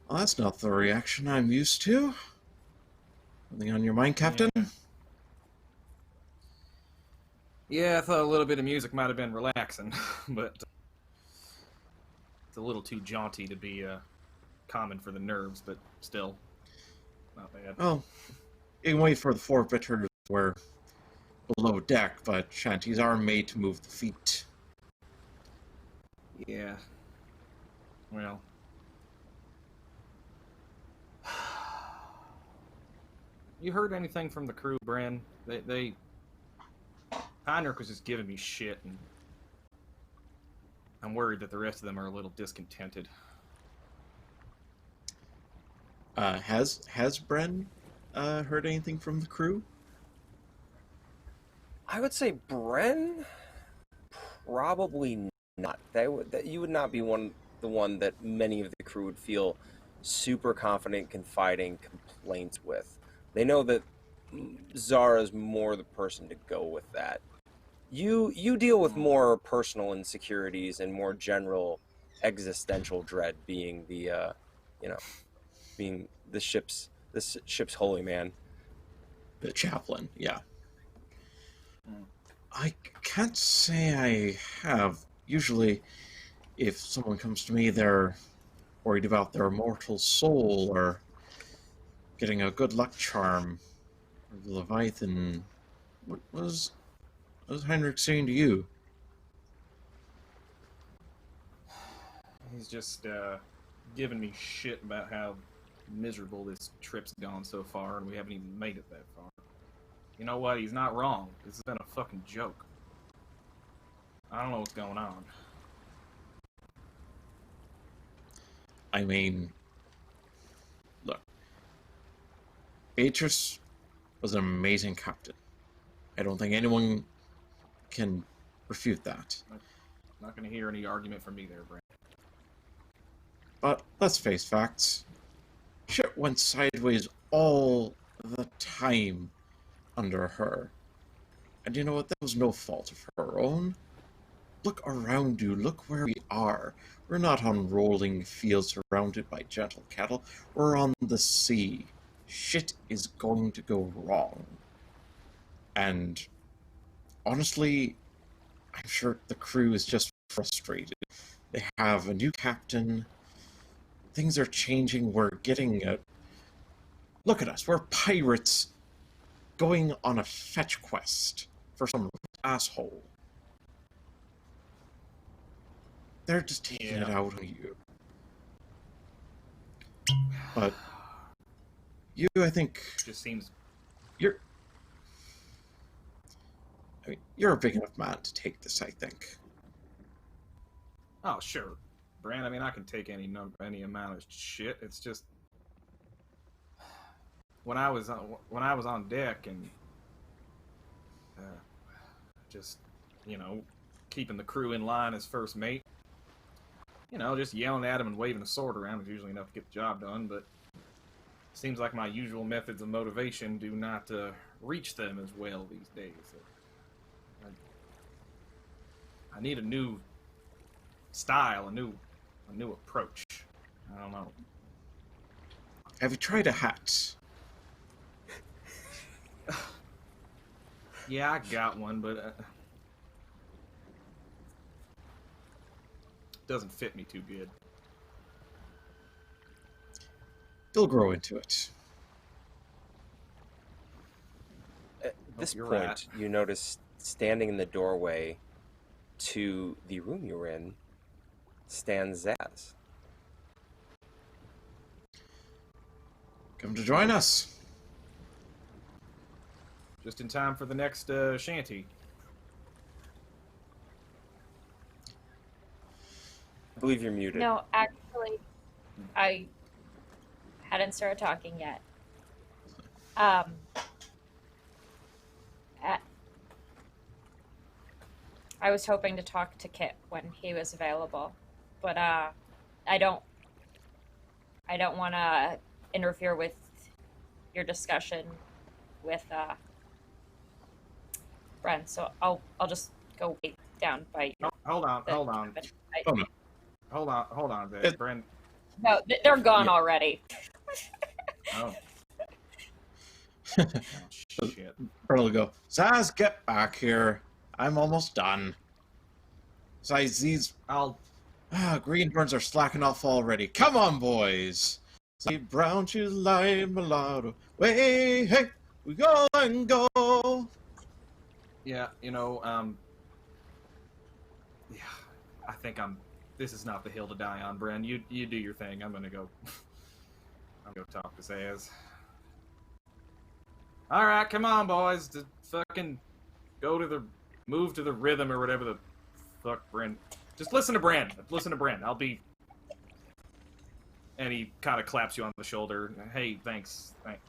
S2: Well, that's not the reaction I'm used to. Something on your mind, Captain?
S6: Yeah, I thought a little bit of music might have been relaxing, but it's a little too jaunty to be common for the nerves, but still, not bad.
S2: Well, you can wait for the forfeiters were below deck, but shanties are made to move the feet.
S6: Yeah. Well. You heard anything from the crew, Bren? Heinrich was just giving me shit, and I'm worried that the rest of them are a little discontented.
S2: Has Bren heard anything from the crew?
S1: I would say Bren, probably not. That you would not be the one that many of the crew would feel super confident, confiding complaints with. They know that Zara's more the person to go with that. You deal with more personal insecurities and more general existential dread, being the being the ship's holy man.
S2: The chaplain, yeah. I can't say I have. Usually, if someone comes to me, they're worried about their immortal soul or getting a good luck charm. Or the Leviathan. What was Heinrich saying to you?
S6: He's just giving me shit about how miserable this trip's gone so far, and we haven't even made it that far. You know what? He's not wrong. This has been a fucking joke. I don't know what's going on.
S2: I mean, look, Beatrice was an amazing captain. I don't think anyone can refute that.
S6: I'm not going to hear any argument from me there, Brent.
S2: But let's face facts. Shit went sideways all the time under her. And you know what? That was no fault of her own. Look around you. Look where we are. We're not on rolling fields surrounded by gentle cattle. We're on the sea. Shit is going to go wrong. And honestly, I'm sure the crew is just frustrated. They have a new captain. Things are changing. We're getting a... Look at us. We're pirates going on a fetch quest for some asshole. They're just taking it out on you. But you, I think...
S6: Just seems...
S2: You're a big enough man to take this, I think.
S6: Oh, sure, Brand. I mean, I can take any amount of shit. It's just when I was on deck and just keeping the crew in line as first mate. Just yelling at them and waving a sword around is usually enough to get the job done. But it seems like my usual methods of motivation do not reach them as well these days. I need a new style, a new approach. I don't know.
S2: Have you tried a hat?
S6: Yeah, I got one, but it doesn't fit me too good.
S2: You'll grow into it.
S1: At this
S6: you're
S1: point,
S6: right.
S1: you notice standing in the doorway to the room you're in stands Zaz.
S2: Come to join us.
S6: Just in time for the next shanty.
S1: I believe you're muted.
S4: No, actually, I hadn't started talking yet. Uh, I was hoping to talk to Kit when he was available, but I don't want to interfere with your discussion with Bren. So I'll just go wait down by.
S6: Hold on.
S2: Oh, no.
S6: Hold on, Bren.
S4: No, they're gone
S2: Yeah.
S4: already.
S6: Oh. Oh, shit.
S2: Pearl will go, Zaz, get back here. I'm almost done. Besides, these green burns are slacking off already. Come on, boys. See brown shoes, lime, mulatto. Way, hey, we go and go.
S6: Yeah, yeah, I think this is not the hill to die on, Bren. You do your thing. I'm gonna go talk to Zaz. Alright, come on, boys. To fucking move to the rhythm or whatever the fuck, Bren. Just listen to Bren. Listen to Bren. I'll be... And he kind of claps you on the shoulder. Hey, thanks. Thank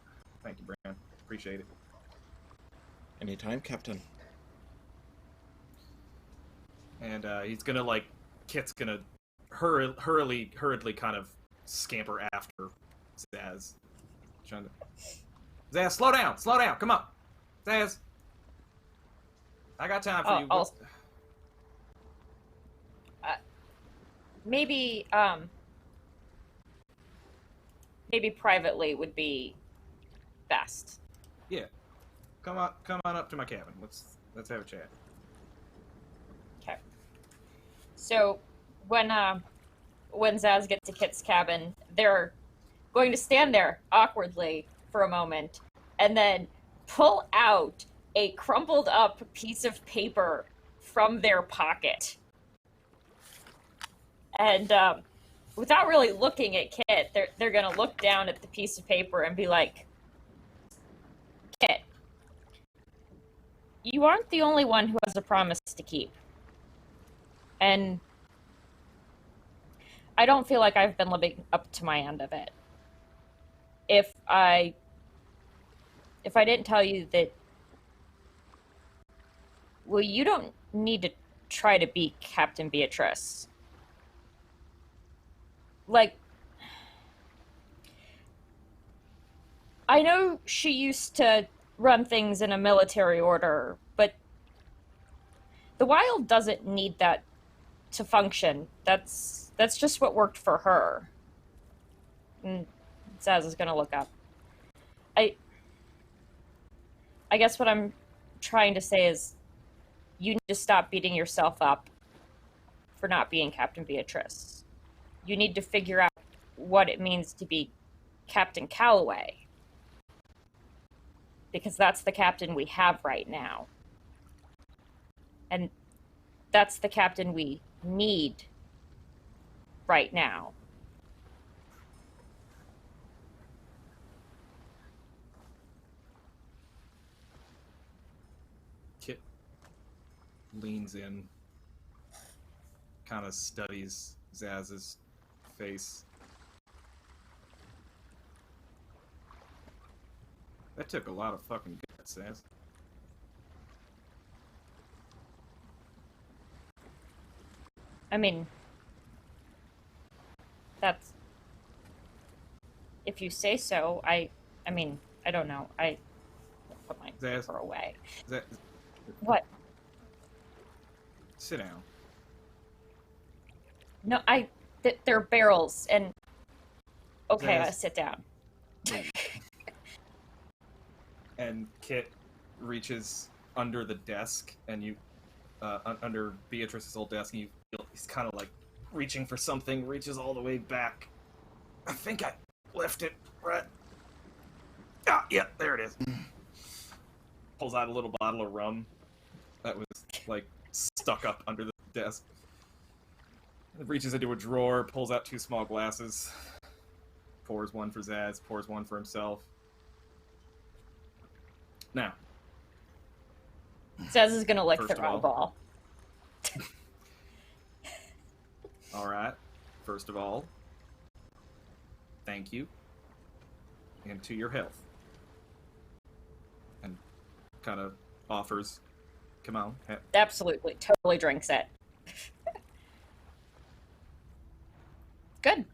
S6: you, Bren. Appreciate it.
S2: Anytime, Captain.
S6: And he's gonna, Kit's gonna hurriedly kind of scamper after Zaz. Trying to... Zaz, slow down, come on. Zaz. I got time for you.
S4: Maybe privately would be best.
S6: Yeah. Come on up to my cabin. Let's have a chat.
S4: Okay. So when Zaz gets to Kit's cabin, they're going to stand there awkwardly for a moment and then pull out a crumpled up piece of paper from their pocket. And without really looking at Kit, they're going to look down at the piece of paper and be like, Kit, you aren't the only one who has a promise to keep. And I don't feel like I've been living up to my end of it. If I didn't tell you that, well, you don't need to try to be Captain Beatrice. I know she used to run things in a military order, but the Wilde doesn't need that to function. That's just what worked for her. And Zaz is gonna look up. I guess what I'm trying to say is you need to stop beating yourself up for not being Captain Beatrice. You need to figure out what it means to be Captain Calloway. Because that's the captain we have right now. And that's the captain we need right now.
S6: Kit leans in, kind of studies Zaz's face. That took a lot of fucking guts, Zaz.
S4: I mean, that's... If you say so, I mean, I don't know. I put my
S6: Zaz,
S4: paper away.
S6: Zaz,
S4: What?
S6: sit down.
S4: No, they're barrels, and... Okay,
S6: Zaz.
S4: I'll sit down.
S6: And Kit reaches under the desk, and you, under Beatrice's old desk, and you feel he's kind of like reaching for something, reaches all the way back. I think I left it right. Ah, yeah, there it is. Pulls out a little bottle of rum that was like stuck up under the desk. Reaches into a drawer, pulls out 2 small glasses, pours one for Zaz, pours one for himself. Now,
S4: Zaz is gonna lick
S6: First
S4: the
S6: of
S4: wrong
S6: all-
S4: ball.
S6: all right. First of all, thank you, and to your health. And kind of offers, come on.
S4: Absolutely, totally drinks it. Good.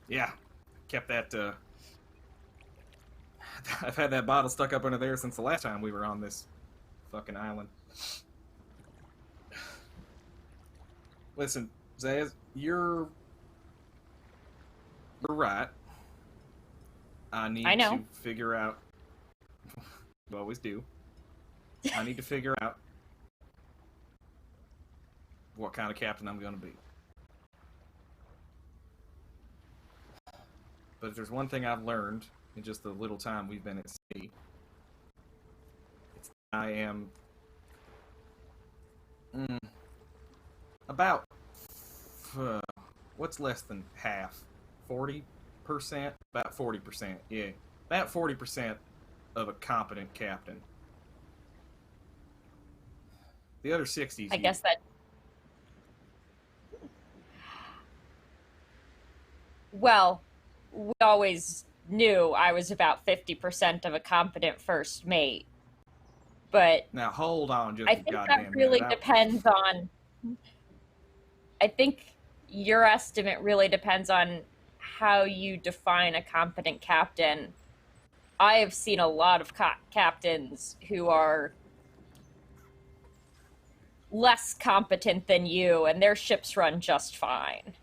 S6: Yeah, kept that, I've had that bottle stuck up under there since the last time we were on this fucking island. Listen, Zaz, you're right. I need
S4: I know.
S6: to figure out. You always do. I need to figure out what kind of captain I'm going to be. But if there's one thing I've learned in just the little time we've been at sea, it's that I am about what's less than half? 40%? About 40%, yeah. About 40% of a competent captain. The other 60s.
S4: I guess that... Well, we always knew I was about 50% of a competent first mate. But
S6: Now hold on just
S4: I
S6: a
S4: think
S6: goddamn
S4: that really
S6: minute.
S4: depends on... I think your estimate really depends on how you define a competent captain. I have seen a lot of captains who are less competent than you, and their ships run just fine.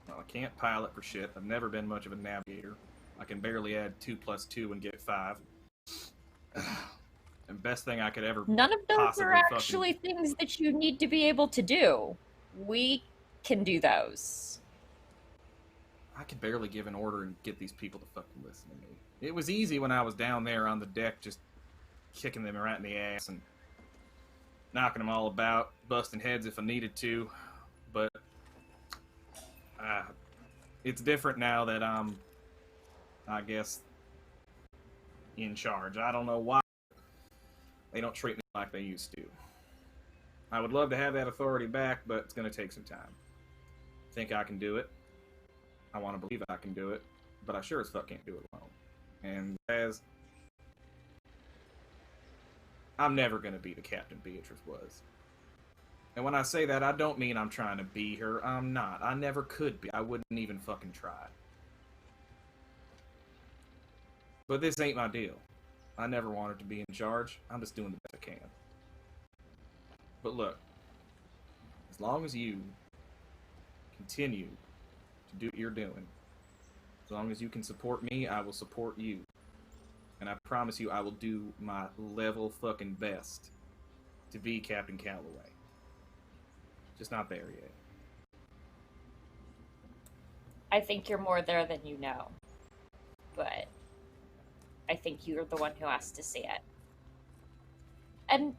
S6: Well, I can't pilot for shit. I've never been much of a navigator. I can barely add 2 + 2 and get 5. And best thing I could ever
S4: None of those
S6: possibly
S4: are actually things that you need to be able to do. We can do those.
S6: I could barely give an order and get these people to fucking listen to me. It was easy when I was down there on the deck, just kicking them right in the ass and knocking them all about, busting heads if I needed to. But it's different now that I'm, I guess, in charge. I don't know why they don't treat me like they used to. I would love to have that authority back, but it's going to take some time. Think I can do it. I want to believe I can do it, but I sure as fuck can't do it alone. And as I'm never going to be the captain Beatrice was. And when I say that, I don't mean I'm trying to be her. I'm not. I never could be. I wouldn't even fucking try. But this ain't my deal. I never wanted to be in charge. I'm just doing the best I can. But look, as long as you continue to do what you're doing, as long as you can support me, I will support you. And I promise you I will do my level fucking best to be Captain Calloway. Just not there yet.
S4: I think you're more there than you know. But I think you're the one who has to see it. And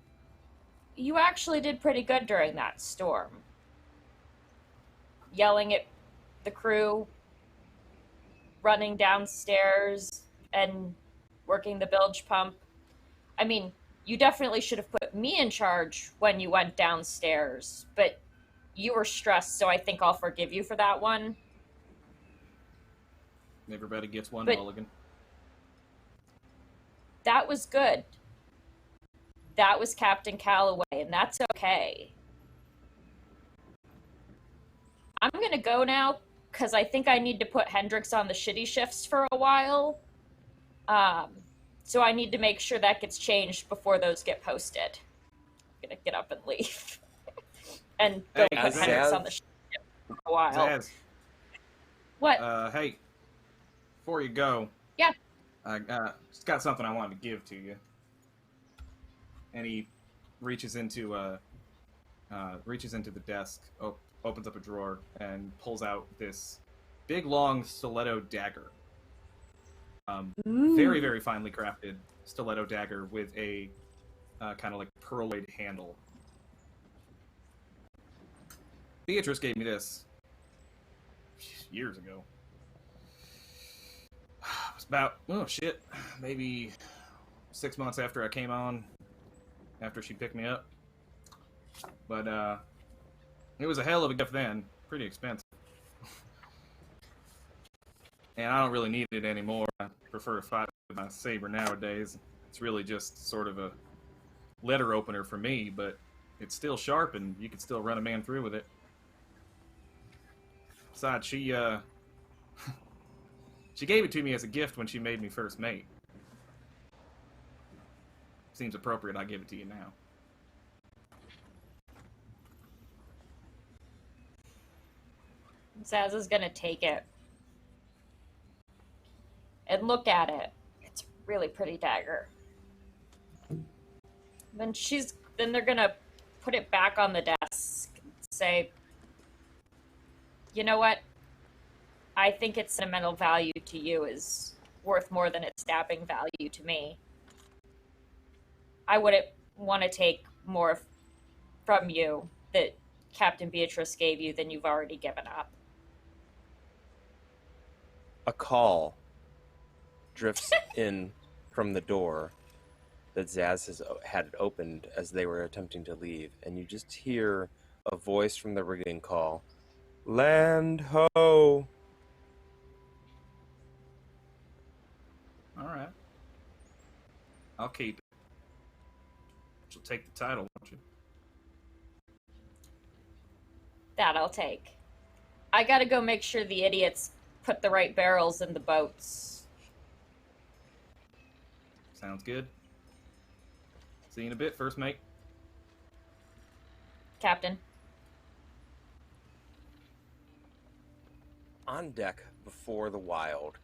S4: you actually did pretty good during that storm. Yelling at the crew, running downstairs, and working the bilge pump. I mean, you definitely should have put me in charge when you went downstairs, but you were stressed, so I think I'll forgive you for that one.
S6: Everybody gets one
S4: But
S6: mulligan.
S4: that was good. That was Captain Calloway, and that's okay. I'm gonna go now, because I think I need to put Hendrix on the shitty shifts for a while. So I need to make sure that gets changed before those get posted. I'm gonna get up and leave. And go
S6: Hey,
S4: put Hendrix on the shitty shift for a while.
S6: Zaz,
S4: What?
S6: hey, before you go,
S4: Yeah.
S6: I just got something I wanted to give to you. And he reaches into the desk, opens up a drawer, and pulls out this big, long stiletto dagger. Very, very finely crafted stiletto dagger with a kind of like pearloid handle. Beatrice gave me this years ago. It was about, maybe 6 months after I came on, after she picked me up. But it was a hell of a gift then. Pretty expensive. And I don't really need it anymore. I prefer to fight with my saber nowadays. It's really just sort of a letter opener for me, but it's still sharp and you can still run a man through with it. Besides, she gave it to me as a gift when she made me first mate. Seems appropriate I give it to you now.
S4: Zaz is gonna take it and look at it. It's a really pretty dagger. Then they're gonna put it back on the desk and say, you know what? I think its sentimental value to you is worth more than its stabbing value to me. I wouldn't want to take more from you that Captain Beatrice gave you than you've already given up.
S1: A call drifts in from the door that Zaz had opened as they were attempting to leave, and you just hear a voice from the rigging call, "Land ho!"
S6: All right. I'll keep it. She'll take the title, won't you?
S4: That I'll take. I gotta go make sure the idiots put the right barrels in the boats.
S6: Sounds good. See you in a bit, first mate.
S4: Captain.
S1: On deck before the Wilde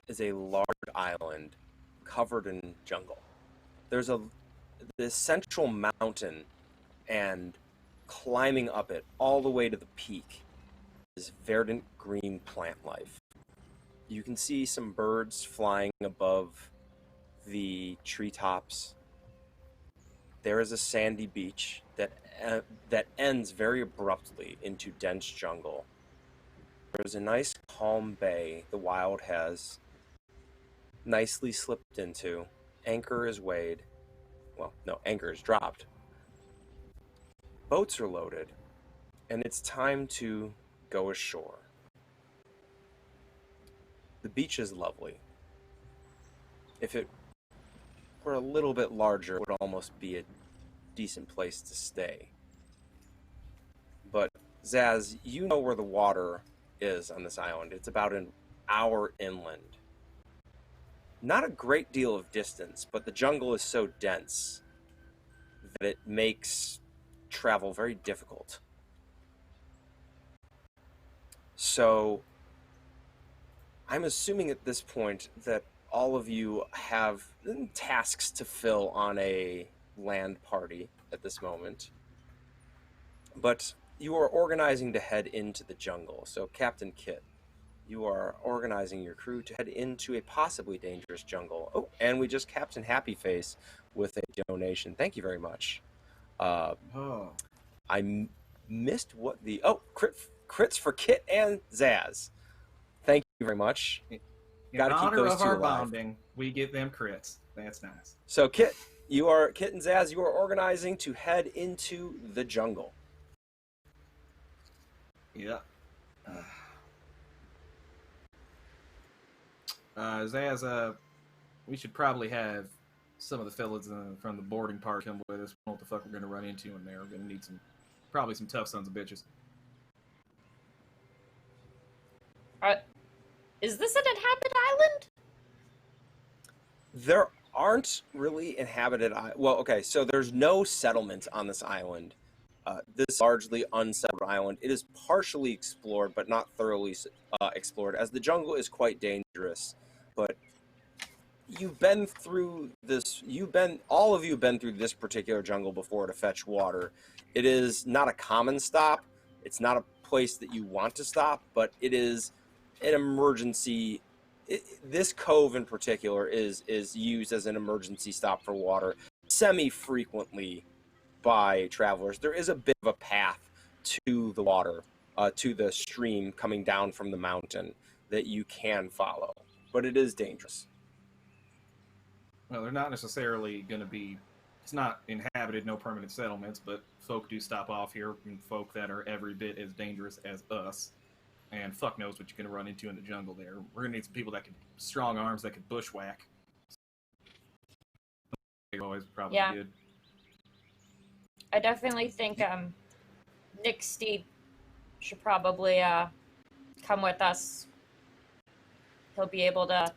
S1: is a large island covered in jungle. There's this central mountain, and climbing up it all the way to the peak is verdant green plant life. You can see some birds flying above the treetops. There is a sandy beach that ends very abruptly into dense jungle. There's a nice calm bay the Wilde has nicely slipped into. Anchor is weighed. Well, no, anchor is dropped. Boats are loaded, and it's time to go ashore. The beach is lovely. If it were a little bit larger, it would almost be a decent place to stay. But Zaz, you know where the water is on this island. It's about an hour inland. Not a great deal of distance, but the jungle is so dense that it makes travel very difficult. So I'm assuming at this point that all of you have tasks to fill on a land party at this moment. But you are organizing to head into the jungle. So Captain Kit, you are organizing your crew to head into a possibly dangerous jungle. Oh, and we just Captain Happy Face with a donation. Thank you very much. I missed what the... Oh, crits for Kit and Zaz. Thank you very much.
S6: In honor of our bonding, we give them crits. That's nice.
S1: So Kit, You are, Kit and Zaz, you are organizing to head into the jungle.
S6: Yeah. Zaz, we should probably have some of the fellas from the boarding party come with us. We don't know what the fuck we're gonna run into in there. We're gonna need probably some tough sons of bitches.
S4: Is this an inhabited island?
S1: There aren't really inhabited. Well, okay, so there's no settlement on this island. This largely unsettled island. It is partially explored, but not thoroughly explored, as the jungle is quite dangerous. But you've been through this. All of you have been through this particular jungle before to fetch water. It is not a common stop. It's not a place that you want to stop, but it is an emergency. This cove in particular is used as an emergency stop for water semi-frequently by travelers. There is a bit of a path to the water, to the stream coming down from the mountain that you can follow, but it is dangerous.
S6: Well, they're not necessarily going to be. It's not inhabited, no permanent settlements, but folk do stop off here, and folk that are every bit as dangerous as us. And fuck knows what you're going to run into in the jungle there. We're going to need some people that can, strong arms that can bushwhack. Always probably good.
S4: I definitely think Nick Steed should probably come with us. He'll be able to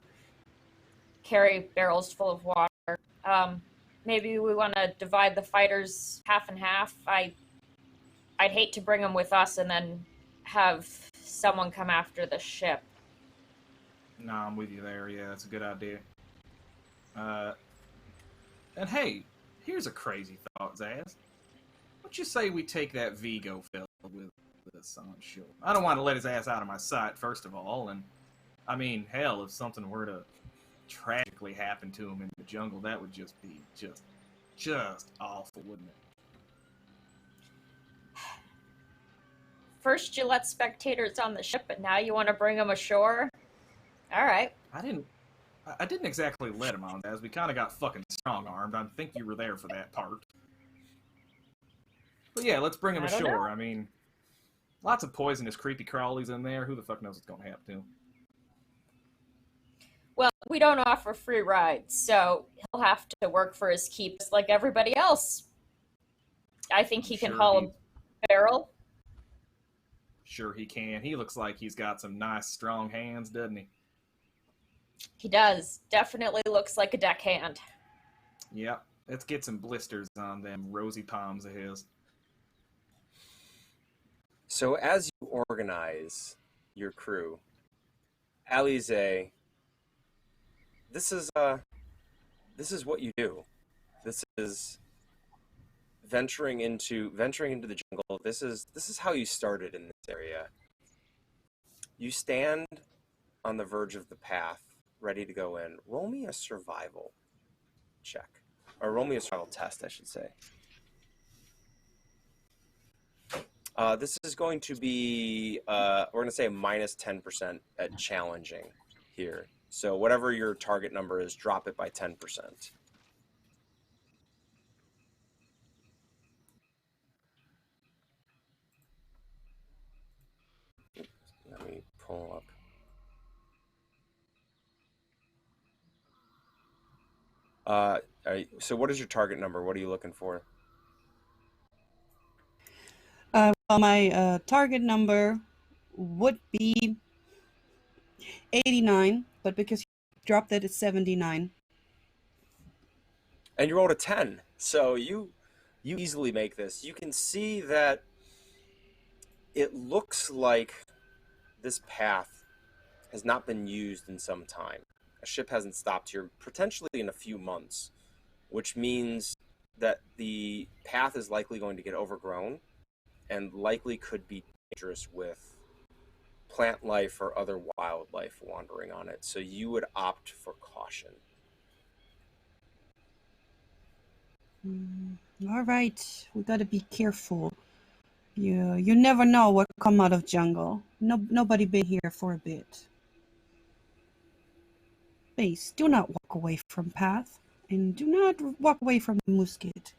S4: carry barrels full of water. Maybe we want to divide the fighters half and half. I'd hate to bring them with us and then have someone come after the ship.
S6: No, I'm with you there. Yeah, that's a good idea. And hey, here's a crazy thought, Zaz. What'd you say we take that Vigo fella with us on shore? I don't want to let his ass out of my sight, first of all, and I mean, hell, if something were to tragically happen to him in the jungle, that would just be just awful, wouldn't it?
S4: First you let spectators on the ship, but now you want to bring them ashore? All right.
S6: I didn't exactly let him on, as we kind of got fucking strong-armed. I think you were there for that part. But yeah, let's bring him ashore. I mean, lots of poisonous creepy crawlies in there. Who the fuck knows what's going to happen to him?
S4: Well, we don't offer free rides, so he'll have to work for his keep just like everybody else. I think he can haul a barrel.
S6: Sure he can. He looks like he's got some nice, strong hands, doesn't he?
S4: He does. Definitely looks like a deckhand.
S6: Yep. Let's get some blisters on them rosy palms of his.
S1: So as you organize your crew, Alize, this is what you do. This is venturing into the jungle. This is how you started in this area. You stand on the verge of the path, ready to go in. Roll me a survival check, or roll me a survival test, I should say. This is going to be, we're going to say a minus 10% at challenging here. So whatever your target number is, drop it by 10%. Let me pull up. So what is your target number? What are you looking for?
S5: Well, my target number would be 89, but because you dropped it, it's 79.
S1: And you rolled a 10, so you easily make this. You can see that it looks like this path has not been used in some time. A ship hasn't stopped here, potentially in a few months, which means that the path is likely going to get overgrown and likely could be dangerous with plant life or other wildlife wandering on it. So you would opt for caution.
S5: All right, we gotta be careful. You never know what come out of jungle. Nobody been here for a bit. Please do not walk away from path. And do not walk away from the musket.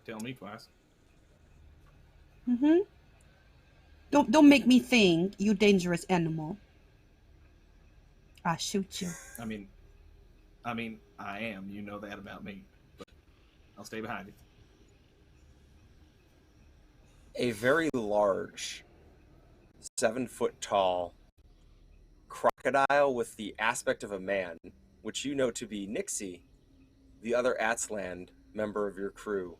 S6: Tell me twice.
S5: Mm-hmm. Don't make me think, you dangerous animal. I'll shoot you.
S6: I mean, I am. You know that about me. But I'll stay behind you.
S1: A very large, 7-foot tall crocodile with the aspect of a man, which you know to be Nixie, the other Atzland member of your crew,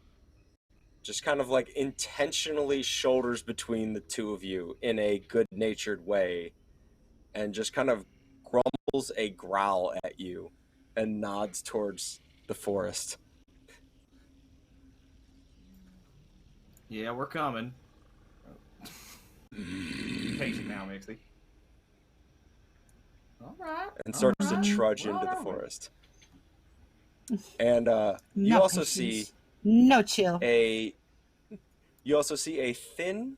S1: just kind of like intentionally shoulders between the two of you in a good-natured way, and just kind of grumbles a growl at you and nods towards the forest.
S6: Yeah, we're coming. Be patient now, Mixie. All right.
S1: And starts to trudge into the forest. And you
S5: No
S1: also
S5: patience.
S1: see
S5: No chill.
S1: you also see a thin,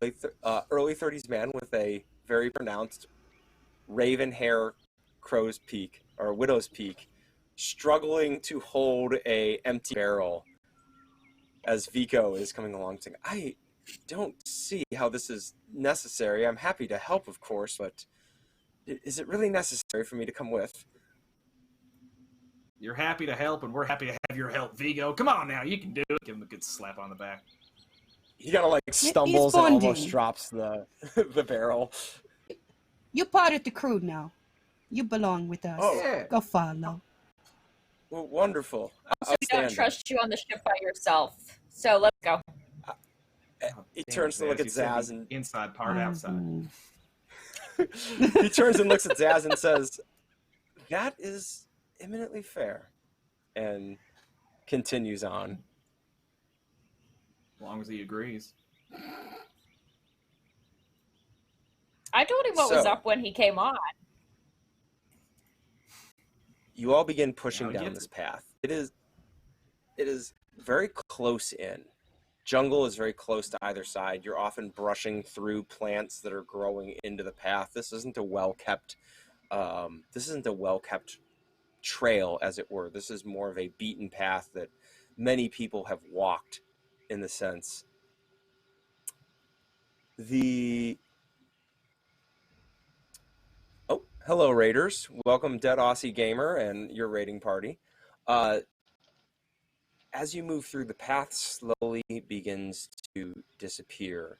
S1: early 30s man with a very pronounced raven hair, crow's peak or widow's peak, struggling to hold a empty barrel as Vico is coming along saying, I don't see how this is necessary. I'm happy to help, of course, but is it really necessary for me to come with?
S6: You're happy to help, and we're happy to have your help, Vigo. Come on now, you can do it. Give him a good slap on the back.
S1: He kind of like stumbles and
S5: bonding.
S1: almost drops the the barrel.
S5: You part of the crew now. You belong with us.
S1: Oh.
S6: Yeah.
S5: Go follow.
S1: Well, wonderful.
S4: So we don't trust you on the ship by yourself. So let's go.
S1: He
S6: Damn
S1: turns to look at
S6: you said
S1: Zaz
S6: the
S1: and
S6: inside part outside.
S1: he turns and looks at Zaz and says, that is eminently fair, and continues on.
S6: As long as he agrees.
S4: I told him what was
S1: So-
S4: up when he came on.
S1: You all begin pushing
S6: Now he
S1: down
S6: gets
S1: this
S6: it.
S1: path. It is very close in. Jungle is very close to either side. You're often brushing through plants that are growing into the path. This isn't a well-kept trail, as it were. This is more of a beaten path that many people have walked, in the sense. Oh, hello, Raiders. Welcome, Dead Aussie Gamer and your raiding party. As you move through, the path slowly begins to disappear.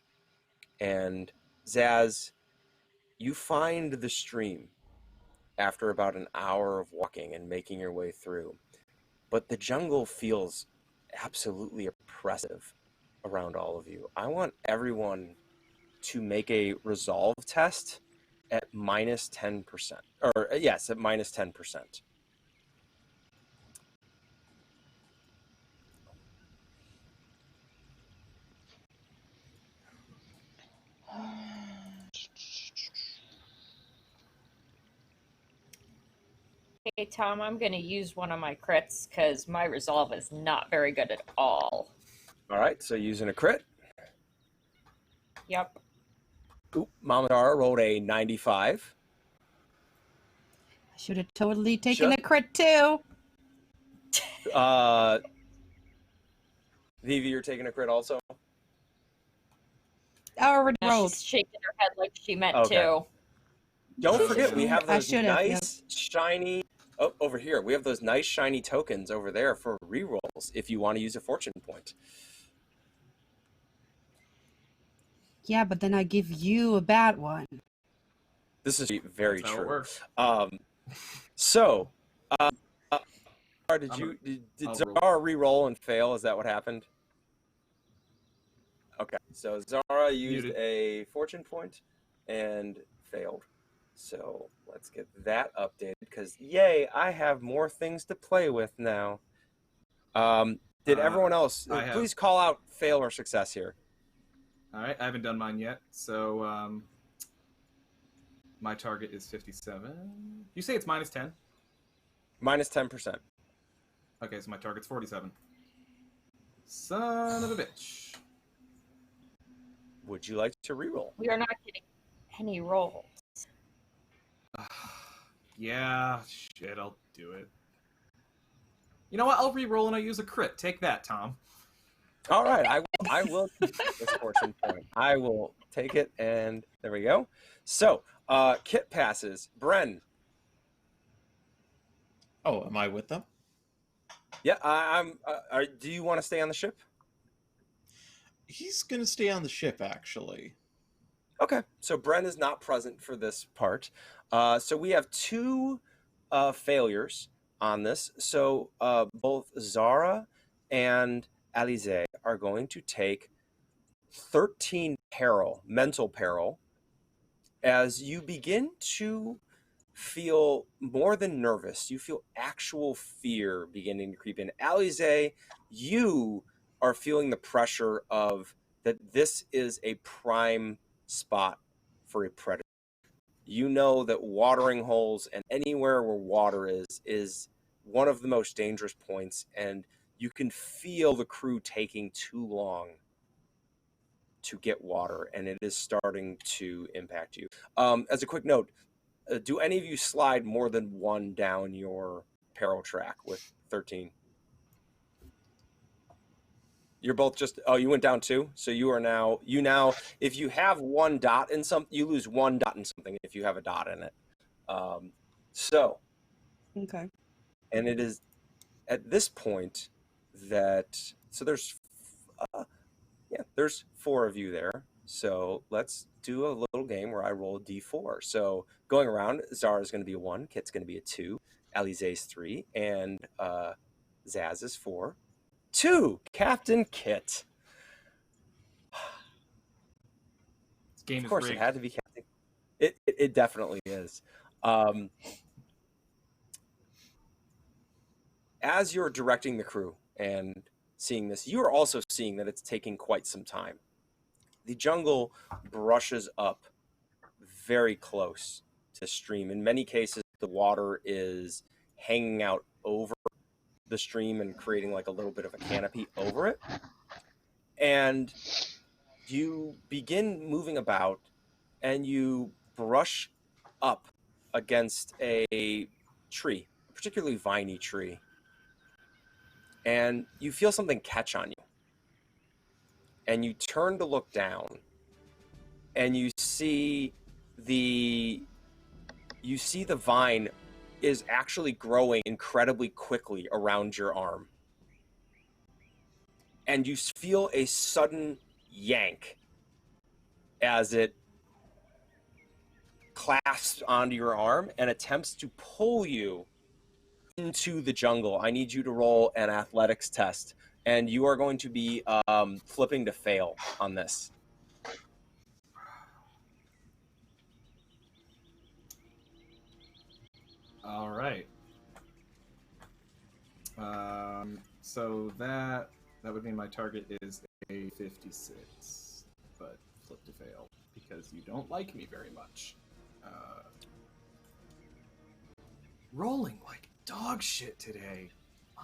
S1: And Zaz, you find the stream after about an hour of walking and making your way through. But the jungle feels absolutely oppressive around all of you. I want everyone to make a resolve test at minus 10%. Or, yes, at minus 10%.
S4: Hey, Tom, I'm going to use one of my crits because my resolve is not very good at all.
S1: All right, so using a crit.
S4: Yep.
S1: Oop, Mamadara rolled a 95.
S5: I should have totally taken
S1: Just-
S5: a crit too.
S1: Vivi, you're taking a crit also?
S5: I already
S4: Now
S5: rolled.
S4: she's shaking her head like she meant
S1: Okay.
S4: to.
S1: Don't forget, we have
S5: I
S1: those
S5: should have,
S1: nice, shiny... Oh, over here. We have those nice, shiny tokens over there for rerolls if you want to use a fortune point.
S5: Yeah, but then I give you a bad one.
S1: This is very
S6: That's how it
S1: true.
S6: works.
S1: So, did
S6: I'll
S1: Zara re-roll and fail? Is that what happened? Okay, so Zara used
S6: Muted.
S1: a fortune point and failed. So let's get that updated, because yay, I have more things to play with now. Did everyone else
S6: I have-
S1: please call out fail or success here?
S6: All right, I haven't done mine yet. So my target is 57. You say it's minus 10?
S1: Minus 10%.
S6: Okay, so my target's 47. Son of a bitch.
S1: Would you like to re-roll?
S4: We are not getting any rolls.
S6: Yeah, shit, I'll do it. You know what? I'll re-roll and I use a crit. Take that, Tom.
S1: All right, I will take this fortune point. I will take it, and there we go. So, Kit passes. Bren.
S2: Oh, am I with them?
S1: Yeah, I'm. Do you want to stay on the ship?
S2: He's going to stay on the ship, actually.
S1: Okay, so Bren is not present for this part. So we have two failures on this. So both Zara and Alize are going to take 13 mental peril, as you begin to feel more than nervous. You feel actual fear beginning to creep in. Alize, you are feeling the pressure of that this is a prime spot for a predator. You know that watering holes and anywhere where water is one of the most dangerous points, and you can feel the crew taking too long to get water, and it is starting to impact you. As a quick note, do any of you slide more than one down your peril track with 13? You're both just, oh, you went down 2? So you now, if you have one dot in something, you lose one dot in something if you have a dot in it.
S5: Okay.
S1: And it is at this point that, so there's 4 of you there. So let's do a little game where I roll a d4. So going around, Zara's going to be a 1, Kit's going to be a 2, Alize's 3, and Zaz is 4. 2, Captain Kit.
S6: This game
S1: Of course,
S6: is
S1: it
S6: rigged.
S1: had to be Captain. It definitely is. As you're directing the crew and seeing this, you are also seeing that it's taking quite some time. The jungle brushes up very close to stream. In many cases, the water is hanging out over the stream and creating like a little bit of a canopy over it. And you begin moving about, and you brush up against a tree, a particularly viney tree. And you feel something catch on you. And you turn to look down, and you see the vine is actually growing incredibly quickly around your arm. And you feel a sudden yank as it clasps onto your arm and attempts to pull you into the jungle. I need you to roll an athletics test, and you are going to be flipping to fail on this.
S6: All right. So that would mean my target is a 56, but flip to fail because you don't like me very much. Rolling like dog shit today.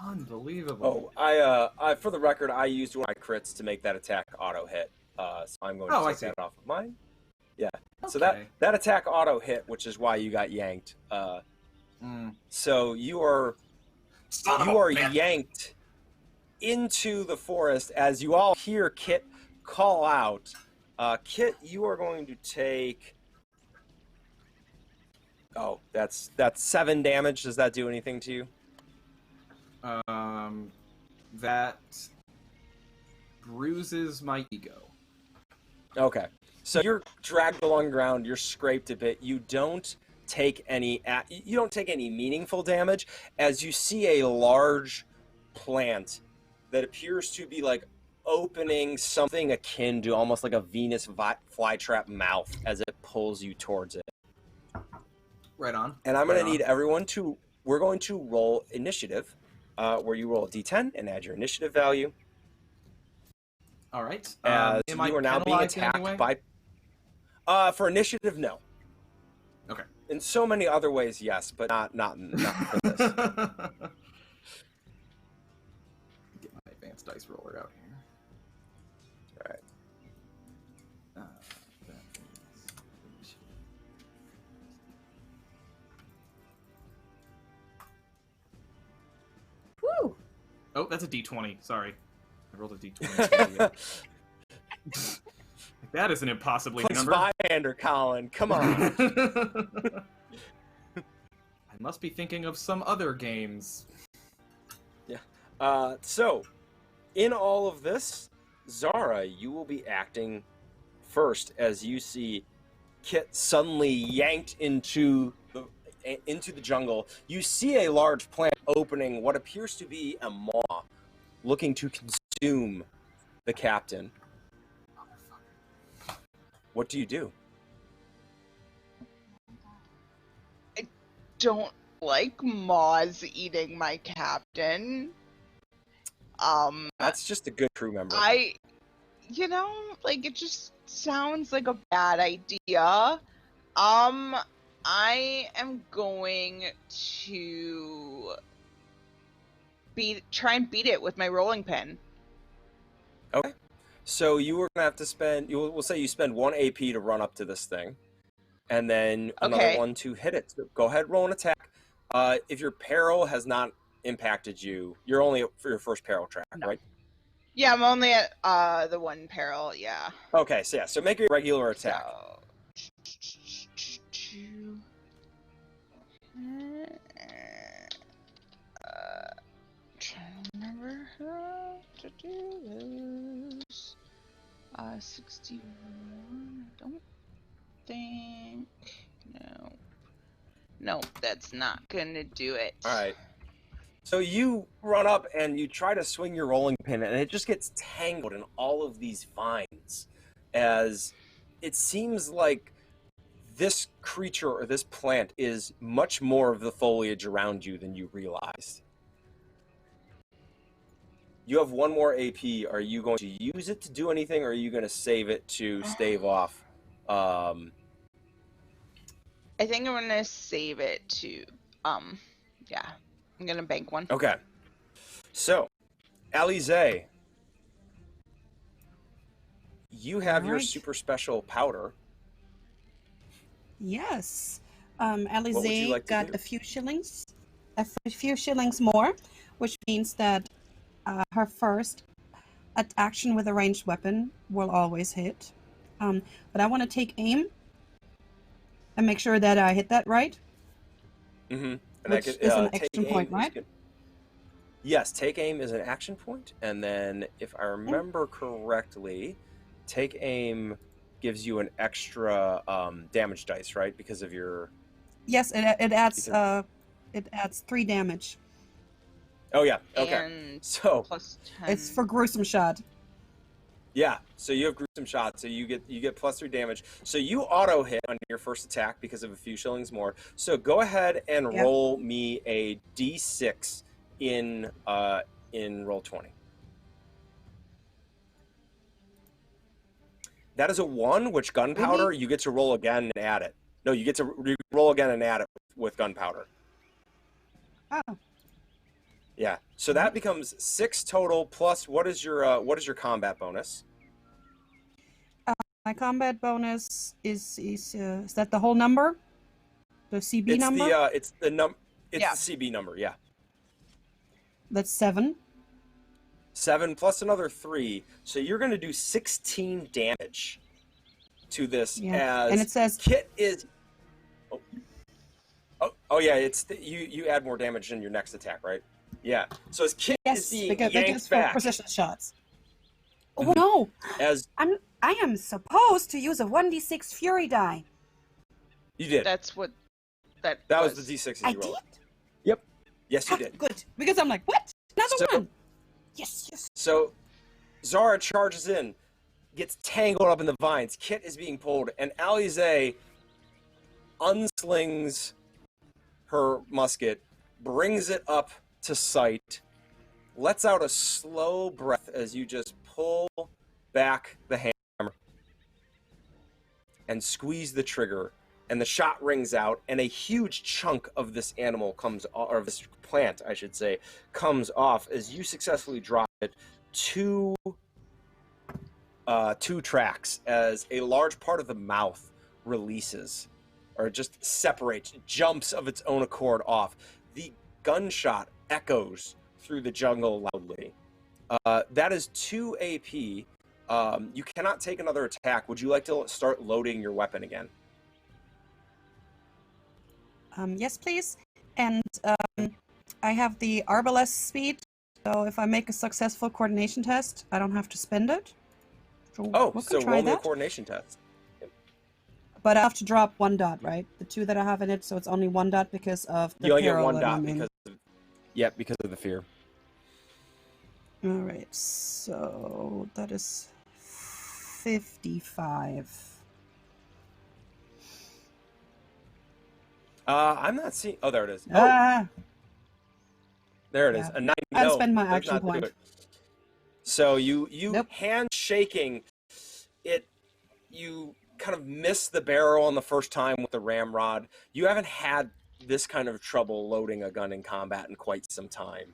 S6: Unbelievable.
S1: Oh, I for the record, I used one of my crits to make that attack auto hit. So I'm going to take that off of mine. Yeah. Okay. So that attack auto hit, which is why you got yanked. So you are yanked into the forest as you all hear Kit call out. Kit, you are going to take. Oh, that's 7 damage. Does that do anything to you?
S6: That bruises my ego.
S1: Okay. So you're dragged along the ground, you're scraped a bit. You don't take any meaningful damage as you see a large plant that appears to be like opening something akin to almost like a Venus flytrap mouth as it pulls you towards it.
S6: Right on.
S1: And I'm going to need everyone we're going to roll initiative, where you roll a d10 and add your initiative value.
S6: All right.
S1: As you are now being attacked by... for initiative, no.
S6: Okay.
S1: In so many other ways, yes, but not for this.
S6: Get my advanced dice roller out here.
S1: All right.
S6: That is initiative. Oh, that's a D20. Sorry. I rolled a D20. That is an impossibly
S1: Play
S6: number.
S1: Zweihander, Colin. Come on.
S6: I must be thinking of some other games.
S1: Yeah. So, in all of this, Zara, you will be acting first as you see Kit suddenly yanked into the jungle. You see a large plant opening what appears to be a maw, looking to consume the captain. What do you do?
S3: Don't like Moz eating my captain.
S1: That's just a good crew member.
S3: It just sounds like a bad idea. I am going to try and beat it with my rolling pin.
S1: Okay. So you were gonna have to spend. We'll say you spend 1 AP to run up to this thing, and then another one to hit it. So go ahead, roll an attack. If your peril has not impacted you, you're only for your first peril track, right?
S3: Yeah, I'm only at the 1 peril. Yeah.
S1: Okay, so make a regular attack.
S3: Trying to remember how to do this. 61. I don't think. No, that's not gonna do it.
S1: All right. So you run up and you try to swing your rolling pin, and it just gets tangled in all of these vines, as it seems like this creature or this plant is much more of the foliage around you than you realized. You have 1 more AP. Are you going to use it to do anything, or are you going to save it to stave off?
S3: I think I'm gonna save it to, yeah. I'm gonna bank 1.
S1: Okay. So, Alize, you have your super special powder.
S5: Yes.
S1: What would you
S5: Alize
S1: like to
S5: got
S1: do?
S5: a few shillings more, which means that her first action with a ranged weapon will always hit. But I want to take aim and make sure that I hit that right.
S1: Mm-hmm. And
S5: Which is an action point, right?
S1: Yes, take aim is an action point, and then if I remember correctly, take aim gives you an extra damage dice, right? Because of your.
S5: Yes, it adds 3 damage.
S1: Oh yeah. Okay.
S3: And
S1: so
S3: plus 10.
S5: It's for gruesome shot.
S1: Yeah. So you have gruesome shot, so you get plus 3 damage. So you auto hit on your first attack because of a few shillings more. So go ahead and roll me a d6 in roll 20. That is a 1, which gunpowder, you get to roll again and add it. No, you get to roll again and add it with gunpowder.
S5: Oh.
S1: Yeah. So that becomes 6 total, plus what is your combat bonus?
S5: My combat bonus is that the whole number? The CB number?
S1: It's the CB number, yeah.
S5: That's 7.
S1: 7 plus another 3, so you're going to do 16 damage to this. As
S5: and it says
S1: Kit is. Oh yeah, it's you add more damage in your next attack, right? Yeah. So as Kit is being yanked back,
S5: precision shots. Oh no! I am supposed to use a 1d6 fury die.
S1: You did.
S3: That's what that
S1: was the d6 that you rolled. Yep. Yes, you did.
S5: Good, because I'm like, what? Another one. Yes.
S1: So Zara charges in, gets tangled up in the vines. Kit is being pulled, and Alize unslings her musket, brings it up to sight, lets out a slow breath as you just pull back the hammer and squeeze the trigger, and the shot rings out, and a huge chunk of this animal comes, or this plant, I should say, comes off as you successfully drop it two tracks as a large part of the mouth releases, or just separates, jumps of its own accord off. The gunshot echoes through the jungle loudly. That is 2 AP. You cannot take another attack. Would you like to start loading your weapon again?
S5: Yes, please. And I have the arbalest speed, so if I make a successful coordination test, I don't have to spend it. So we can try
S1: roll me a
S5: that.
S1: coordination test.
S5: But I have to drop 1 dot, right? The 2 that I have in it, so it's only 1 dot because of the
S1: You only get
S5: peril
S1: 1
S5: that
S1: dot
S5: I'm in.
S1: because of the fear.
S5: All right, so that is 55.
S1: I'm not seeing. Oh, there it is. Oh,
S5: Ah,
S1: there it is.
S5: yeah.
S1: A 9.
S5: I'll
S1: No,
S5: spend my
S1: does
S5: action
S1: not do
S5: point.
S1: it. So you
S5: Nope.
S1: handshaking it. You kind of miss the barrel on the first time with the ramrod. You haven't had this kind of trouble loading a gun in combat in quite some time.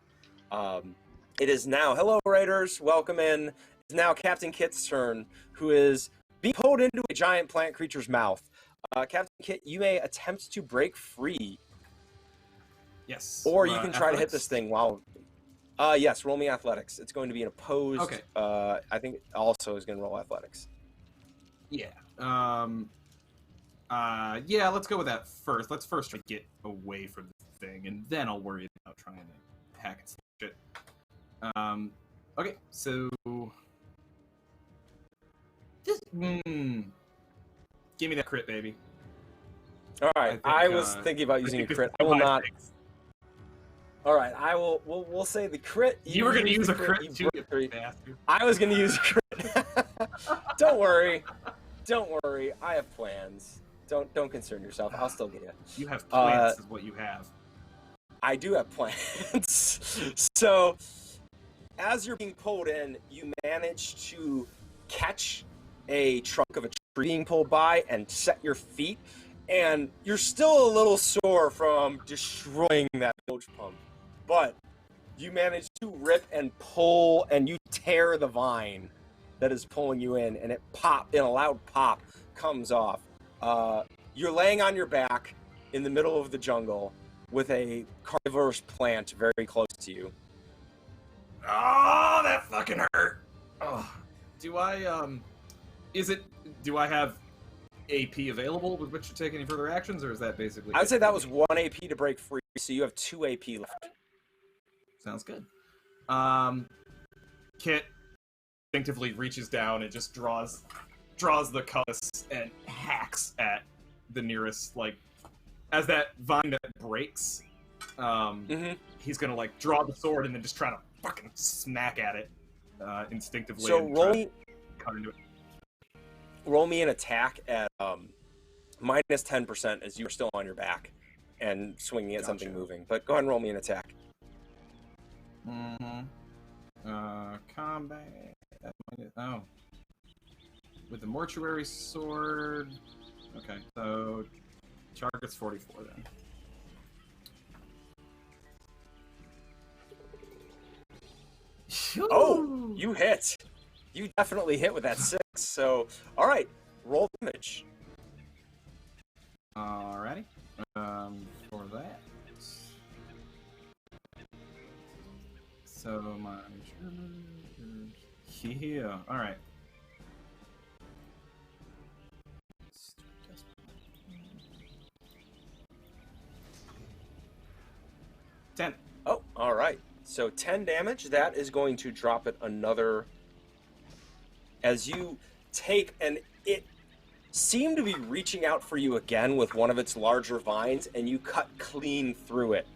S1: It is now, hello Raiders, welcome in. It's now Captain Kit's turn, who is being pulled into a giant plant creature's mouth. Captain Kit, you may attempt to break free,
S6: Yes.
S1: or you can try to hit
S6: athletics?
S1: this thing while... yes, roll me athletics. It's going to be an opposed...
S6: Okay.
S1: I think it also is going to roll athletics.
S6: Yeah. Yeah, let's go with that first. Let's first try to get away from the thing, and then I'll worry about trying to hack and shit. Okay, so... Give me that crit, baby.
S1: Alright, I was thinking about using a crit. I will not... Alright, I will... We'll say the crit...
S6: You were going to use a crit, too,
S1: you bastard. I was going to use a crit. Don't worry. Don't worry. I have plans. Don't concern yourself. I'll still get you.
S6: You have plans is what you have.
S1: I do have plans. So, as you're being pulled in, you manage to catch a trunk of a tree being pulled by and set your feet, and you're still a little sore from destroying that bilge pump, but you manage to rip and pull, and you tear the vine that is pulling you in, and it in a loud pop comes off. You're laying on your back in the middle of the jungle with a carnivorous plant very close to you.
S6: Oh, that fucking hurt. Oh. Do I have AP available with which to take any further actions, or is that basically...
S1: I would say that was 1 AP to break free, so you have 2 AP left.
S6: Sounds good. Kit instinctively reaches down and just draws the cutlass and hacks at the nearest, like, as that vine that breaks, he's gonna, like, draw the sword and then just try to fucking smack at it instinctively.
S1: So
S6: and cut into it.
S1: Roll me an attack at minus 10% as you're still on your back and swinging at something moving. But go ahead and roll me an attack.
S6: Combat. Oh. With the mortuary sword. Okay, so target's 44 then.
S1: Oh, you hit. You definitely hit with that 6. So, all right, roll damage.
S6: Alrighty. For that. So my yeah. All right. 10.
S1: Oh, all right. So 10 damage. That is going to drop it another. As you take, and it seemed to be reaching out for you again with one of its larger vines, and you cut clean through it.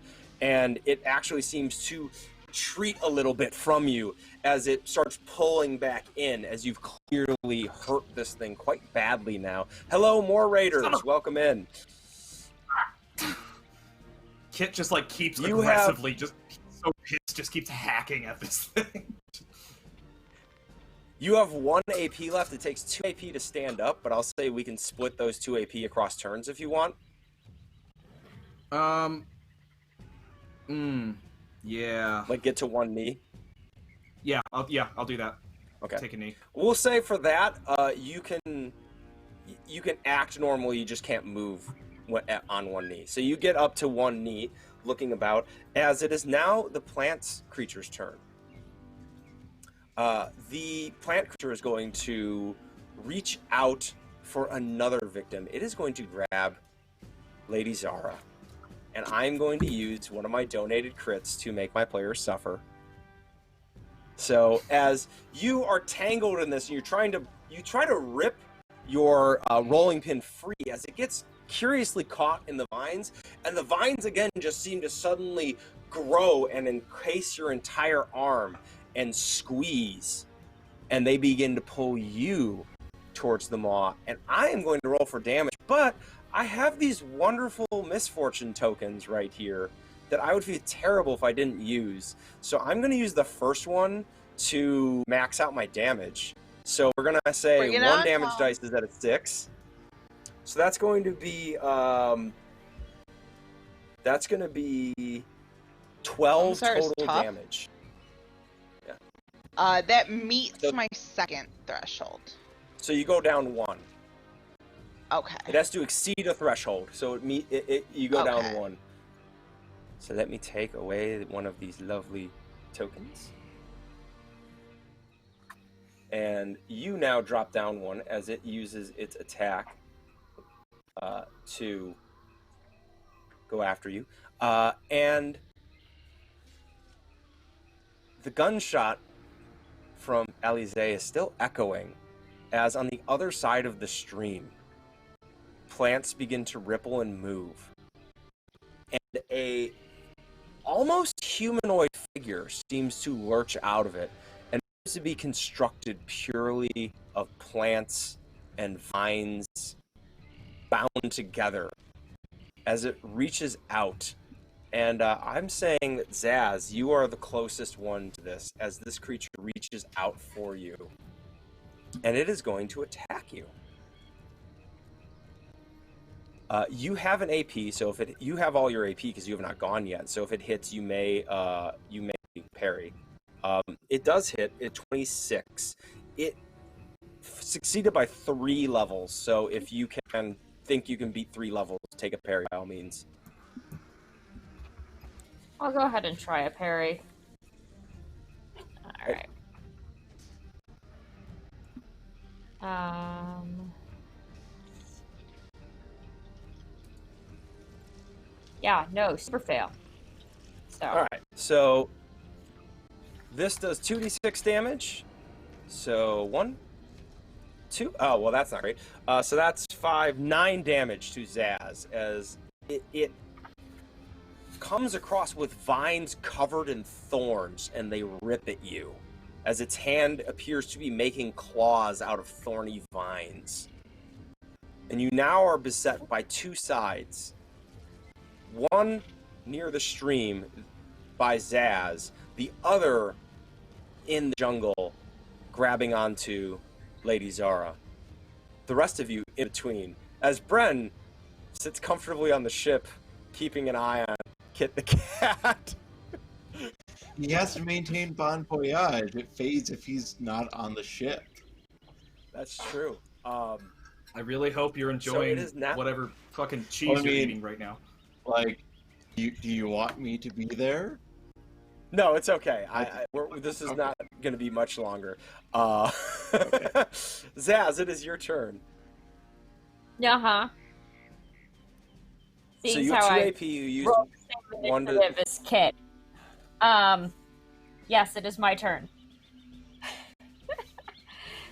S1: And it actually seems to retreat a little bit from you as it starts pulling back in, as you've clearly hurt this thing quite badly now. Hello, more raiders. Welcome in.
S6: Kit just like keeps aggressively, just so pissed, just keeps hacking at this thing.
S1: You have 1 AP left. It takes 2 AP to stand up, but I'll say we can split those 2 AP across turns if you want.
S6: Yeah.
S1: Like get to 1 knee.
S6: Yeah, I'll do that.
S1: Okay.
S6: Take a knee.
S1: We'll say for that, you can act normally. You just can't move on 1 knee. So you get up to 1 knee. looking about, as it is now the plant creature's turn. The plant creature is going to reach out for another victim. It is going to grab Lady Zara, and I'm going to use one of my donated crits to make my players suffer. So as you are tangled in this, and you try to rip your rolling pin free as it gets curiously caught in the vines, and the vines again just seem to suddenly grow and encase your entire arm and squeeze, and they begin to pull you towards the maw. And I am going to roll for damage, but I have these wonderful misfortune tokens right here that I would feel terrible if I didn't use. So I'm going to use the first one to max out my damage. So we're going to say one damage dice is at a 6. So that's going to be 12 total damage. Yeah.
S3: That meets my second threshold.
S1: So you go down 1.
S3: Okay.
S1: It has to exceed a threshold, so you go down 1. So let me take away one of these lovely tokens. And you now drop down 1 as it uses its attack to go after you. And the gunshot from Alize is still echoing as on the other side of the stream, plants begin to ripple and move. And a almost humanoid figure seems to lurch out of it and seems to be constructed purely of plants and vines bound together as it reaches out. And I'm saying that Zaz, you are the closest one to this, as this creature reaches out for you. And it is going to attack you. You have an AP, so if you have all your AP because you have not gone yet. So if it hits, you may parry. It does hit at 26. It succeeded by 3 levels. So if you think you can beat 3 levels, take a parry by all means.
S4: I'll go ahead and try a parry. All right. Yeah, no, super fail. So.
S1: All right, so this does 2d6 damage. So 1, 2. Oh, well, that's not great. So that's 9 damage to Zaz as it comes across with vines covered in thorns, and they rip at you as its hand appears to be making claws out of thorny vines. And you now are beset by 2 sides. One near the stream by Zaz, the other in the jungle grabbing onto Lady Zara. The rest of you in between, as Bren sits comfortably on the ship, keeping an eye on Kit the cat.
S2: He has to maintain bon voyage. It fades if he's not on the ship.
S1: That's true.
S6: I really hope you're enjoying whatever fucking cheese you're eating right now.
S2: Like, do you want me to be there?
S1: No, it's okay. This is not going to be much longer. Okay. Zaz, it is your turn.
S4: Uh-huh.
S1: So you have 2 AP, you use 1 to...
S4: As Kit. Yes, it is my turn.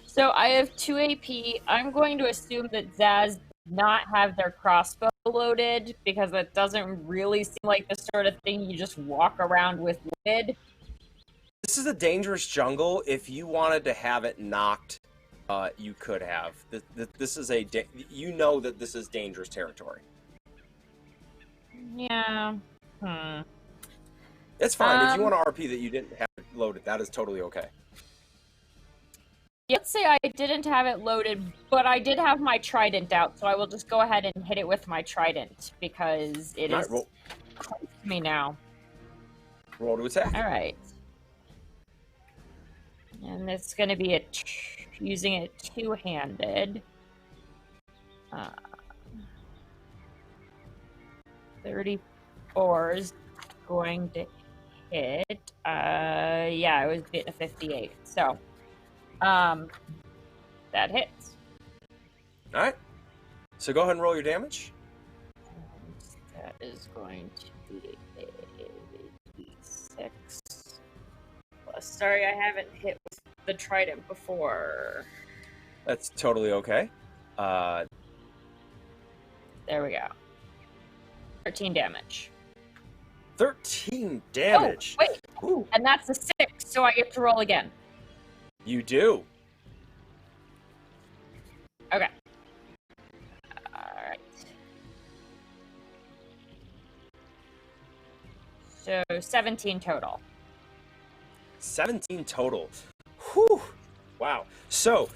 S4: So I have 2 AP. I'm going to assume that Zaz not have their crossbow loaded, because it doesn't really seem like the sort of thing you just walk around with loaded.
S1: This is a dangerous jungle. If you wanted to have it knocked, you could have. This is you know that this is dangerous territory.
S4: Yeah.
S1: It's fine. If you want to RP that you didn't have it loaded, that is totally okay.
S4: Let's say I didn't have it loaded, but I did have my trident out, so I will just go ahead and hit it with my trident, because it is close to me now.
S1: Roll to attack.
S4: All right. And it's going to be using it two-handed. 34's going to hit. Yeah, it was a 58. So, that hits.
S1: All right. So go ahead and roll your damage.
S4: That is going to be a d6. Plus, sorry, I haven't hit with the trident before.
S1: That's totally okay.
S4: There we go. 13 damage.
S1: 13 damage.
S4: Oh, wait.
S1: Ooh.
S4: And that's a 6, so I get to roll again.
S1: You do.
S4: Okay. Alright. So 17 total.
S1: 17 total. Whew. Wow. So,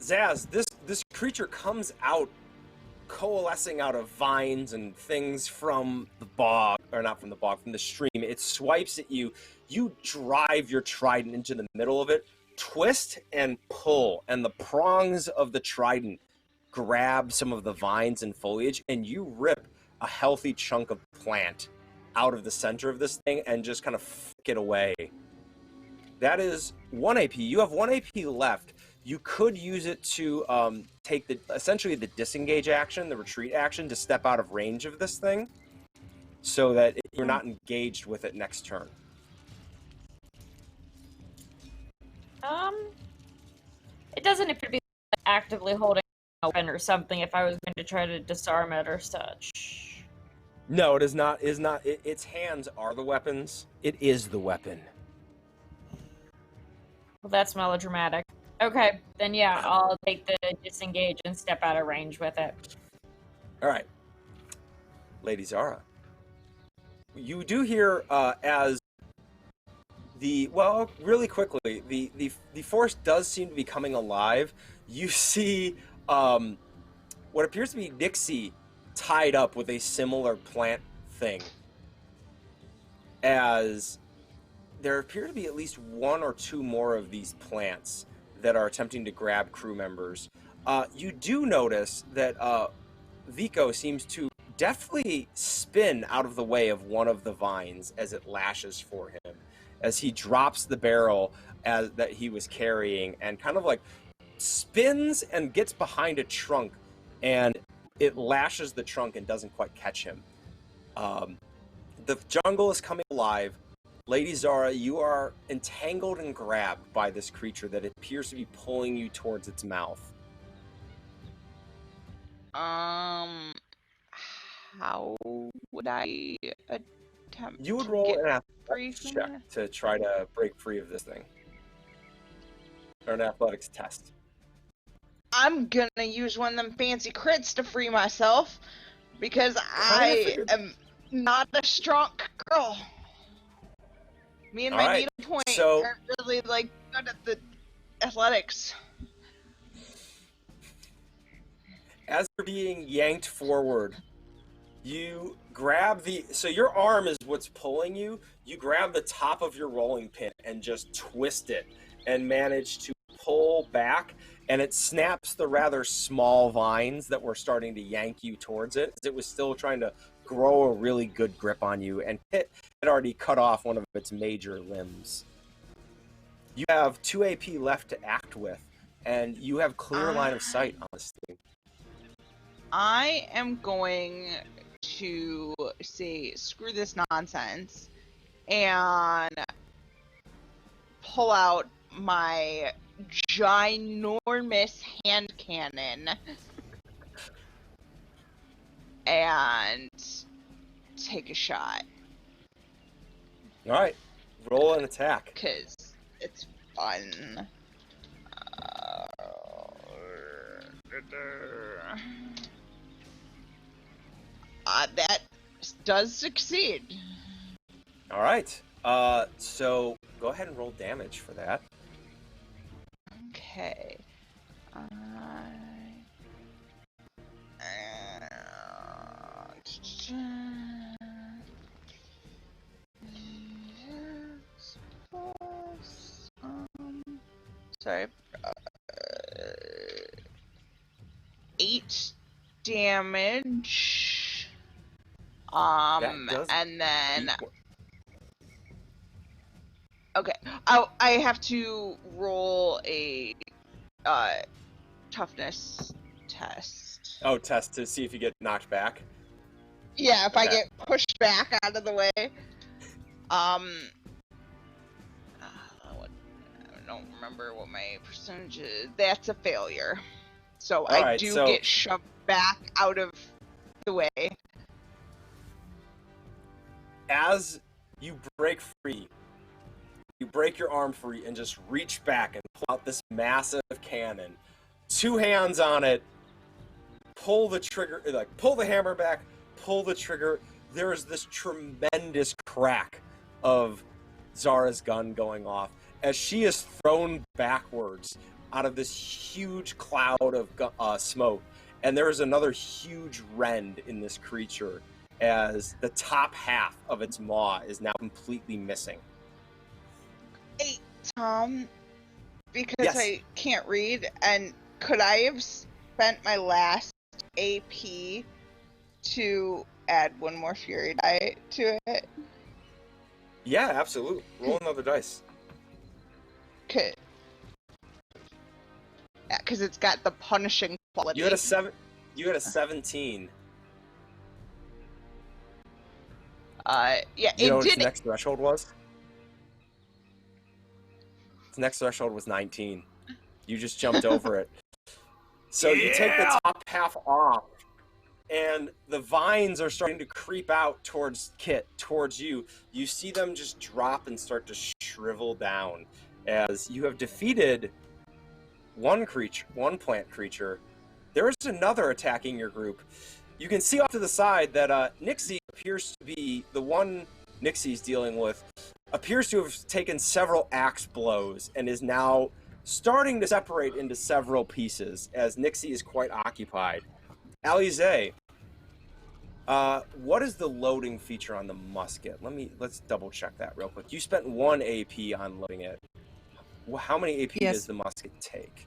S1: Zaz, this creature comes out coalescing out of vines and things from the bog, or not from the bog, from the stream. It swipes at you. You drive your trident into the middle of it, twist and pull, and the prongs of the trident grab some of the vines and foliage, and you rip a healthy chunk of plant out of the center of this thing and just kind of flick it away. That is 1 AP. You have 1 AP left. You could use it to take essentially the disengage action, the retreat action, to step out of range of this thing, so that you're not engaged with it next turn.
S4: It doesn't appear to be actively holding a weapon or something if I was going to try to disarm it or such.
S1: No, it is not. Its hands are the weapons. It is the weapon.
S4: Well, that's melodramatic. Okay, then yeah, I'll take the disengage and step out of range with it.
S1: All right. Lady Zara. You do hear as really quickly, the force does seem to be coming alive. You see what appears to be Nixie tied up with a similar plant thing, as there appear to be at least 1 or 2 more of these plants that are attempting to grab crew members. You do notice that Vico seems to deftly spin out of the way of one of the vines as it lashes for him, as he drops the barrel that he was carrying and kind of like spins and gets behind a trunk, and it lashes the trunk and doesn't quite catch him. The jungle is coming alive. Lady Zara, you are entangled and grabbed by this creature that appears to be pulling you towards its mouth.
S3: How would I attempt
S1: You would
S3: to
S1: roll
S3: get
S1: an
S3: free
S1: athletics
S3: from
S1: check
S3: that?
S1: to try to break free of this thing. Or an athletics test.
S3: I'm gonna use one of them fancy crits to free myself, because I
S1: figured.
S3: am not a strong girl. Me and
S1: All
S3: my
S1: right,
S3: needle point
S1: so-
S3: aren't really good at the athletics.
S1: As you're being yanked forward, you grab so your arm is what's pulling you. You grab the top of your rolling pin and just twist it and manage to pull back, and it snaps the rather small vines that were starting to yank you towards it. It was still trying to grow a really good grip on you, and it had already cut off one of its major limbs. You have 2 AP left to act with, and you have clear line of sight on this thing.
S3: I am going to say screw this nonsense and pull out my ginormous hand cannon and take a shot,
S1: All right, roll an attack.
S3: because it's fun. That does succeed.
S1: All right, so go ahead and roll damage for that.
S3: Okay. Sorry. 8 damage.
S1: That does-
S3: And then Okay. I have to roll a toughness test.
S1: Oh, test to see if you get knocked back.
S3: Yeah, if I
S1: Okay.
S3: get pushed back out of the way. I don't remember what my percentage is. That's a failure. So I
S1: Alright,
S3: do
S1: so-
S3: get shoved back out of the way.
S1: As you break free, you break your arm free and just reach back and pull out this massive cannon. 2 hands on it, pull the trigger, like pull the hammer back, pull the trigger. There is this tremendous crack of Zara's gun going off as she is thrown backwards out of this huge cloud of smoke. And there is another huge rend in this creature as the top half of its maw is now completely missing.
S3: Hey, Tom, because
S1: Yes.
S3: I can't read, and could I have spent my last AP to add 1 more fury die to it?
S1: Yeah, absolutely. Roll another dice.
S3: Okay. Yeah, because it's got the punishing quality.
S1: You had a 7. You had a 17.
S3: Yeah,
S1: You know
S3: it
S1: what its
S3: did.
S1: next threshold was? Its next threshold was 19. You just jumped over it. So you take the top half off, and the vines are starting to creep out towards Kit, towards you. You see them just drop and start to shrivel down as you have defeated one plant creature. There is another attacking your group. You can see off to the side that Nixie appears to be the one Nixie's dealing with, appears to have taken several axe blows and is now starting to separate into several pieces as Nixie is quite occupied. Alize, what is the loading feature on the musket? Let's double check that real quick. You spent 1 AP on loading it. How many AP
S5: Yes.
S1: does the musket take?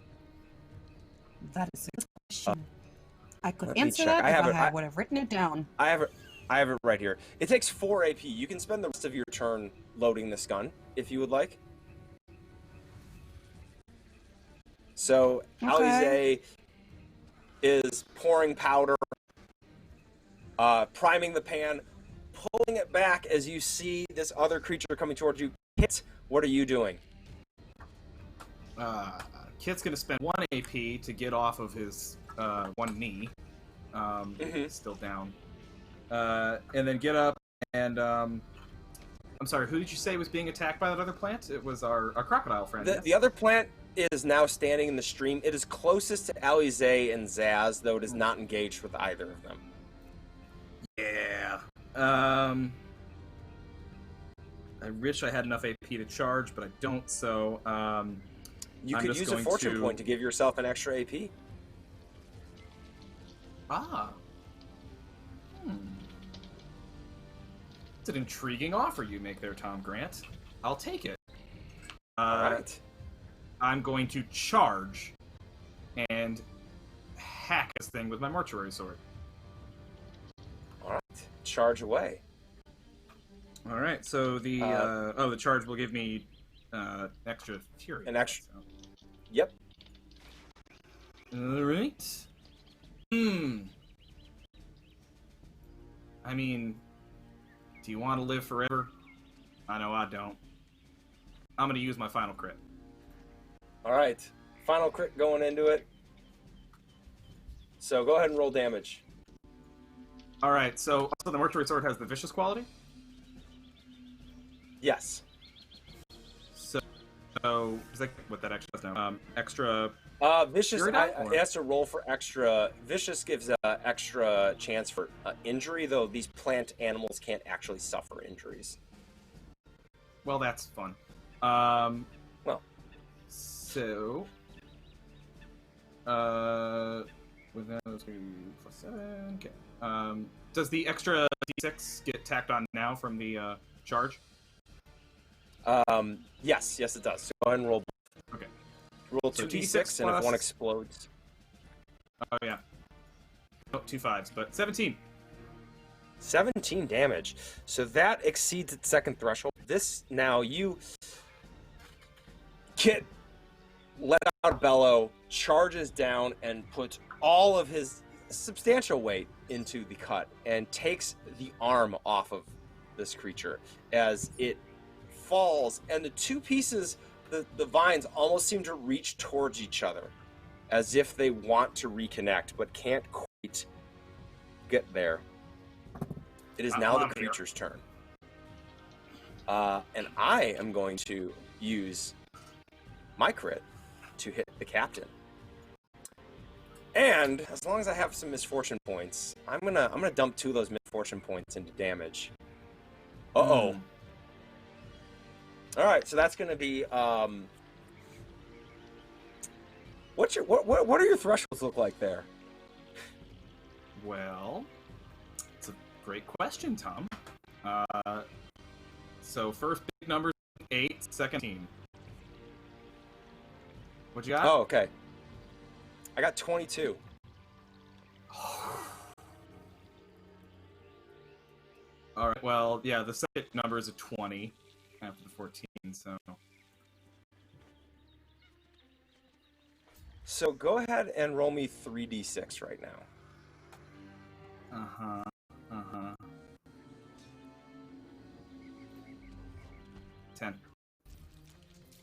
S5: That is a good question. I could
S1: let me
S5: answer
S1: check.
S5: that
S1: I
S5: if
S1: have
S5: I
S1: it-
S5: would have written it down.
S1: I have it right here. It takes 4 AP. You can spend the rest of your turn loading this gun if you would like. So
S5: Okay.
S1: Alize is pouring powder, priming the pan, pulling it back as you see this other creature coming towards you. Kit, what are you doing?
S6: Kit's gonna spend 1 AP to get off of his 1 knee. He's still down. And then get up and I'm sorry, who did you say was being attacked by that other plant? It was our crocodile friend. Yes?
S1: The other plant is now standing in the stream. It is closest to Alize and Zaz, though it is not engaged with either of them.
S6: Yeah. I wish I had enough AP to charge, but I don't, so
S1: You
S6: I'm
S1: could
S6: just
S1: use a
S6: going
S1: fortune
S6: to-
S1: point to give yourself an extra AP.
S6: It's an intriguing offer you make there, Tom Grant. I'll take it.
S1: Alright.
S6: I'm going to charge and hack this thing with my mortuary sword.
S1: Alright. Charge away.
S6: All right, so the the charge will give me extra fury.
S1: An extra-
S6: So.
S1: Yep.
S6: All right. I mean, do you want to live forever? I know I don't. I'm gonna use my final crit.
S1: Alright. Final crit going into it. So go ahead and roll damage.
S6: All right, so also the mortuary sword has the vicious quality.
S1: Yes.
S6: So is that what that extra does now? Extra.
S1: Vicious,
S6: Fury die, or-
S1: it has to roll for extra. Vicious gives a extra chance for injury, though these plant animals can't actually suffer injuries.
S6: Well, that's fun.
S1: Well.
S6: So. With that, let's go +7. Okay. Does the extra d6 get tacked on now from the charge?
S1: Yes, it does. So go ahead and roll.
S6: Okay.
S1: Roll
S6: So
S1: 2d6, and if
S6: plus-
S1: one explodes.
S6: Oh yeah. Oh, 2 5s, but 17.
S1: 17 damage. So that exceeds its second threshold. This now Kit let out a bellow, charges down, and puts all of his substantial weight into the cut and takes the arm off of this creature as it falls, and the two pieces, the vines almost seem to reach towards each other as if they want to reconnect but can't quite get there. It is now the creature's turn. And I am going to use my crit to hit the captain. And as long as I have some misfortune points, I'm gonna dump 2 of those misfortune points into damage. Uh-oh. All right, so that's gonna be what are your thresholds look like there?
S6: Well, it's a great question, Tom. So first big number 8, second 18. What you got?
S1: Oh, okay. I got 22.
S6: All right. Well, yeah, the second number is a 20 after the 14, so.
S1: So go ahead and roll me 3d6 right now.
S6: 10.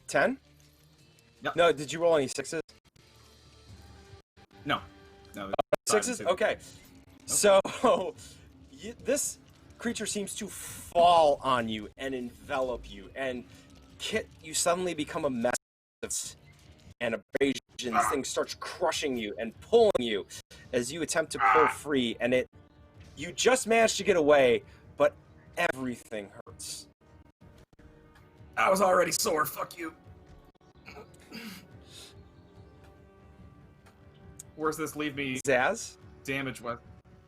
S1: 10?
S6: Yep.
S1: No, did you roll any 6s?
S6: No. No.
S1: 6s? Okay. So this creature seems to fall on you and envelop you, and Kit, you suddenly become a mess of and abrasion. This thing starts crushing you and pulling you as you attempt to pull free, and you just managed to get away, but everything hurts.
S6: I was already sore, fuck you. Where's this leave me?
S1: Zaz?
S6: Damage what?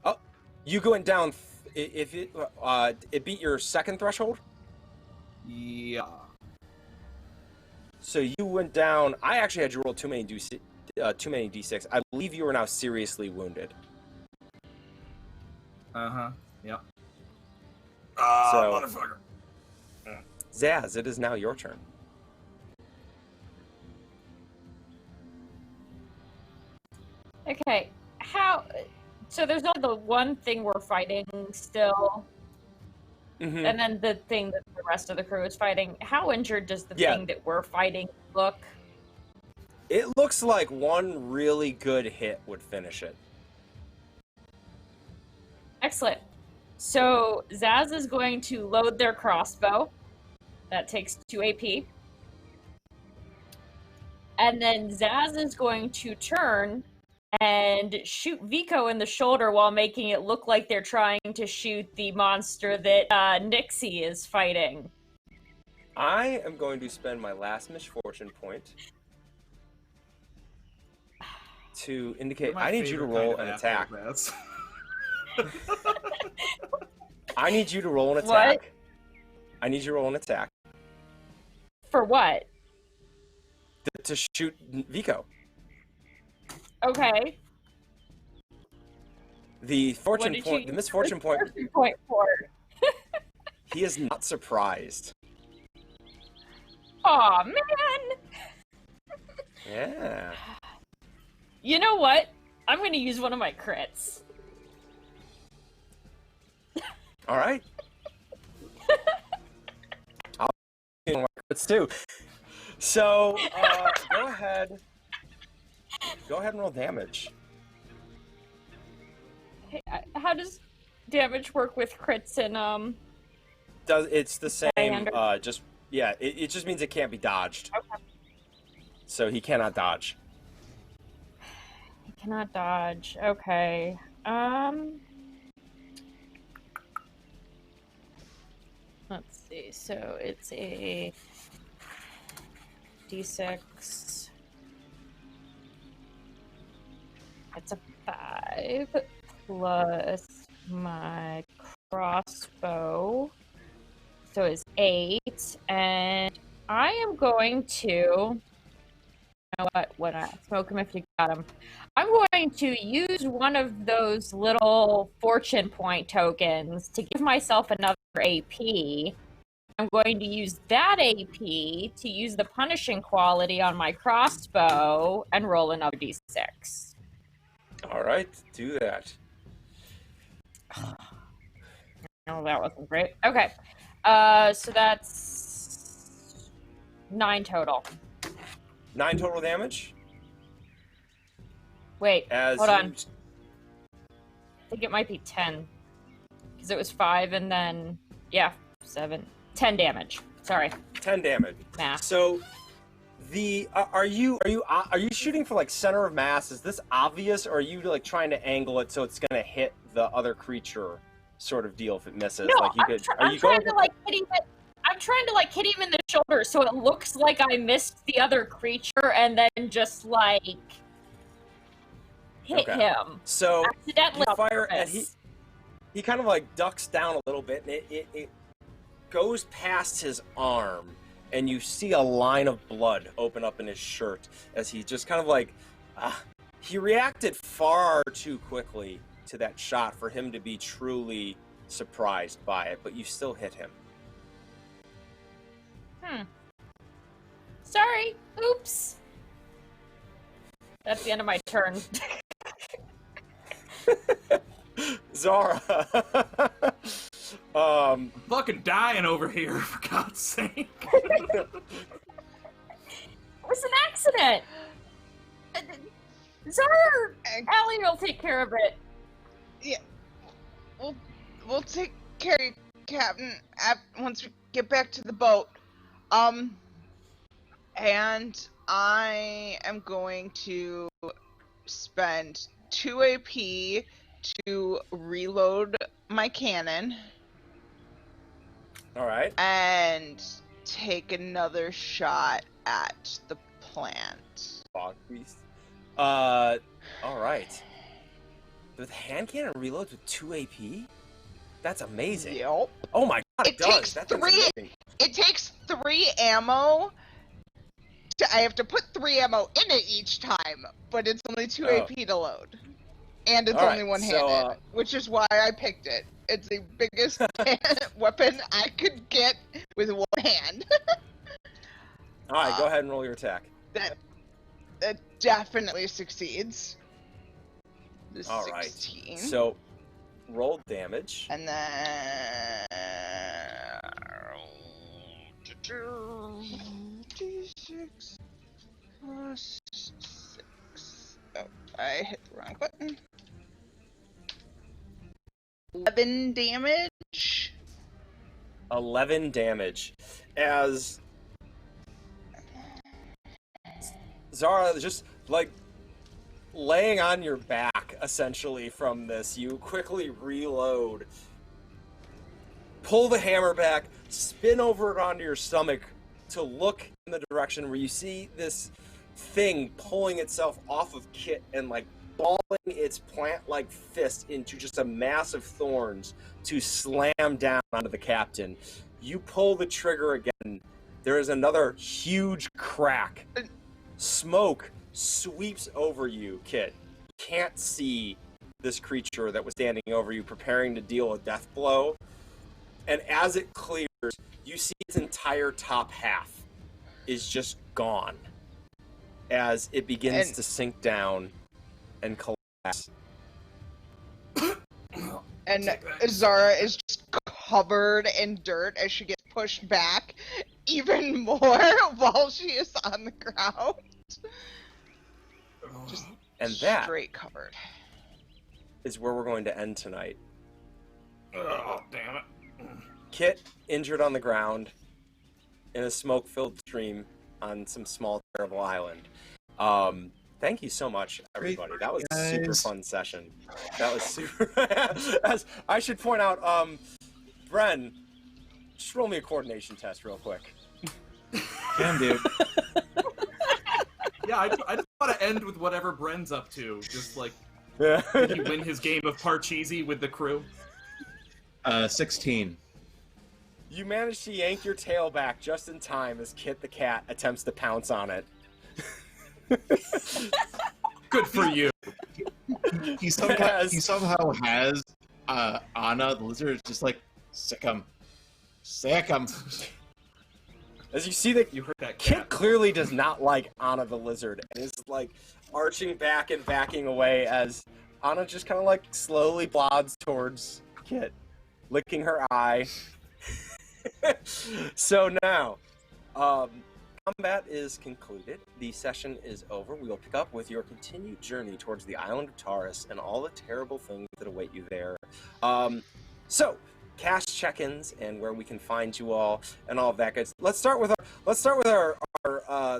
S1: Oh, you going down, if it beat your second threshold?
S6: Yeah.
S1: So you went down. I actually had you roll too many d6. I believe you are now seriously wounded.
S6: Yep.
S1: Motherfucker. Zaz, it is now your turn.
S4: Okay, so there's only the one thing we're fighting still, and then the thing that the rest of the crew is fighting. How injured does the thing that we're fighting look?
S1: It looks like one really good hit would finish it.
S4: Excellent. So Zaz is going to load their crossbow. That takes 2 AP. And then Zaz is going to turn and shoot Vico in the shoulder while making it look like they're trying to shoot the monster that Nixie is fighting.
S1: I am going to spend my last misfortune point to indicate I need you to roll an attack. I need you to roll an attack.
S4: What?
S1: I need you to roll an attack.
S4: For what?
S1: To shoot Vico.
S4: Okay.
S1: The misfortune point
S4: for.
S1: He is not surprised.
S4: Aw, man!
S1: Yeah.
S4: You know what? I'm going to use one of my crits.
S1: All right. I'll use one of my crits too. So, go ahead. Go ahead and roll damage.
S4: Hey, how does damage work with crits and
S1: It's the same.
S4: Zweihander?
S1: It just means it can't be dodged.
S4: Okay.
S1: So he cannot dodge.
S4: He cannot dodge. Okay. Let's see. So it's a D6. It's a 5 plus my crossbow. So it's 8. And I am going to... You know what? Smoke him if you got him. I'm going to use one of those little fortune point tokens to give myself another AP. I'm going to use that AP to use the punishing quality on my crossbow and roll another d6.
S1: All right, do that.
S4: Oh, that wasn't great. Okay. So that's 9 total.
S1: 9 total damage.
S4: Wait,
S1: As
S4: hold
S1: you...
S4: on. I think it might be 10. Because it was 5 and then, yeah, 7. 10 damage. Sorry.
S1: 10 damage.
S4: Math.
S1: So, are you shooting for like center of mass? Is this obvious, or are you like trying to angle it so it's gonna hit the other creature, sort of deal if it misses?
S4: No,
S1: like you could.
S4: I'm trying to like hit him. I'm trying to like hit him in the shoulder so it looks like I missed the other creature, and then just like hit him.
S1: So
S4: accidentally
S1: you fire, and he kind of like ducks down a little bit, and it goes past his arm, and you see a line of blood open up in his shirt as he just kind of like, he reacted far too quickly to that shot for him to be truly surprised by it, but you still hit him.
S4: Sorry. Oops. That's the end of my turn.
S1: Zara.
S6: I'm fucking dying over here, for God's sake.
S4: It was an accident. Zara, Allie will take care of it.
S3: Yeah, we'll take care of you, Captain, once we get back to the boat. And I am going to spend 2 AP to reload my cannon.
S1: All right.
S3: And take another shot at the plant.
S1: Fog beast. All right. The hand cannon reloads with 2 AP? That's amazing.
S3: Yep.
S1: Oh my god, it does.
S3: Takes
S1: That's
S3: 3.
S1: amazing.
S3: It takes 3 ammo. I have to put 3 ammo in it each time, but it's only 2 AP to load. And it's only one-handed, which is why I picked it. It's the biggest weapon I could get with one hand.
S1: Alright, go ahead and roll your attack.
S3: That definitely succeeds.
S1: All right.
S3: 16.
S1: So, roll damage.
S3: And then... D6 plus 6. Oh, I hit the wrong button. 11 damage.
S1: 11 damage. As Zara is just like laying on your back, essentially, from this, you quickly reload, pull the hammer back, spin over it onto your stomach to look in the direction where you see this thing pulling itself off of Kit and like balling its plant-like fist into just a mass of thorns to slam down onto the captain. You pull the trigger again. There is another huge crack. Smoke sweeps over you, Kit. You can't see this creature that was standing over you, preparing to deal a death blow. And as it clears, you see its entire top half is just gone as it begins to sink down and collapse.
S3: And Zara is just covered in dirt as she gets pushed back even more while she is on the ground. Just
S1: and that
S3: straight covered.
S1: Is where we're going to end tonight.
S6: Oh, damn it.
S1: Kit injured on the ground in a smoke-filled stream on some small, terrible island. Thank you so much, everybody. That was a super fun session. That was super... As I should point out, Bren, just roll me a coordination test real quick.
S2: Can do.
S6: Yeah, I just want to end with whatever Bren's up to. Just like,
S1: Yeah.
S6: did he win his game of Parcheesi with the crew?
S2: 16.
S1: You managed to yank your tail back just in time as Kit the cat attempts to pounce on it.
S6: Good for you.
S2: He somehow has Anna, the lizard, just like, sick him. Sick 'em.
S1: As you see that
S6: You heard that
S1: Kit
S6: cat.
S1: clearly does not like Anna the lizard and is like arching back and backing away as Anna just kind of like slowly plods towards Kit, licking her eye. So now, combat is concluded. The session is over. We will pick up with your continued journey towards the island of Taurus and all the terrible things that await you there. So, cast check-ins and where we can find you all and all of that good. Let's start with our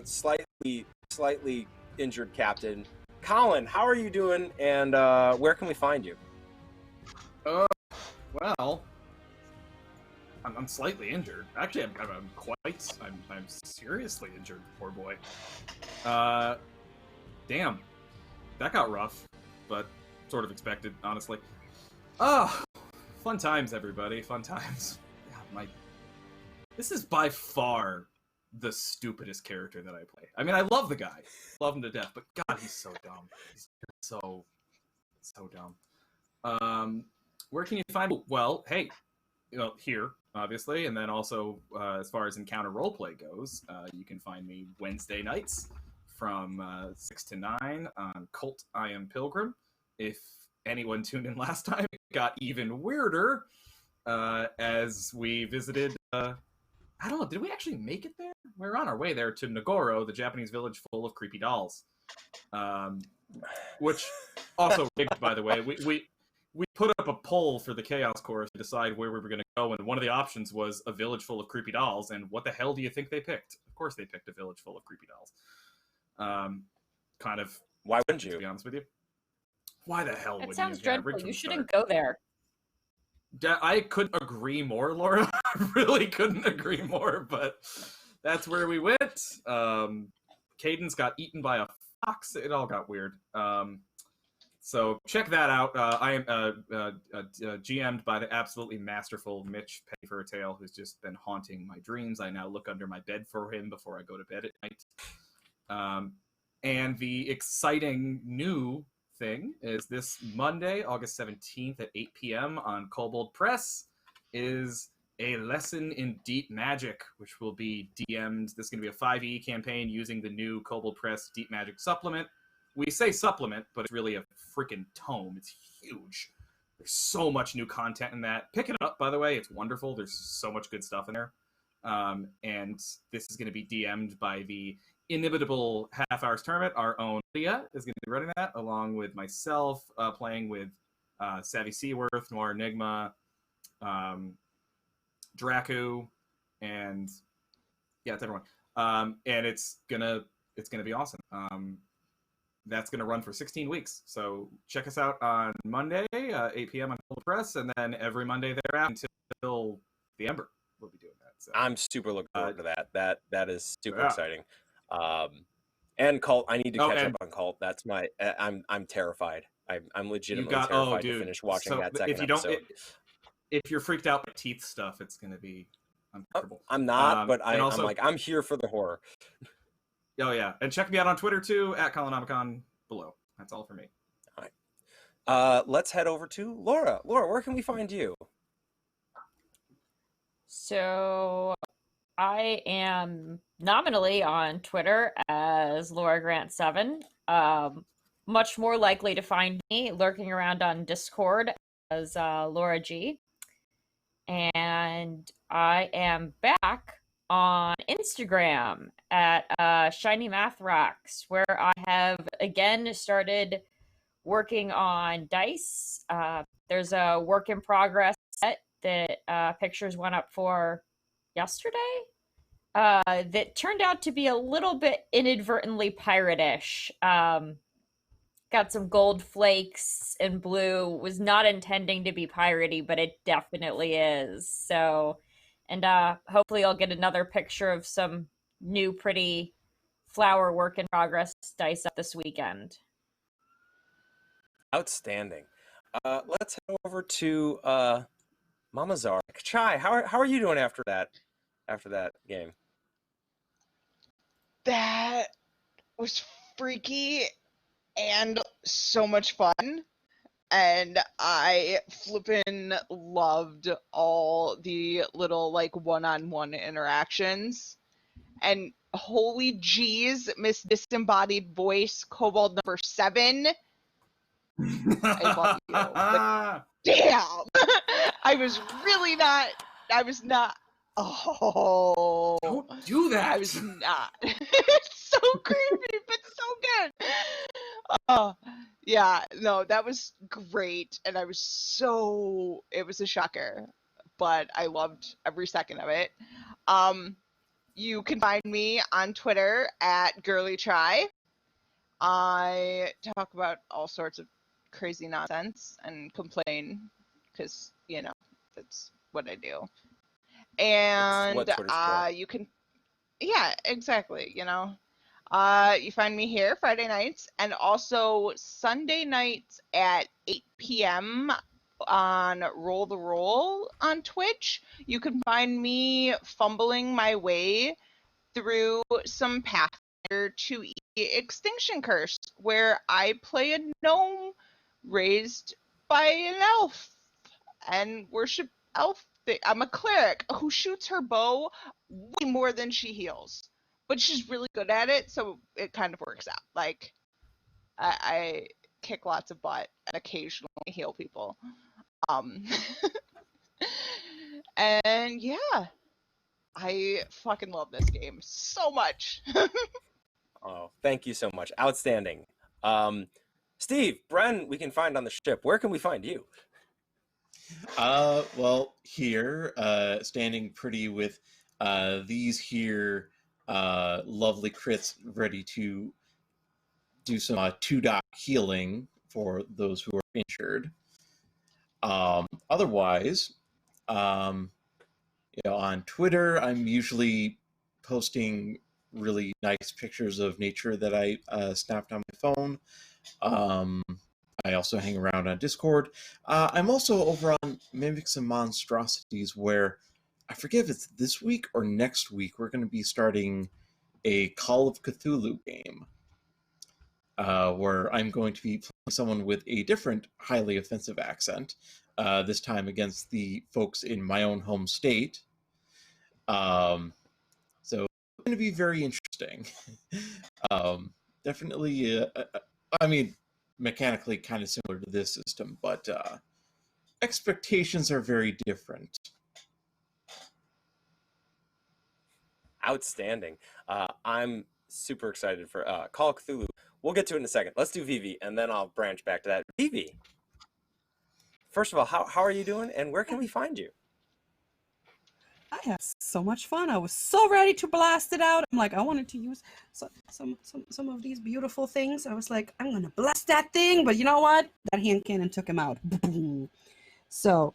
S1: slightly injured captain, Colin. How are you doing? And where can we find you?
S6: Well, I'm slightly injured. Actually, I'm seriously injured, poor boy. Damn, that got rough, but sort of expected, honestly. Fun times, everybody. Fun times. God, this is by far the stupidest character that I play. I mean, I love the guy, love him to death, but God, he's so dumb. He's so dumb. Where can you find me? Well, hey, here, obviously, and then also, as far as Encounter Roleplay goes, you can find me Wednesday nights from 6 to 9 on Cult I Am Pilgrim. If anyone tuned in last time, it got even weirder as we visited, I don't know, did we actually make it there? We were on our way there to Nagoro, the Japanese village full of creepy dolls. Which also rigged, by the way. We put up a poll for the Chaos Chorus to decide where we were going to go, and one of the options was a village full of creepy dolls, and what the hell do you think they picked? Of course they picked a village full of creepy dolls. Kind of...
S1: Why wouldn't you?
S6: To be honest with you. Why the hell
S4: It
S6: wouldn't
S4: sounds
S6: you?
S4: dreadful. You shouldn't go there.
S6: I couldn't agree more, Laura. I really couldn't agree more, but that's where we went. Cadence got eaten by a fox. It all got weird. So check that out. I am GM'd by the absolutely masterful Mitch Pettyfurtail, who's just been haunting my dreams. I now look under my bed for him before I go to bed at night. And the exciting new thing is this Monday, August 17th at 8 p.m. on Kobold Press is a lesson in deep magic, which will be DM'd. This is going to be a 5e campaign using the new Kobold Press Deep Magic supplement. We say supplement, but it's really a freaking tome. It's huge. There's so much new content in that. Pick it up, by the way. It's wonderful. There's so much good stuff in there. And this is going to be DM'd by the inimitable Half Hours Tournament. Our own Leah is going to be running that, along with myself, playing with Savvy Seaworth, Noir Enigma, Dracu, and yeah, it's everyone. And it's gonna be awesome. That's going to run for 16 weeks. So check us out on Monday, 8 p.m. on Cold Press, and then every Monday thereafter until the Ember. We'll be doing that. So.
S1: I'm super looking forward to that. That is super exciting. And Cult, I need to catch up on Cult. That's my. I'm terrified. I'm legitimately terrified to finish watching that second episode.
S6: If you're freaked out by teeth stuff, it's going to be uncomfortable.
S1: I'm not, but I'm here for the horror.
S6: Oh, yeah. And check me out on Twitter, too, at Colonomicon below. That's all for me.
S1: All right. Let's head over to Laura. Laura, where can we find you?
S4: So I am nominally on Twitter as Laura Grant 7. Much more likely to find me lurking around on Discord as Laura G. And I am back on Instagram at Shiny Math Rocks, where I have again started working on dice. There's a work in progress set that pictures went up for yesterday that turned out to be a little bit inadvertently pirate-ish. Got some gold flakes and blue. Was not intending to be piratey, but it definitely is. So, and hopefully I'll get another picture of some new pretty flower work in progress dice up this weekend.
S1: Outstanding. Let's head over to Mama Zara. Chai, how are you doing after that game?
S3: That was freaky and so much fun. and I flippin' loved all the little like one-on-one interactions. And holy jeez, Miss Disembodied Voice, Kobold number 7, I love you. But damn, I was not. Oh,
S6: Don't do that.
S3: I was not. It's so creepy, but so good. Oh, yeah, no, that was great, and it was a shocker, but I loved every second of it. You can find me on Twitter at girlytry. I talk about all sorts of crazy nonsense and complain because, that's what I do.
S1: It's what
S3: And
S1: Twitter's for.
S3: you can, yeah, exactly, you find me here Friday nights and also Sunday nights at 8 p.m. on Roll the Roll on Twitch. You can find me fumbling my way through some Pathfinder 2E Extinction Curse, where I play a gnome raised by an elf and worship elf. I'm a cleric who shoots her bow way more than she heals, but she's really good at it, so it kind of works out. Like, I kick lots of butt and occasionally heal people. And yeah, I fucking love this game so much.
S1: Oh, thank you so much. Outstanding. Steve, Bren, we can find on the ship. Where can we find you?
S2: Well, here, standing pretty with these here lovely crits ready to do some 2-dot healing for those who are injured. Otherwise, on Twitter, I'm usually posting really nice pictures of nature that I snapped on my phone. I also hang around on Discord. I'm also over on Mimics and Monstrosities, where I forget if it's this week or next week, we're going to be starting a Call of Cthulhu game, where I'm going to be playing someone with a different highly offensive accent, this time against the folks in my own home state. So it's going to be very interesting. Definitely, I mean, mechanically kind of similar to this system, but expectations are very different.
S1: Outstanding. I'm super excited for Call of Cthulhu. We'll get to it in a second. Let's do Vivi, and then I'll branch back to that. Vivi, first of all, how are you doing, and where can we find you?
S5: I had so much fun. I was so ready to blast it out. I'm like, I wanted to use some of these beautiful things. I was like, I'm gonna blast that thing, but you know what? That hand cannon took him out. So,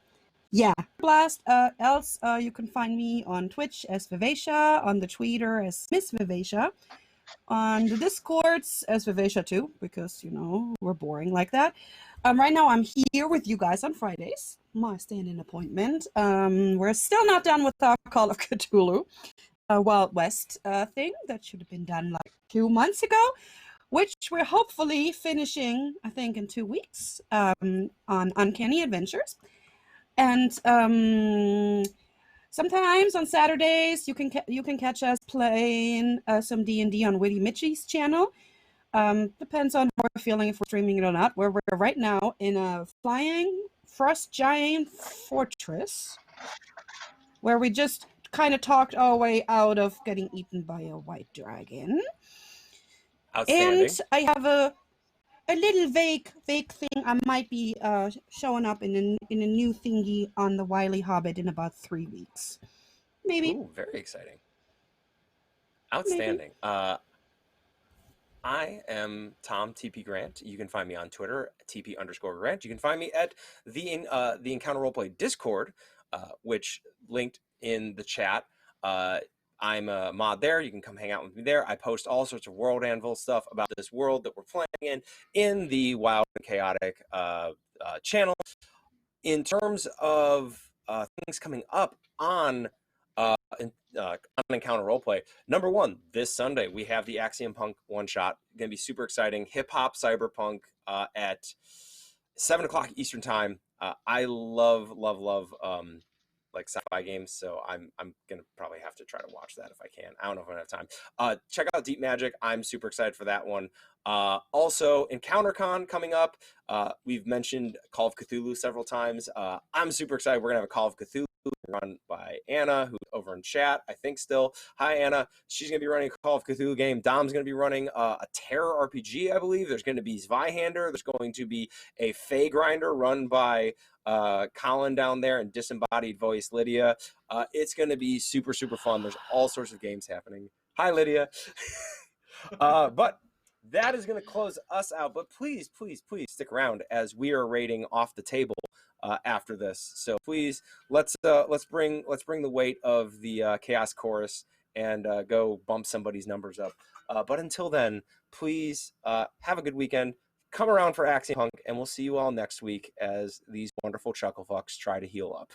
S5: yeah, blast. Else, you can find me on Twitch as Vivacia, on the Twitter as Miss Vivacia, on the Discords as Vivacia too, because we're boring like that. Right now I'm here with you guys on Fridays, my stand-in appointment. We're still not done with our Call of Cthulhu Wild West thing that should have been done like 2 months ago, which we're hopefully finishing, I think, in 2 weeks on Uncanny Adventures. And sometimes on Saturdays you can catch us playing some D&D on Witty Mitchie's channel. Depends on how we're feeling, if we're streaming it or not. Where we're right now in a flying frost giant fortress, where we just kind of talked our way out of getting eaten by a white dragon.
S1: Outstanding.
S5: And I have a little vague thing. I might be showing up in a new thingy on the Wily Hobbit in about 3 weeks. Maybe.
S1: Ooh, very exciting. Outstanding. Maybe. I am Tom TP Grant. You can find me on Twitter, TP_Grant. You can find me at the Encounter Roleplay Discord, which linked in the chat. I'm a mod there. You can come hang out with me there. I post all sorts of World Anvil stuff about this world that we're playing in the Wild and Chaotic channel. In terms of things coming up on Encounter Roleplay, number one, this Sunday we have the Axiom Punk one shot. Going to be super exciting. Hip hop cyberpunk at 7 o'clock Eastern time. I love like sci-fi games, so I'm gonna probably have to try to watch that if I can. I don't know if I have time. Check out Deep Magic. I'm super excited for that one. Also, EncounterCon coming up. We've mentioned Call of Cthulhu several times. I'm super excited. We're gonna have a Call of Cthulhu run by Anna, who's over in chat, I think still. Hi, Anna. She's going to be running a Call of Cthulhu game. Dom's going to be running a terror RPG, I believe. There's going to be Zweihander. There's going to be a Fey Grinder run by Colin down there and disembodied voice Lydia. It's going to be super, super fun. There's all sorts of games happening. Hi, Lydia. But that is going to close us out. But please, please, please stick around as we are rating Off the Table after this. So please, let's bring the weight of the Chaos Chorus and go bump somebody's numbers up. But until then, please have a good weekend. Come around for Axiom Punk, and we'll see you all next week as these wonderful chucklefucks try to heal up.